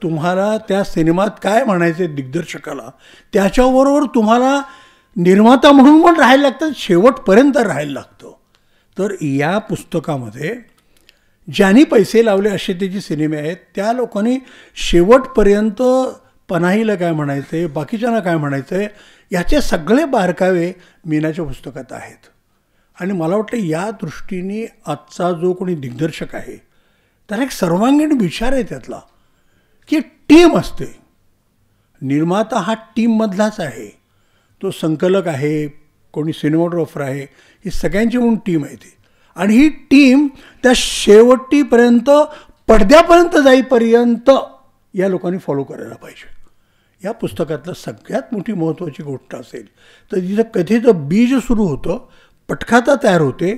तुम्हाला त्या सिनेमात काय म्हणायचं आहे दिग्दर्शकाला, त्याच्याबरोबर तुम्हाला निर्माता म्हणून पण राहायला लागतं, शेवटपर्यंत राहायला लागतं. तर या पुस्तकामध्ये ज्यांनी पैसे लावले असे ते जे सिनेमे आहेत त्या लोकांनी शेवटपर्यंत पनाईला काय म्हणायचं आहे, बाकीच्यांना काय म्हणायचं आहे, याचे सगळे बारकावे मीनाच्या पुस्तकात आहेत. आणि मला वाटतं या दृष्टीने आजचा जो कोणी दिग्दर्शक आहे त्याला एक सर्वांगीण विचार आहे त्यातला की टीम असते. निर्माता हा टीममधलाच आहे, तो संकलक आहे, कोणी सिनेमॅटोग्राफर आहे, ही सगळ्यांची म्हणून टीम आहे ती. आणि ही टीम त्या शेवटीपर्यंत पडद्यापर्यंत जाईपर्यंत या लोकांनी फॉलो करायला पाहिजे. या पुस्तकातलं सगळ्यात मोठी महत्त्वाची गोष्ट असेल तर जिथं कथेचं बीज सुरू होतं, पटकथा तयार होते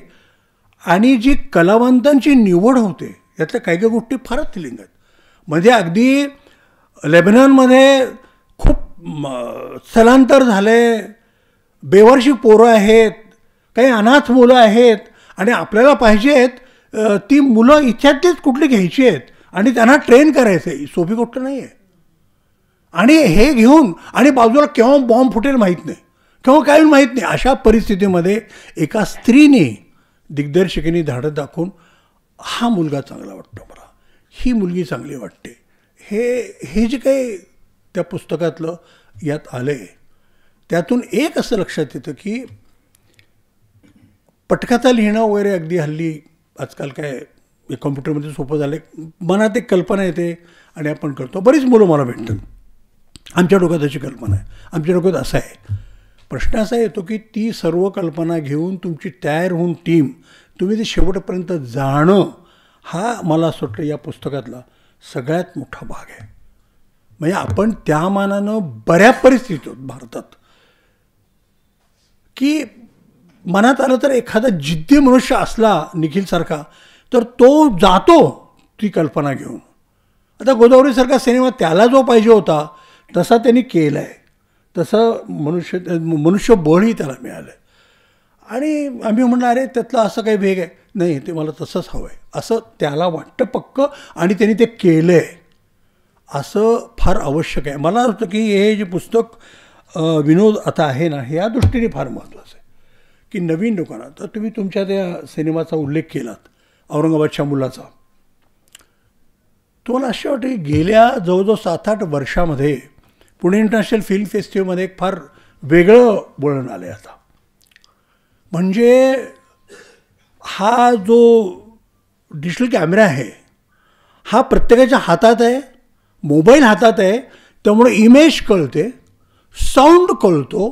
आणि जी कलावंतांची निवड होते यातल्या काही काही गोष्टी फारच थ्रिलिंग आहेत. म्हणजे अगदी लेबनॉनमध्ये खूप स्थलांतर झाले, बेवारशी पोरं आहेत, काही अनाथ मुलं आहेत आणि आपल्याला पाहिजे आहेत ती मुलं इच्छातलीच कुठली घ्यायची आहेत आणि त्यांना ट्रेन करायचं आहे. सोपी गोष्ट नाही आहे. आणि हे घेऊन आणि बाजूला केव्हा बॉम्ब फुटेल माहीत नाही, केव्हा काय माहीत नाही, अशा परिस्थितीमध्ये एका स्त्रीने दिग्दर्शकांनी धाडत दाखवून हा मुलगा चांगला वाटतो मला, ही मुलगी चांगली वाटते, हे जे काही त्या पुस्तकातलं यात आलं आहे त्यातून एक असं लक्षात येतं की पटकथा लिहिणं वगैरे अगदी हल्ली आजकाल काय कॉम्प्युटरमध्ये सोपं झालं आहे. मनात एक कल्पना येते आणि आपण करतो. बरीच मुलं मला भेटतात, आमच्या डोक्यात अशी कल्पना आहे, आमच्या डोक्यात असं आहे. प्रश्न असा येतो की ती सर्व कल्पना घेऊन तुमची तयार होऊन टीम तुम्ही ते शेवटपर्यंत जाणं हा मला असं वाटतं या पुस्तकातला सगळ्यात मोठा भाग आहे. म्हणजे आपण त्या मानानं बऱ्याच परिस्थितीत आहोत भारतात की मनात आलं तर एखादा जिद्दी मनुष्य असला निखिलसारखा तर तो जातो ती कल्पना घेऊन. आता गोदावरीसारखा सिनेमा त्याला जो पाहिजे होता तसा त्यांनी केला आहे, तसं मनुष्यबळही त्याला मिळालं आहे. आणि आम्ही म्हणलं अरे त्यातलं असं काही वेग आहे, नाही ते मला तसंच हवं आहे असं त्याला वाटतं पक्क आणि त्यांनी ते केलं आहे असं फार आवश्यक आहे. मला वाटतं की हे जे पुस्तक विनोद आता आहे ना, हे या दृष्टीने फार महत्त्वाचं आहे की नवीन लोकांना. तर तुम्ही तुमच्या त्या सिनेमाचा उल्लेख केलात औरंगाबादच्या मुलाचा, तुम्हाला अशा वाटतं की गेल्या जवळजवळ 7-8 वर्षामध्ये पुणे इंटरनॅशनल फिल्म फेस्टिवलमध्ये एक फार वेगळं वळण आलं आहे आता. म्हणजे हा जो डिजिटल कॅमेरा आहे हा प्रत्येकाच्या हातात आहे, मोबाईल हातात आहे, त्यामुळे इमेज कळते, साऊंड कळतो,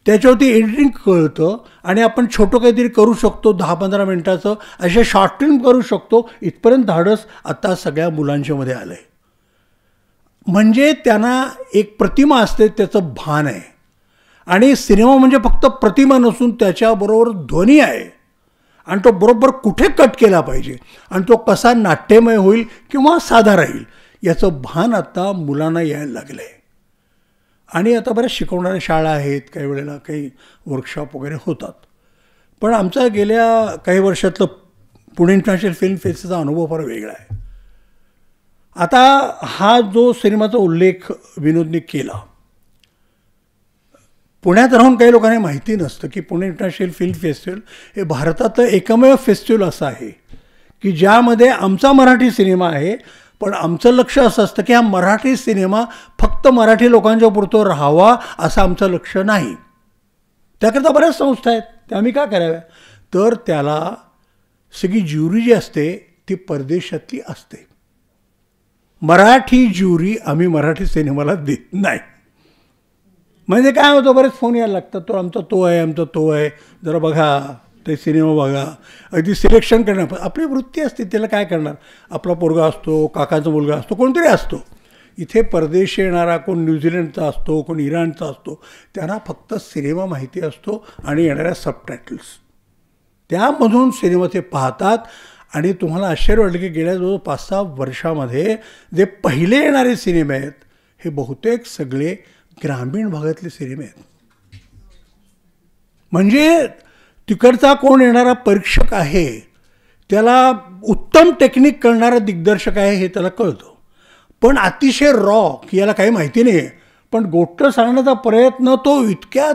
त्याच्यावरती एडिटिंग कळतं आणि आपण छोटं काहीतरी करू शकतो 10-15 मिनटाचं, असे शॉर्ट फिल्म करू शकतो. इथपर्यंत धाडस आता सगळ्या मुलांच्यामध्ये आलं आहे. म्हणजे त्यांना एक प्रतिमा असते, त्याचं भान आहे. आणि सिनेमा म्हणजे फक्त प्रतिमा नसून त्याच्याबरोबर ध्वनी आहे आणि तो बरोबर कुठे कट केला पाहिजे आणि तो कसा नाट्यमय होईल किंवा साधा राहील याचं भान आता मुलांना यायला लागलं आहे. आणि आता बऱ्याच शिकवणाऱ्या शाळा आहेत, काही वेळेला काही वर्कशॉप वगैरे होतात. पण आमचा गेल्या काही वर्षातलं पुणे इंटरनॅशनल फिल्म फेस्टिवलचा अनुभव फार वेगळा आहे. आता हा जो सिनेमाचा उल्लेख विनोदने केला, पुण्यात राहून काही लोकांना माहिती नसतं की पुणे इंटरनॅशनल फिल्म फेस्टिवल हे भारतातलं एकमेव फेस्टिवल असं आहे की ज्यामध्ये आमचा मराठी सिनेमा आहे, पण आमचं लक्ष असं असतं की हा मराठी सिनेमा फक्त मराठी लोकांच्या पुरतं राहावा असं आमचं लक्ष नाही. त्याकरता बऱ्याच संस्था आहेत, त्या आम्ही काय कराव्या, तर त्याला सगळी ज्युरी जी असते ती परदेशातली असते. मराठी ज्युरी आम्ही मराठी सिनेमाला देत नाही. म्हणजे काय होतं, बरेच फोन यायला लागतात, तो आमचा तो आहे, आमचा तो आहे, जरा बघा ते सिनेमा बघा. अगदी सिलेक्शन करणार आपली वृत्ती असते, त्याला काय करणार, आपला पोरगा असतो, काकाचा मुलगा असतो, कोणतरी असतो. इथे परदेशी येणारा कोण न्यूझीलंडचा असतो, कोण इराणचा असतो, त्यांना फक्त सिनेमा माहिती असतो आणि येणाऱ्या सबटायटल्स, त्यामधून सिनेमा ते पाहतात. आणि तुम्हाला आश्चर्य वाटलं की गेल्या जवळ 5-6 वर्षामध्ये जे पहिले येणारे सिनेमे आहेत हे बहुतेक सगळे ग्रामीण भागातले सिनेमे आहेत. म्हणजे तिकडचा कोण येणारा परीक्षक आहे, त्याला उत्तम टेक्निक करणारा दिग्दर्शक आहे हे त्याला कळतं, पण अतिशय रॉ की याला काही माहिती नाही आहे, पण गोष्ट सांगण्याचा प्रयत्न तो इतक्या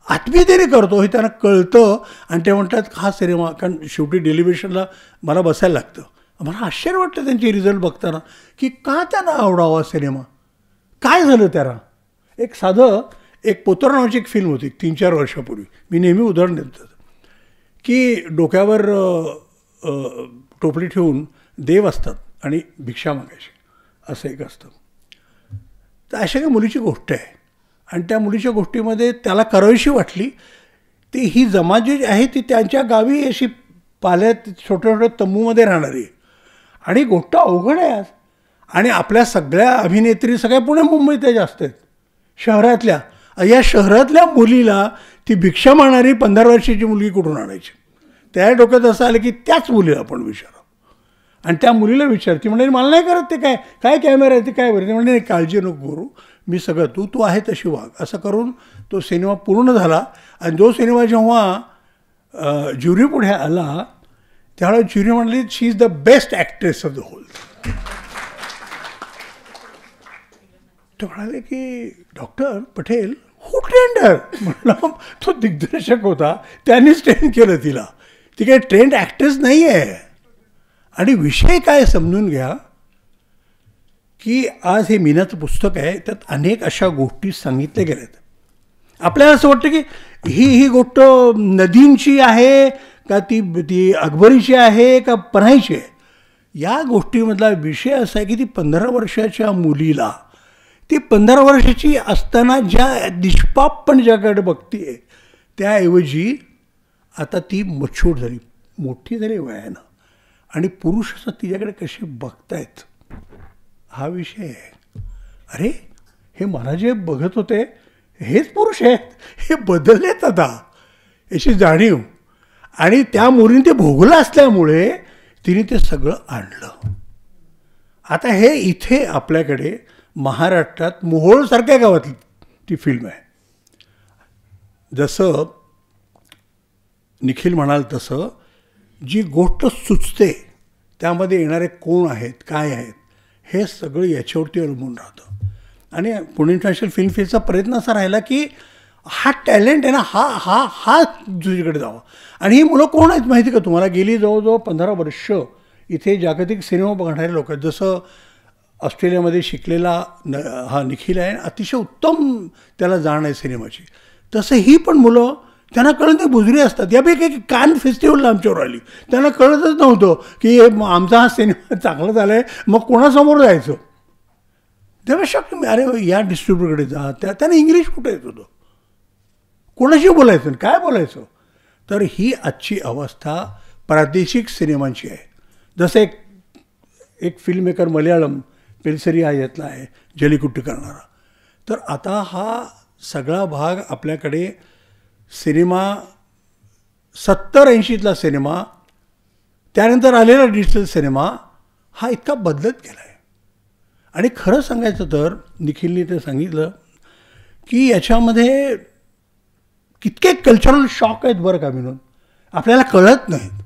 आत्मीयतेने करतो हे त्यांना कळतं. आणि ते म्हणतात हा सिनेमा, कारण शेवटी डेलिव्हिजनला मला बसायला लागतं. मला आश्चर्य वाटतं त्यांची रिझल्ट बघताना की का त्यांना आवडावा सिनेमा, काय झालं त्याला. एक पोतर नावाची एक फिल्म होती 3-4 वर्षापूर्वी, मी नेहमी उदाहरण देतो की डोक्यावर टोपली ठेवून देव असतात आणि भिक्षा मागायची, असं एक असतं. तर अशा काही मुलीची गोष्ट आहे आणि त्या मुलीच्या गोष्टीमध्ये त्याला करावीशी वाटली. ती ही जमात जी आहे ती त्यांच्या गावी अशी पाल्यात छोट्या छोट्या तंबूमध्ये राहणारी आणि गोष्ट अवघड आहे आज. आणि आपल्या सगळ्या अभिनेत्री सगळ्या पुणे मुंबईत जास्त आहेत शहरातल्या. या शहरातल्या मुलीला ती भिक्षा मागणारी 15 वर्षाची मुलगी कुठून आणायची. त्या डोक्यात असं आलं की त्याच मुलीला आपण विचारावं. आणि त्या मुलीला विचारते म्हणजे मला नाही करत ते काय काय कॅमेरा आहे ते काय बरं, ते म्हणजे नाही काळजी नको करू, मी सगळं तू आहे तशी वाग. असं करून तो सिनेमा पूर्ण झाला. आणि जो सिनेमा जेव्हा ज्युरी पुढे आला त्यावेळेला ज्युरी म्हणली she is the best actress of the whole. ते म्हणाले की doctor Patel who trained her. म्हटलं तो दिग्दर्शक होता, त्यांनीच ट्रेन केलं तिला, ती काही ट्रेंड ॲक्ट्रेस नाही आहे. आणि विषय काय समजून घ्या की आज हे मीनाचं पुस्तक आहे, त्यात अनेक अशा गोष्टी सांगितल्या गेल्यात. आपल्याला असं वाटतं की ही गोष्ट नदींची आहे का ती अकबरीची आहे का पन्हाईची आहे. या गोष्टीमधला विषय असा आहे की ती 15 वर्षाच्या मुलीला, ती 15 वर्षाची असताना ज्या निष्पापपण ज्याकडे बघते त्याऐवजी आता ती मच्युअर झाली, मोठी झाली वयानं, आणि पुरुष असं तिच्याकडे कसे बघतायत हा विषय आहे. अरे हे मला जे बघत होते हेच पुरुष आहेत, हे बदललेत आता, याची जाणीव. आणि त्या मुलीने ते भोगलं असल्यामुळे तिने ते सगळं आणलं. आता हे इथे आपल्याकडे महाराष्ट्रात मोहोळसारख्या गावातली ती फिल्म आहे. जसं निखिल म्हणाल तसं जी गोष्ट सुचते त्यामध्ये येणारे कोण आहेत काय आहेत हे सगळं याच्यावरती अवलंबून राहतं. आणि पुणे इंटरनॅशनल फिल्म फेस्टचा प्रयत्न असा राहिला की हा टॅलेंट आहे ना हा दुसरीकडे जावा. आणि ही मुलं कोण आहेत माहिती का तुम्हाला, गेली जवळजवळ 15 वर्ष इथे जागतिक सिनेमा बघणारे लोक आहेत. जसं ऑस्ट्रेलियामध्ये शिकलेला हा निखिल आहे, अतिशय उत्तम त्याला जाण आहे सिनेमाची, तसं ही पण मुलं त्यांना कळत ते बुजरी असतात. यापैकी एक कान फेस्टिवलला आमच्यावर आली, त्यांना कळतच नव्हतं की आमचा हा सिनेमा चांगला झाला आहे, मग कोणासमोर जायचं. तेव्हा शक्य अरे या डिस्ट्रीब्युटरकडे जा, त्याने इंग्लिश कुठे येत होतं, कोणाशी बोलायचं काय बोलायचं. तर ही आजची अवस्था प्रादेशिक सिनेमांची आहे. जसं एक फिल्ममेकर मल्याळम पेलसरी हा यातला आहे जलीकुट्टी करणारा. तर आता हा सगळा भाग आपल्याकडे सिनेमा 70-80तला सिनेमा, त्यानंतर आलेला डिजिटल सिनेमा हा इतका बदलत गेला आहे. आणि खरं सांगायचं तर निखिलने ते सांगितलं की याच्यामध्ये कितके कल्चरल शॉक आहेत बरं का विनोद, आपल्याला कळत नाहीत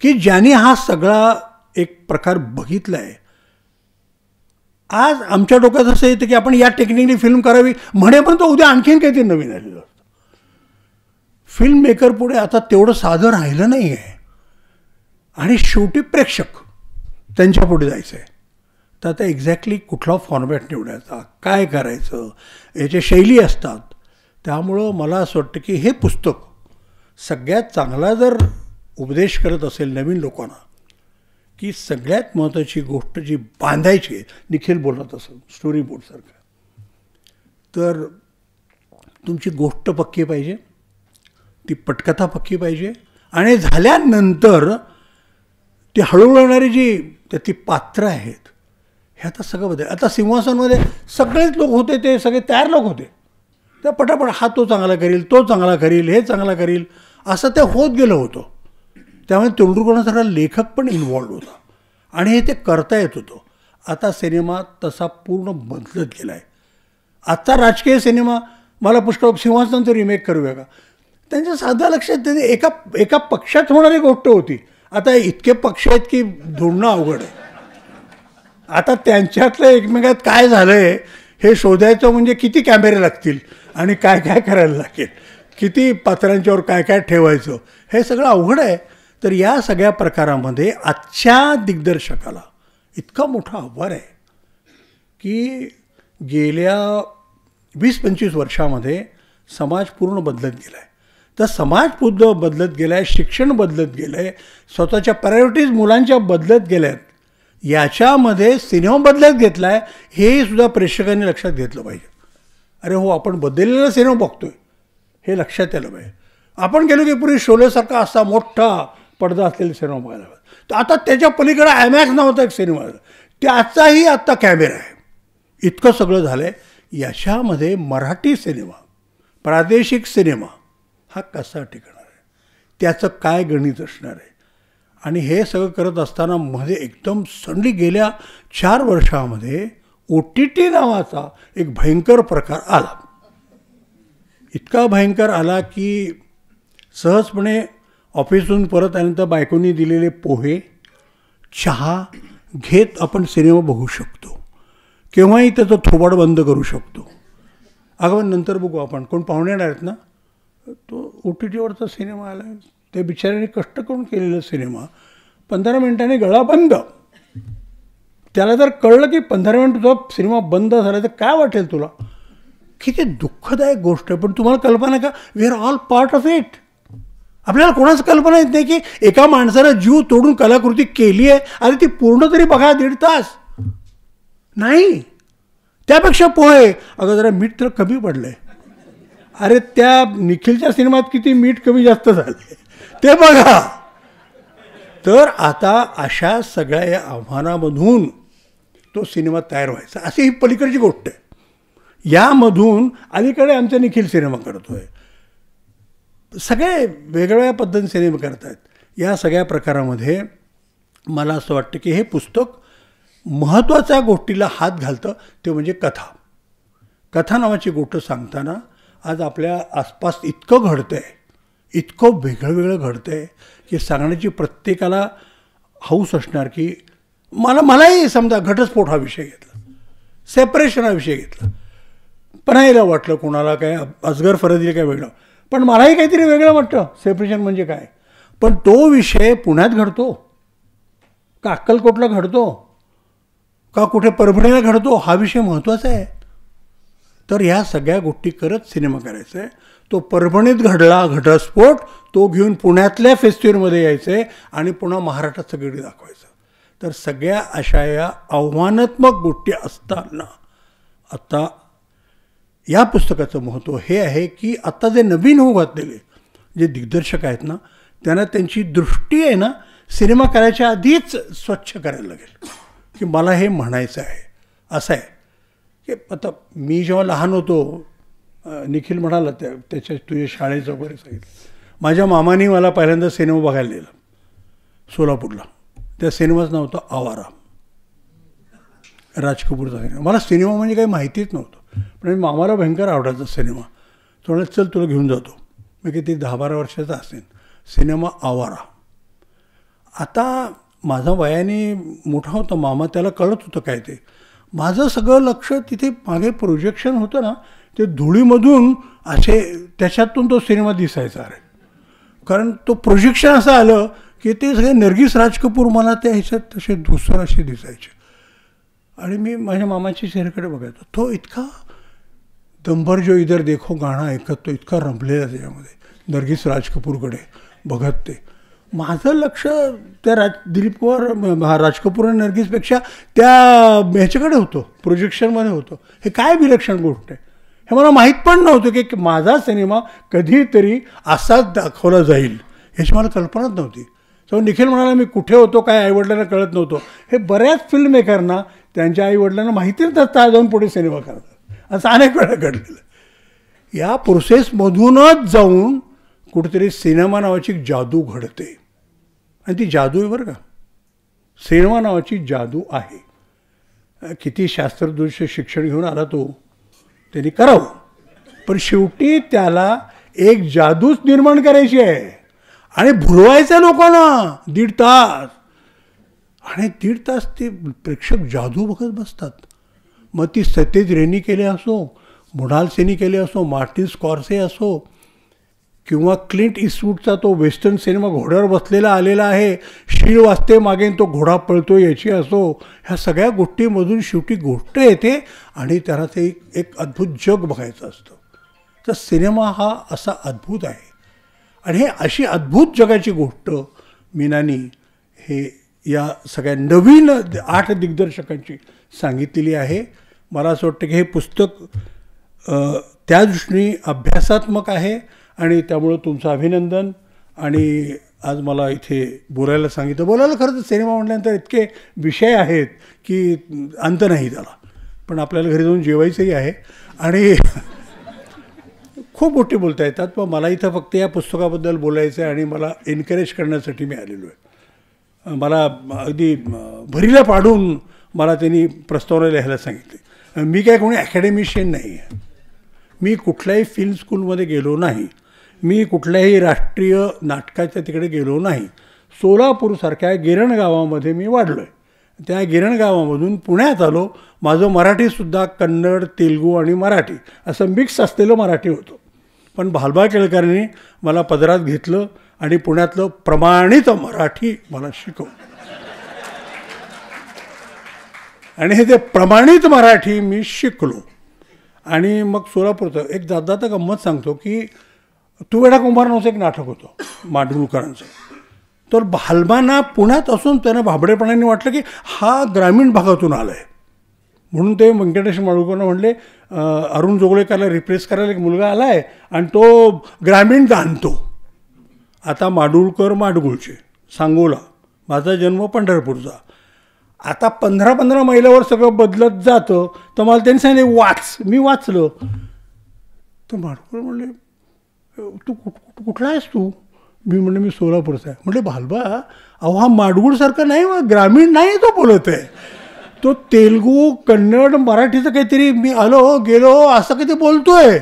की ज्यांनी हा सगळा एक प्रकार बघितला आहे. आज आमच्या डोक्यात असं येतं की आपण या टेक्निकली फिल्म करावी म्हणेपर्यंत उद्या आणखीन काहीतरी नवीन आलेलं असतं. फिल्म मेकर पुढे आता तेवढं साधं राहिलं नाही आहे. आणि शेवटी प्रेक्षक त्यांच्या पुढे जायचं आहे. तर आता एक्झॅक्टली कुठला फॉर्मॅट निवडायचा, काय करायचं, याच्या शैली असतात. त्यामुळं मला असं वाटतं की हे पुस्तक सगळ्यात चांगला जर उपदेश करत असेल नवीन लोकांना की सगळ्यात महत्त्वाची गोष्ट जी बांधायची आहे, निखिल बोलत असेल स्टोरी बोर्डसारखं, तर तुमची गोष्ट पक्की पाहिजे, ती पटकथा पक्की पाहिजे. आणि झाल्यानंतर ती हळूहळू येणारी जी त्यातली पात्रं आहेत हे आता सगळं बदल. आता सिंहासनमध्ये सगळेच लोक होते, ते सगळे तयार लोक होते. तर पटापट हा तो चांगला करील, तो चांगला करील, हे चांगला करील, असं ते होत गेलं होतं. त्यामुळे तेंडुलकरांसारखा लेखक पण इन्व्हॉल्व होता आणि हे ते करता येत होतं. आता सिनेमा तसा पूर्ण बदलत गेला आहे. आजचा राजकीय सिनेमा मला पुष्कळ सिंहासनचं रिमेक करूया का, त्यांच्या साध्या लक्षात येते एका पक्षात होणारी गोष्ट होती. आता इतके पक्ष आहेत की ढूंढणं अवघड आहे. आता त्यांच्यातलं एकमेकात काय झालं आहे हे शोधायचं म्हणजे किती कॅमेरे लागतील आणि काय काय करायला लागेल, किती पात्रांच्यावर काय काय ठेवायचं, हे सगळं अवघड आहे. तर या सगळ्या प्रकारामध्ये आजच्या दिग्दर्शकाला इतका मोठा आव्हान आहे की गेल्या 20-25 वर्षामध्ये समाज पूर्ण बदलत गेला आहे. तर समाज पूर्ण बदलत गेला आहे, शिक्षण बदलत गेलं आहे, स्वतःच्या प्रायोरिटीज मुलांच्या बदलत गेल्या आहेत. याच्यामध्ये सिनेमा बदलत घेतला आहे हे सुद्धा प्रेक्षकांनी लक्षात घेतलं पाहिजे. अरे हो, आपण बदललेला सिनेमा बघतोय हे लक्षात यायला पाहिजे. आपण गेलो की पूर्वी शोलेसारखा असा मोठा पडदा असलेला सिनेमा बघायला पाहिजे. तर आता त्याच्या पलीकडे आयमॅक्स नावाचा एक सिनेमा आहे, त्याचाही आत्ता कॅमेरा आहे. इतकं सगळं झालं आहे. याच्यामध्ये मराठी सिनेमा, प्रादेशिक सिनेमा हा कसा टिकणार आहे, त्याचं काय गणित असणार आहे. आणि हे सगळं करत असताना मध्ये एकदम सडनली गेल्या 4 वर्षामध्ये OTT नावाचा एक भयंकर प्रकार आला. इतका भयंकर आला की सहजपणे ऑफिसहून परत आल्यानंतर बायकोनी दिलेले पोहे, चहा घेत आपण सिनेमा बघू शकतो. केव्हाही त्याचं थोबाड बंद करू शकतो. अगं नंतर बघू आपण, कोण पाहुणे येणार आहेत ना, तो OTTवरचा सिनेमा आला. ते बिचाऱ्याने कष्ट करून केलेला सिनेमा 15 मिनिटांनी गळा बंद. त्याला जर कळलं की 15 मिनिट तुझा सिनेमा बंद झाला तर काय वाटेल तुला. किती दुःखदायक गोष्ट आहे. पण तुम्हाला कल्पना आहे का, we are all part of it. आपल्याला कोणाच कल्पना येत नाही की एका माणसानं जीव तोडून कलाकृती केली आहे आणि ती पूर्ण तरी बघा 1.5 तास नाही. त्यापेक्षा पोहे, अगं जरा मीठ तर कमी पडलं आहे. अरे त्या निखिलच्या सिनेमात किती मीठ कमी जास्त झालं ते बघा. तर आता अशा सगळ्या या आव्हानामधून तो सिनेमा तयार व्हायचा, अशी ही पलीकडची गोष्ट आहे. यामधून अलीकडे आमचा निखिल सिनेमा करतो आहे, सगळे वेगवेगळ्या पद्धतीने सिनेमा करत आहेत. या सगळ्या प्रकारामध्ये मला असं वाटतं की हे पुस्तक महत्त्वाच्या गोष्टीला हात घालतं, ते म्हणजे कथा. कथा नावाची गोष्ट सांगताना आज आपल्या आसपास इतकं घडतं आहे, इतकं वेगळं वेगळं घडतं आहे की सांगण्याची प्रत्येकाला हौस असणार. की मलाही समजा घटस्फोट हा विषय घेतला, सेपरेशन हा विषय घेतला, पणायला वाटलं कोणाला काय असगर फरदीला काय वेगळं, पण मलाही काहीतरी वेगळं वाटतं सेपरेशन म्हणजे काय. पण तो विषय पुण्यात घडतो का अक्कलकोटला घडतो का कुठे परभणीला घडतो हा विषय महत्त्वाचा आहे. तर ह्या सगळ्या गोष्टी करत सिनेमा करायचा आहे. तो परभणीत घडला घटस्फोट, तो घेऊन पुण्यातल्या फेस्टिवलमध्ये यायचं आहे आणि पुन्हा महाराष्ट्रात सगळीकडे दाखवायचं. तर सगळ्या अशा या आव्हानात्मक गोष्टी असताना आता या पुस्तकाचं महत्त्व हे आहे की आत्ता जे नवीन होऊ घातलेले जे दिग्दर्शक आहेत ना, त्यांना त्यांची दृष्टी आहे ना सिनेमा करायच्या आधीच स्वच्छ करायला लागेल की मला हे म्हणायचं आहे. असं आहे की आता मी जेव्हा लहान होतो, निखिल म्हणाला त्याच्या तुझ्या शाळेचं वगैरे सांगितलं, माझ्या मामाने मला पहिल्यांदा सिनेमा बघायला नेलं सोलापूरला. त्या सिनेमाचं नाव होतं आवारा, राज कपूरचा सिनेमा. मला सिनेमा म्हणजे काही माहितीच नव्हतं, पण मामाला भयंकर आवडायचा सिनेमा. तो म्हणाला चल तुला घेऊन जातो. मी किती 10-12 वर्षाचा असेल. सिनेमा आवारा. आता माझा वयाने मोठा होता मामा, त्याला कळत होतं काय ते. माझं सगळं लक्ष तिथे मागे प्रोजेक्शन होतं ना, ते धुळीमधून असे त्याच्यातून तो सिनेमा दिसायचा. अरे कारण तो प्रोजेक्शन असं आलं की ते सगळे नर्गिस राज कपूर मला त्या ह्याच्यात तसे धुसर असे दिसायचे. आणि मी माझ्या मामाच्या चेहऱ्याकडे बघायचो. तो इतका दंबर जो इधर देखो गाणं ऐकत, तो इतका रमलेला त्याच्यामध्ये नर्गिस राज कपूरकडे बघत. ते माझं लक्ष त्या दिलीप कुमार राज कपूर आणि नर्गिसपेक्षा त्या ह्याच्याकडे होतं, प्रोजेक्शनमध्ये होतं. हे काय विलक्षण गोष्ट आहे, हे मला माहीत पण नव्हतं की माझा सिनेमा कधीतरी असाच दाखवला जाईल ह्याची मला कल्पनाच नव्हती. तर निखिल म्हणाला मी कुठे होतो काय आईवडिलांना कळत नव्हतं. हे बऱ्याच फिल्म मेकरना त्यांच्या आईवडिलांना माहितीच नसतं जाऊन पुढे सिनेमा करतात. असं अनेक वेळा घडलेलं. या प्रोसेसमधूनच जाऊन कुठेतरी सिनेमा नावाची जादू घडते. आणि ती जादू आहे बरं का, सिनेमा नावाची जादू आहे. किती शास्त्रदृश्य शिक्षण घेऊन आला तो, त्यांनी करावं, पण शेवटी त्याला एक जादूच निर्माण करायची आहे आणि भुलवायचं लोकांना 1.5 तास. आणि 1.5 तास ते प्रेक्षक जादू बघत बसतात. मग ती सत्यजित रेनी केले असो, मृणाल सेनी केले असो, मार्टिन स्कॉर्से असो, किंवा क्लिंट इस्टवूडचा तो वेस्टर्न सिनेमा घोड्यावर बसलेला आलेला आहे, शीळ वाजते मागेन तो घोडा पळतो याची असो, ह्या सगळ्या गोष्टींमधून शेवटी गोष्ट येते आणि त्याला ते एक अद्भुत जग बघायचं असतं. तर सिनेमा हा असा अद्भुत आहे. आणि हे अशी अद्भुत जगाची गोष्ट मीनानी हे या सगळ्या नवीन 8 दिग्दर्शकांची सांगितलेली आहे. मला असं वाटतं की हे पुस्तक त्या दृष्टीने अभ्यासात्मक आहे आणि त्यामुळं तुमचं अभिनंदन. आणि आज मला इथे बोलायला सांगितलं. बोलायला खरं तर सिनेमा म्हटल्यानंतर इतके विषय आहेत की अंत नाही त्याला, पण आपल्याला घरी जाऊन जेवायचंही आहे आणि खूप गोष्टी बोलता येतात. पण मला इथं फक्त या पुस्तकाबद्दल बोलायचं आहे आणि मला एनकरेज करण्यासाठी मी आलेलो आहे. मला अगदी भरीला पाडून मला त्यांनी प्रस्तावना लिहायला सांगितले. मी काय कोणी अकॅडमिशियन नाही आहे, मी कुठल्याही फिल्म स्कूलमध्ये गेलो नाही, मी कुठल्याही राष्ट्रीय नाटकाच्या तिकडे गेलो नाही. सोलापूरसारख्या गिरण गावामध्ये मी वाढलो आहे. त्या गिरण गावामधून पुण्यात आलो. माझं मराठीसुद्धा कन्नड, तेलुगू आणि मराठी असं मिक्स असलेलं मराठी होतं. पण भालबा केळकरांनी मला पदरात घेतलं आणि पुण्यातलं प्रमाणित मराठी मला शिकवलं. आणि हे ते प्रमाणित मराठी मी शिकलो. आणि मग सोलापूरचं एक दादा गंमत सांगतो की तू वेडा कुंभार नावाचं एक नाटक होतं माडगुळकरांचं. तर भालबांना पुण्यात असून त्यांना भाबडेपणाने वाटलं की हा ग्रामीण भागातून आला आहे, म्हणून ते व्यंकटेश माडगुळकरांना म्हणले अरुण जोगळेकरला रिप्लेस करायला एक मुलगा आला आहे आणि तो ग्रामीण जाणतो. आता माडगुळकर माडगुळचे, सांगोला, माझा जन्म पंढरपूरचा. आता 15-15 मैलावर सगळं बदलत जातं. तर मला त्यांनी सांगितले वाच. मी वाचलं. तर माडगुळकर म्हणले तू कुठला आहेस तू? मी म्हणलं मी सोलापूरचा आहे. म्हटले भालबा अहो हा माडगुळसारखं नाही, ग्रामीण नाही तो बोलत आहे, तो तेलुगू कन्नड मराठीचं काहीतरी मी आलो गेलो असं काही ते बोलतो आहे.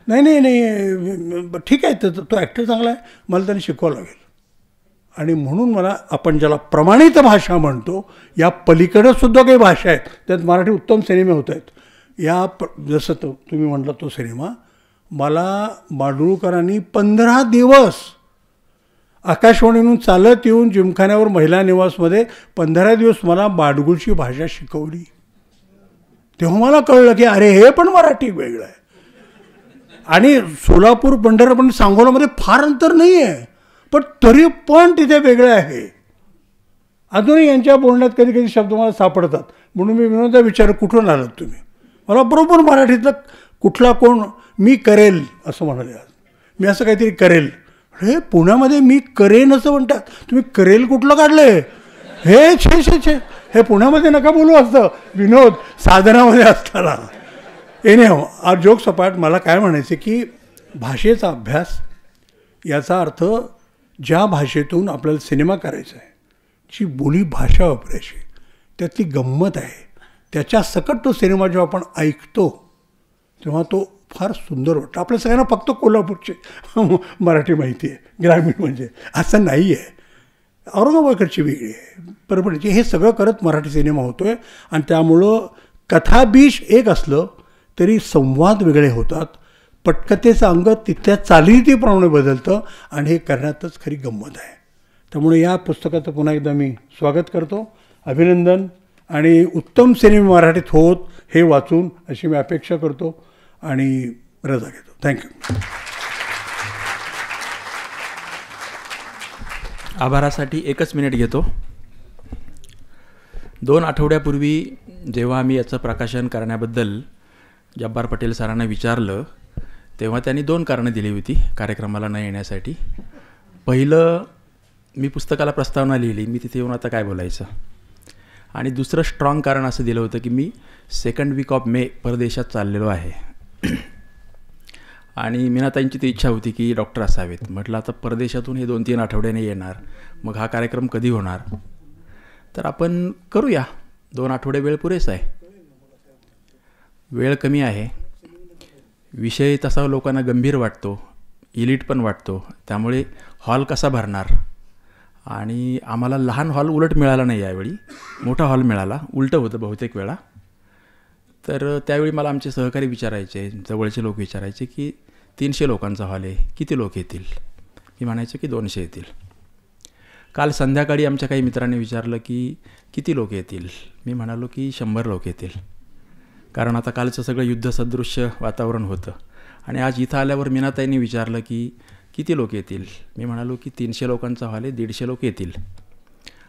नाही नाही नाही ठीक आहे, तो ॲक्टर चांगला आहे, मला त्यांनी शिकवावं लागेल. आणि म्हणून मला आपण ज्याला प्रमाणित भाषा म्हणतो या पलीकडे सुद्धा काही भाषा आहेत, त्यात मराठी उत्तम सिनेमे होत आहेत. या जसं तो तुम्ही म्हटलं तो सिनेमा मला माडगुळकरांनी 15 दिवस आकाशवाणीतून चालत येऊन जिमखान्यावर महिला निवासमध्ये 15 दिवस मला माडगुळची भाषा शिकवली. तेव्हा मला कळलं की अरे हे पण मराठी वेगळं आहे. आणि सोलापूर पंढरपूर सांगोलामध्ये फार अंतर नाही आहे, पण तरी पण तिथे वेगळं आहे. अजूनही यांच्या बोलण्यात कधी कधी शब्द मला सापडतात. म्हणून मी विनोदा विचार कुठून आलात तुम्ही? मला बरोबर मराठीतलं कुठला कोण मी करेल असं म्हणाले. आज मी असं काहीतरी करेल. हे पुण्यामध्ये मी करेन असं म्हणतात. तुम्ही करेल कुठलं काढलं आहे? हे छे हे पुण्यामध्ये नका बोलू असतं. विनोद साधनामध्ये असताना. एने हो आर जोक सपाट. मला काय म्हणायचं की भाषेचा अभ्यास याचा अर्थ ज्या भाषेतून आपल्याला सिनेमा करायचा आहे, जी बोली भाषा वापरायची, त्यातली गंमत आहे, त्याच्या सकट तो सिनेमा जेव्हा आपण ऐकतो तेव्हा तो फार सुंदर वाटतं. आपल्या सगळ्यांना फक्त कोल्हापूरचे मराठी माहिती आहे, ग्रामीण म्हणजे असं नाही आहे. औरंगाबादकडची वेगळी आहे, परभणीची. हे सगळं करत मराठी सिनेमा होतो आहे. आणि त्यामुळं कथाबीज एक असलं तरी संवाद वेगळे होतात. पटकथेचं अंग तिथल्या चालीरीतीप्रमाणे बदलतं आणि हे करण्यातच खरी गंमत आहे. त्यामुळे या पुस्तकाचं पुन्हा एकदा मी स्वागत करतो. अभिनंदन. आणि उत्तम सिनेमे मराठीत होत हे वाचून अशी मी अपेक्षा करतो आणि रजा घेतो. थँक्यू. आभारासाठी 1 मिनिट घेतो. 2 आठवड्यापूर्वी जेव्हा आम्ही याचं प्रकाशन करण्याबद्दल जब्बार पटेल सरांना विचारलं तेव्हा त्यांनी 2 कारणं दिली होती कार्यक्रमाला न येण्यासाठी. पहिलं, मी पुस्तकाला प्रस्तावना लिहिली, मी तिथे येऊन आता काय बोलायचं. आणि दुसरं स्ट्रॉंग कारण असं दिलं होतं की मी 2nd वीक ऑफ मे परदेशात चाललेलो आहे. आणि मीनाताईंची ती इच्छा होती की डॉक्टर असावेत. म्हटलं आता परदेशातून हे 2-3 आठवड्याने येणार, मग हा कार्यक्रम कधी होणार. तर आपण करूया, 2 आठवडे वेळ पुरेसा आहे. वेळ कमी आहे, विषय तसा लोकांना गंभीर वाटतो, इलिट पण वाटतो. त्यामुळे हॉल कसा भरणार. आणि आम्हाला लहान हॉल उलट मिळाला नाही, यावेळी मोठा हॉल मिळाला. उलटं होतं बहुतेक वेळा. तर त्यावेळी मला आमचे सहकारी विचारायचे, जवळचे लोक विचारायचे की 300 लोकांचा हॉल आहे, किती लोक येतील. मी म्हणायचं की 200 येतील. काल संध्याकाळी आमच्या काही मित्रांनी विचारलं की किती लोक येतील. मी म्हणालो की 100 लोक येतील. कारण आता कालचं सगळं युद्धसदृश्य वातावरण होतं. आणि आज इथं आल्यावर मीनाताईंनी विचारलं की किती लोक येतील. मी म्हणालो की 300 लोकांचा हॉल आहे, 150 लोक येतील.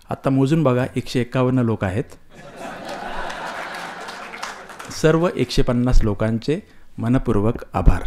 आत्ता मोजून बघा, 151 लोक आहेत. सर्व 150 लोकांचे मनपूर्वक आभार.